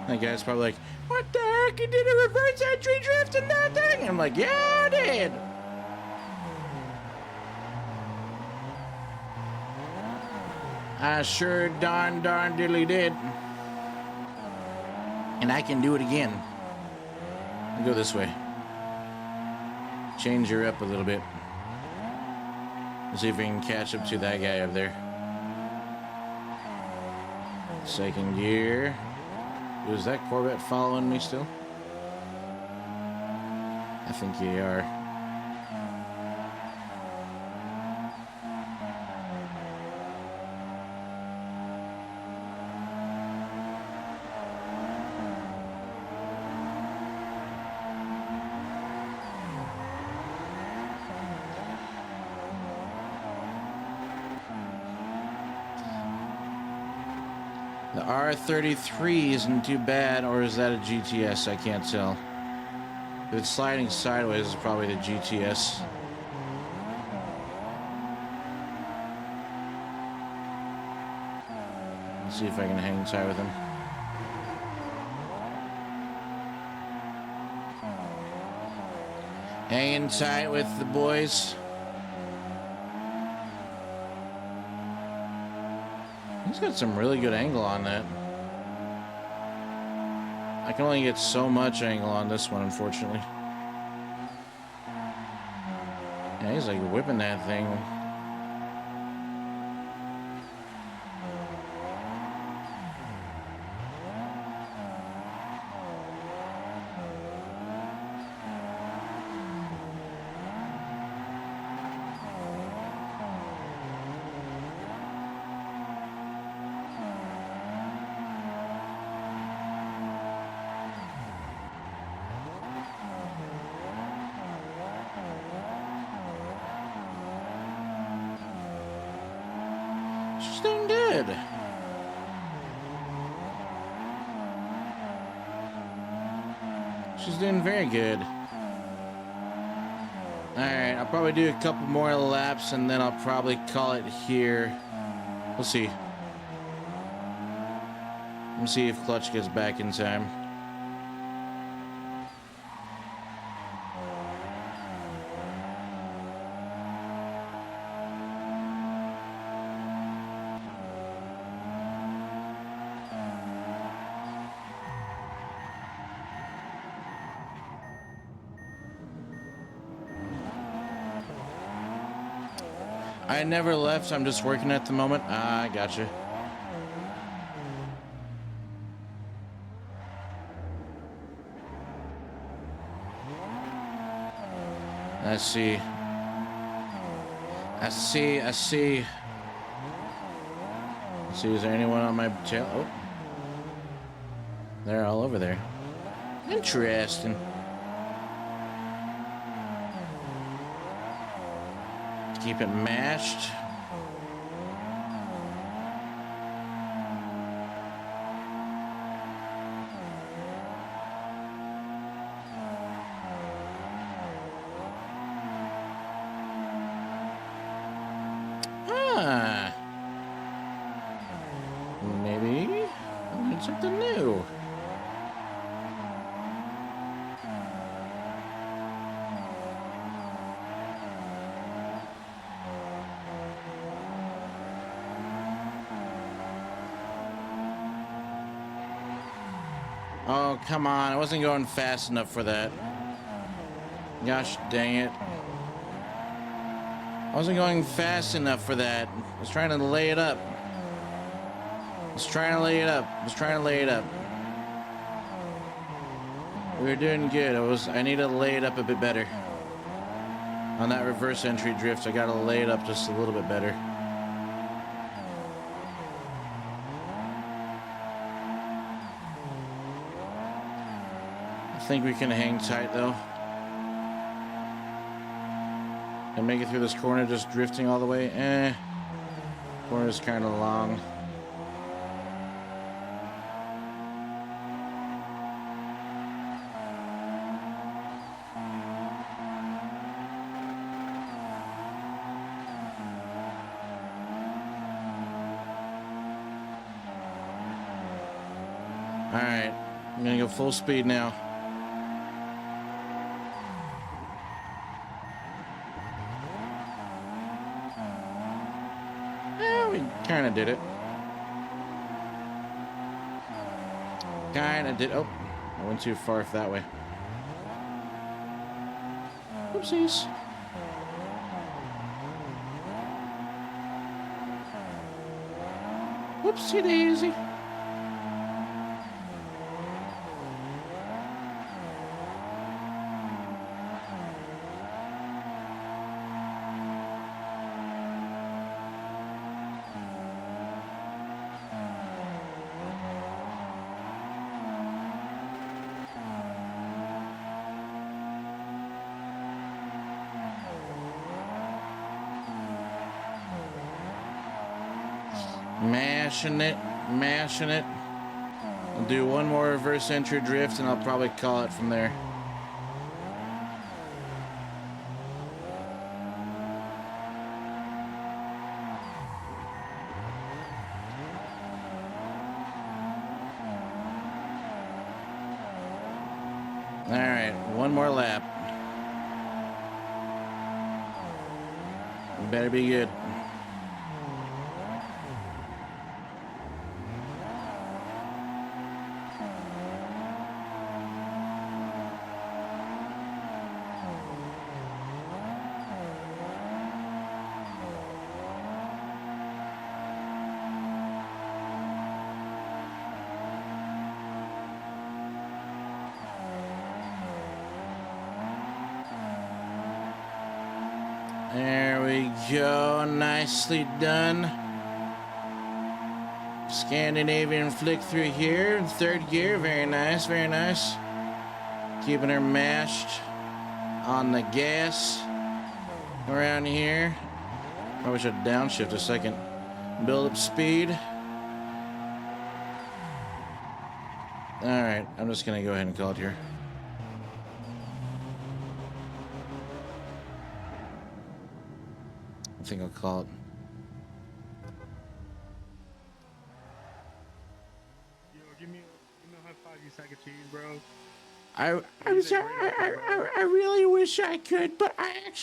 That guy's probably like, what the heck? You did a reverse entry drift in that thing? I'm like, yeah, I did. I sure darn diddly did. And I can do it again. I'll go this way. Change her up a little bit. See if we can catch up to that guy up there. Second gear. Is that Corvette following me still? I think you are. The R33 isn't too bad, or is that a GTS? I can't tell. If it's sliding sideways, it's probably the GTS. Let's see if I can hang tight with him. Hanging tight with the boys. He's got some really good angle on that. I can only get so much angle on this one, unfortunately. Yeah, he's like whipping that thing. She's doing good. She's doing very good. Alright, I'll probably do a couple more laps and then I'll probably call it here. We'll see. Let's see if Clutch gets back in time. I never left, I'm just working at the moment. Ah, I gotcha. I see. I see. Let's see, is there anyone on my tail? Oh. They're all over there. Interesting. Keep it matched. Ah. Maybe I need something new. Oh, come on. I wasn't going fast enough for that. Gosh dang it. I wasn't going fast enough for that. I was trying to lay it up. I was trying to lay it up. We were doing good. I need to lay it up a bit better. On that reverse entry drift, I gotta lay it up just a little bit better. I think we can hang tight though. And make it through this corner just drifting all the way. Corner's kind of long. Alright, I'm gonna go full speed now. Yeah, we kinda did it. Oh, I went too far that way. Oopsies. Whoopsie daisy. Mashing it. I'll do one more reverse entry drift and I'll probably call it from there. All right, one more lap. Better be good. There we go, nicely done. Scandinavian flick through here in third gear, very nice, very nice. Keeping her mashed on the gas around here. Probably should downshift a second. Build up speed. All right, I'm just gonna go ahead and call it here. I think I'll call it. Yo, give me a high five, you sack of cheese, bro. I'm sorry, I really wish I could, but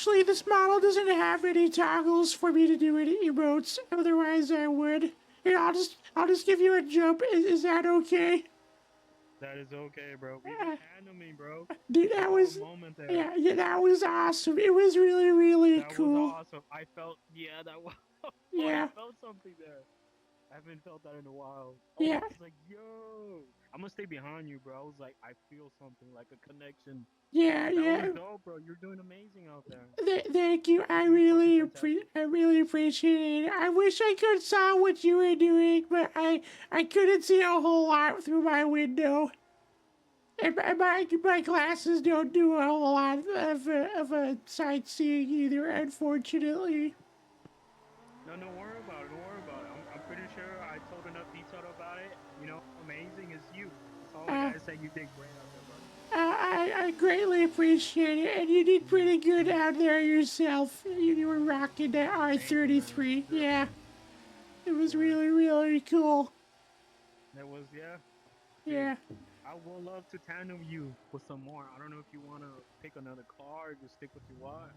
this model doesn't have any toggles for me to do any emotes. Otherwise, I would. Here, I'll just give you a jump. Is that okay? That is okay, bro. We were tandeming, bro. Dude, that was yeah, that was awesome. It was really cool. That was awesome. I felt that was. Yeah. I felt something there. I haven't felt that in a while. Yeah. I was like, yo, I'm gonna stay behind you, bro. I was like, I feel something, like a connection. Yeah, that yeah. was dope, bro. You're doing amazing out there. Thank you. I really appreciate it. I wish I could saw what you were doing, but I couldn't see a whole lot through my window. And my glasses don't do a whole lot of a sightseeing either, unfortunately. No, don't worry about it. Don't worry about it. I'm pretty sure I told enough detail about it. You know, amazing is you. That's all I gotta say. You did great out there, bro. I greatly appreciate it, and you did pretty good out there yourself. You were rocking that R33. Yeah. It was really cool. That was, Yeah. I would love to tandem you with some more. I don't know if you want to pick another car or just stick with your wife.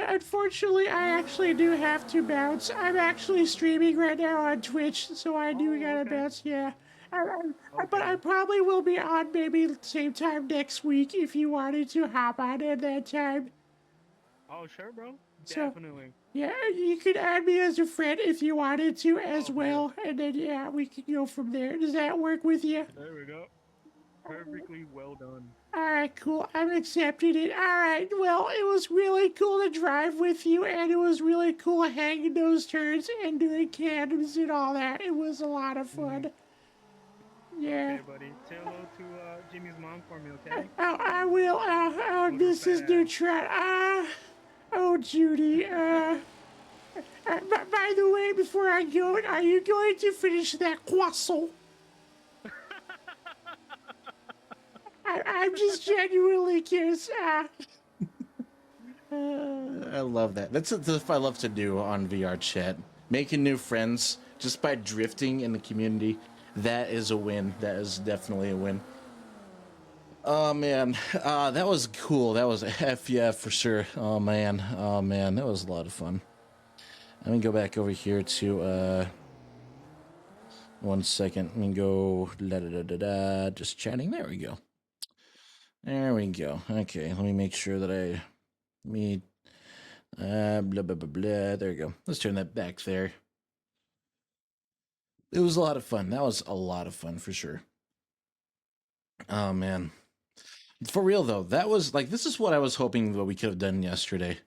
Unfortunately, I actually do have to bounce. I'm actually streaming right now on Twitch, so I do gotta bounce, yeah. But I probably will be on maybe same time next week if you wanted to hop on at that time. Oh, sure, bro. So, Definitely. yeah, you could add me as a friend if you wanted to as well, and then yeah, we can go from there. Does that work with you? There we go. Perfectly well done. All right, cool. I'm accepting it. All right. Well, it was really cool to drive with you, and it was really cool hanging those turns and doing candles and all that. It was a lot of fun. Yeah. Okay, buddy. Say hello to Jimmy's mom for me, okay? Oh, I will. Mrs. Neutron. Oh, Judy. By the way, before I go, are you going to finish that croissant? I'm just genuinely curious. I love that. That's what I love to do on VR chat. Making new friends just by drifting in the community. That is a win. That is definitely a win. Oh man, that was cool. That was a F yeah for sure. Oh man, that was a lot of fun. Let me go back over here to 1 second. Let me go just chatting. There we go. There we go. Okay, let me make sure that blah blah blah blah. There we go. Let's turn that back there. It was a lot of fun. That was a lot of fun for sure. Oh man. For real though, that was like, this is what I was hoping that we could have done yesterday,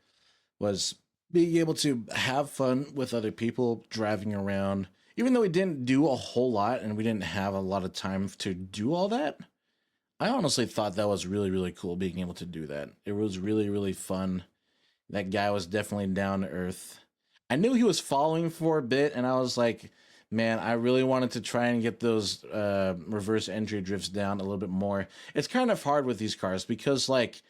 was being able to have fun with other people driving around. Even though we didn't do a whole lot and we didn't have a lot of time to do all that, I honestly thought that was really, really cool being able to do that. It was really, really fun. That guy was definitely down to earth. I knew he was following for a bit, and I was like, man, I really wanted to try and get those reverse entry drifts down a little bit more. It's kind of hard with these cars because like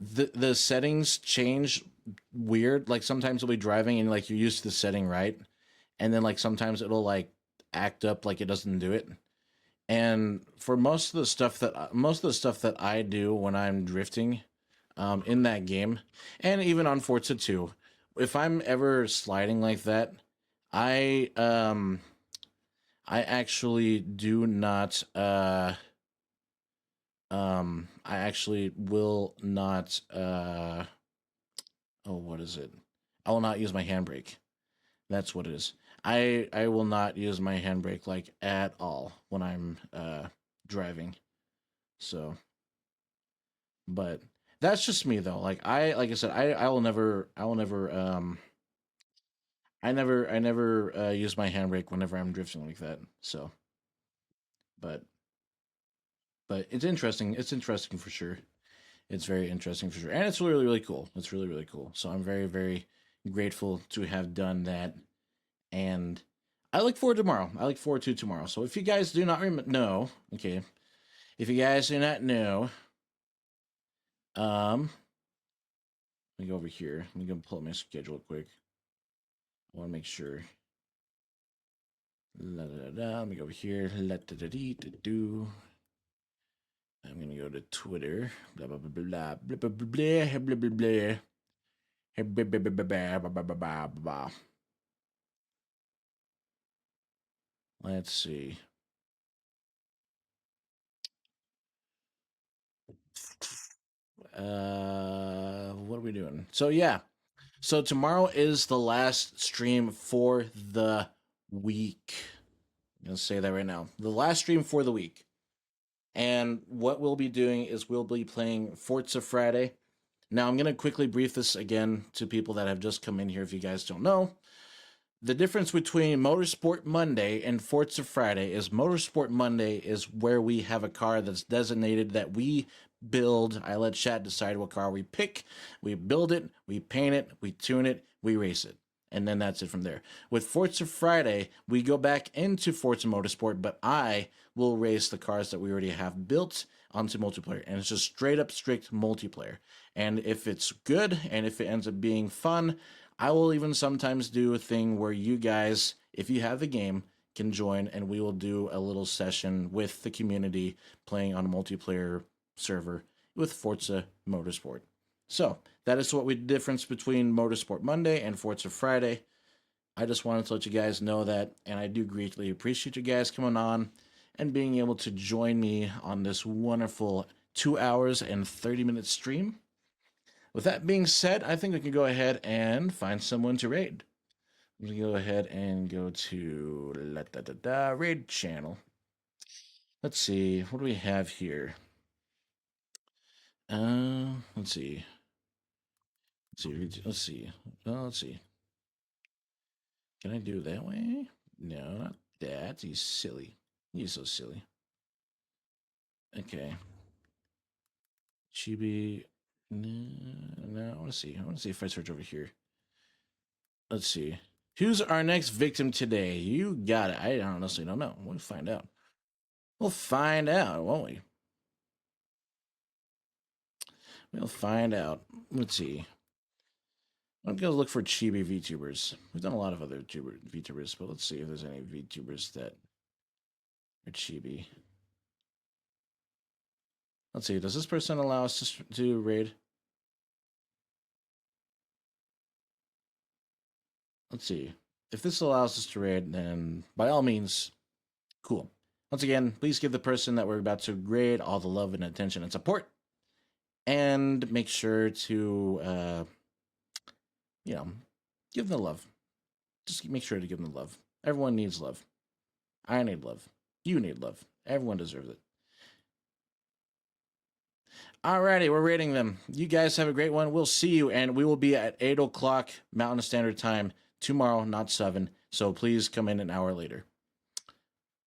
the settings change weird. Like sometimes you'll be driving and like you're used to the setting right, and then like sometimes it'll like act up like it doesn't do it. And for most of the stuff that I do when I'm drifting in that game, and even on Forza 2, if I'm ever sliding like that, I actually do not I actually will not what is it? I will not use my handbrake. That's what it is. I will not use my handbrake like at all when I'm driving. So, but that's just me though. Like I said, I never use my handbrake whenever I'm drifting like that. So, but it's interesting. It's interesting for sure. It's very interesting for sure, and it's really, really cool. It's really, really cool. So I'm very, very grateful to have done that, and I look forward to tomorrow. I look forward to tomorrow. So if you guys do not know, okay, if you guys do not know, let me go over here. Let me go pull up my schedule quick. I want to make sure. Let me go over here. I'm gonna go to Twitter. Blah blah blah blah blah blah blah blah blah blah blah. Let's see. What are we doing? So yeah. So tomorrow is the last stream for the week. I'm gonna say that right now. The last stream for the week. And what we'll be doing is we'll be playing Forza Friday. Now I'm gonna quickly brief this again to people that have just come in here if you guys don't know. The difference between Motorsport Monday and Forza Friday is Motorsport Monday is where we have a car that's designated that we build. I let chat decide what car we pick. We build it, we paint it, we tune it, we race it. And then that's it from there. With Forza Friday, we go back into Forza Motorsport, but I will race the cars that we already have built onto multiplayer. And it's just straight up strict multiplayer. And if it's good and if it ends up being fun, I will even sometimes do a thing where you guys, if you have the game, can join and we will do a little session with the community playing on a multiplayer server with Forza Motorsport. So that is what we difference between Motorsport Monday and Forza Friday. I just wanted to let you guys know that, and I do greatly appreciate you guys coming on and being able to join me on this wonderful 2 hours and 30-minute stream. With that being said, I think we can go ahead and find someone to raid. I'm going to go ahead and go to raid channel. Let's see, what do we have here? Let's see. Let's see. Oh, let's see. Can I do it that way? No, not that. He's silly. He's so silly. Okay. Chibi. No, I want to see. I want to see if I search over here. Let's see. Who's our next victim today? You got it. I honestly don't know. We'll find out. We'll find out, won't we? We'll find out. Let's see. I'm going to look for Chibi VTubers. We've done a lot of other VTubers, but let's see if there's any VTubers that are Chibi. Let's see. Does this person allow us to raid? Let's see. If this allows us to raid, then by all means, cool. Once again, please give the person that we're about to raid all the love and attention and support. And make sure to, give them the love. Just make sure to give them the love. Everyone needs love. I need love. You need love. Everyone deserves it. Alrighty, we're rating them. You guys have a great one. We'll see you, and we will be at 8 o'clock Mountain Standard Time tomorrow, not 7. So please come in an hour later.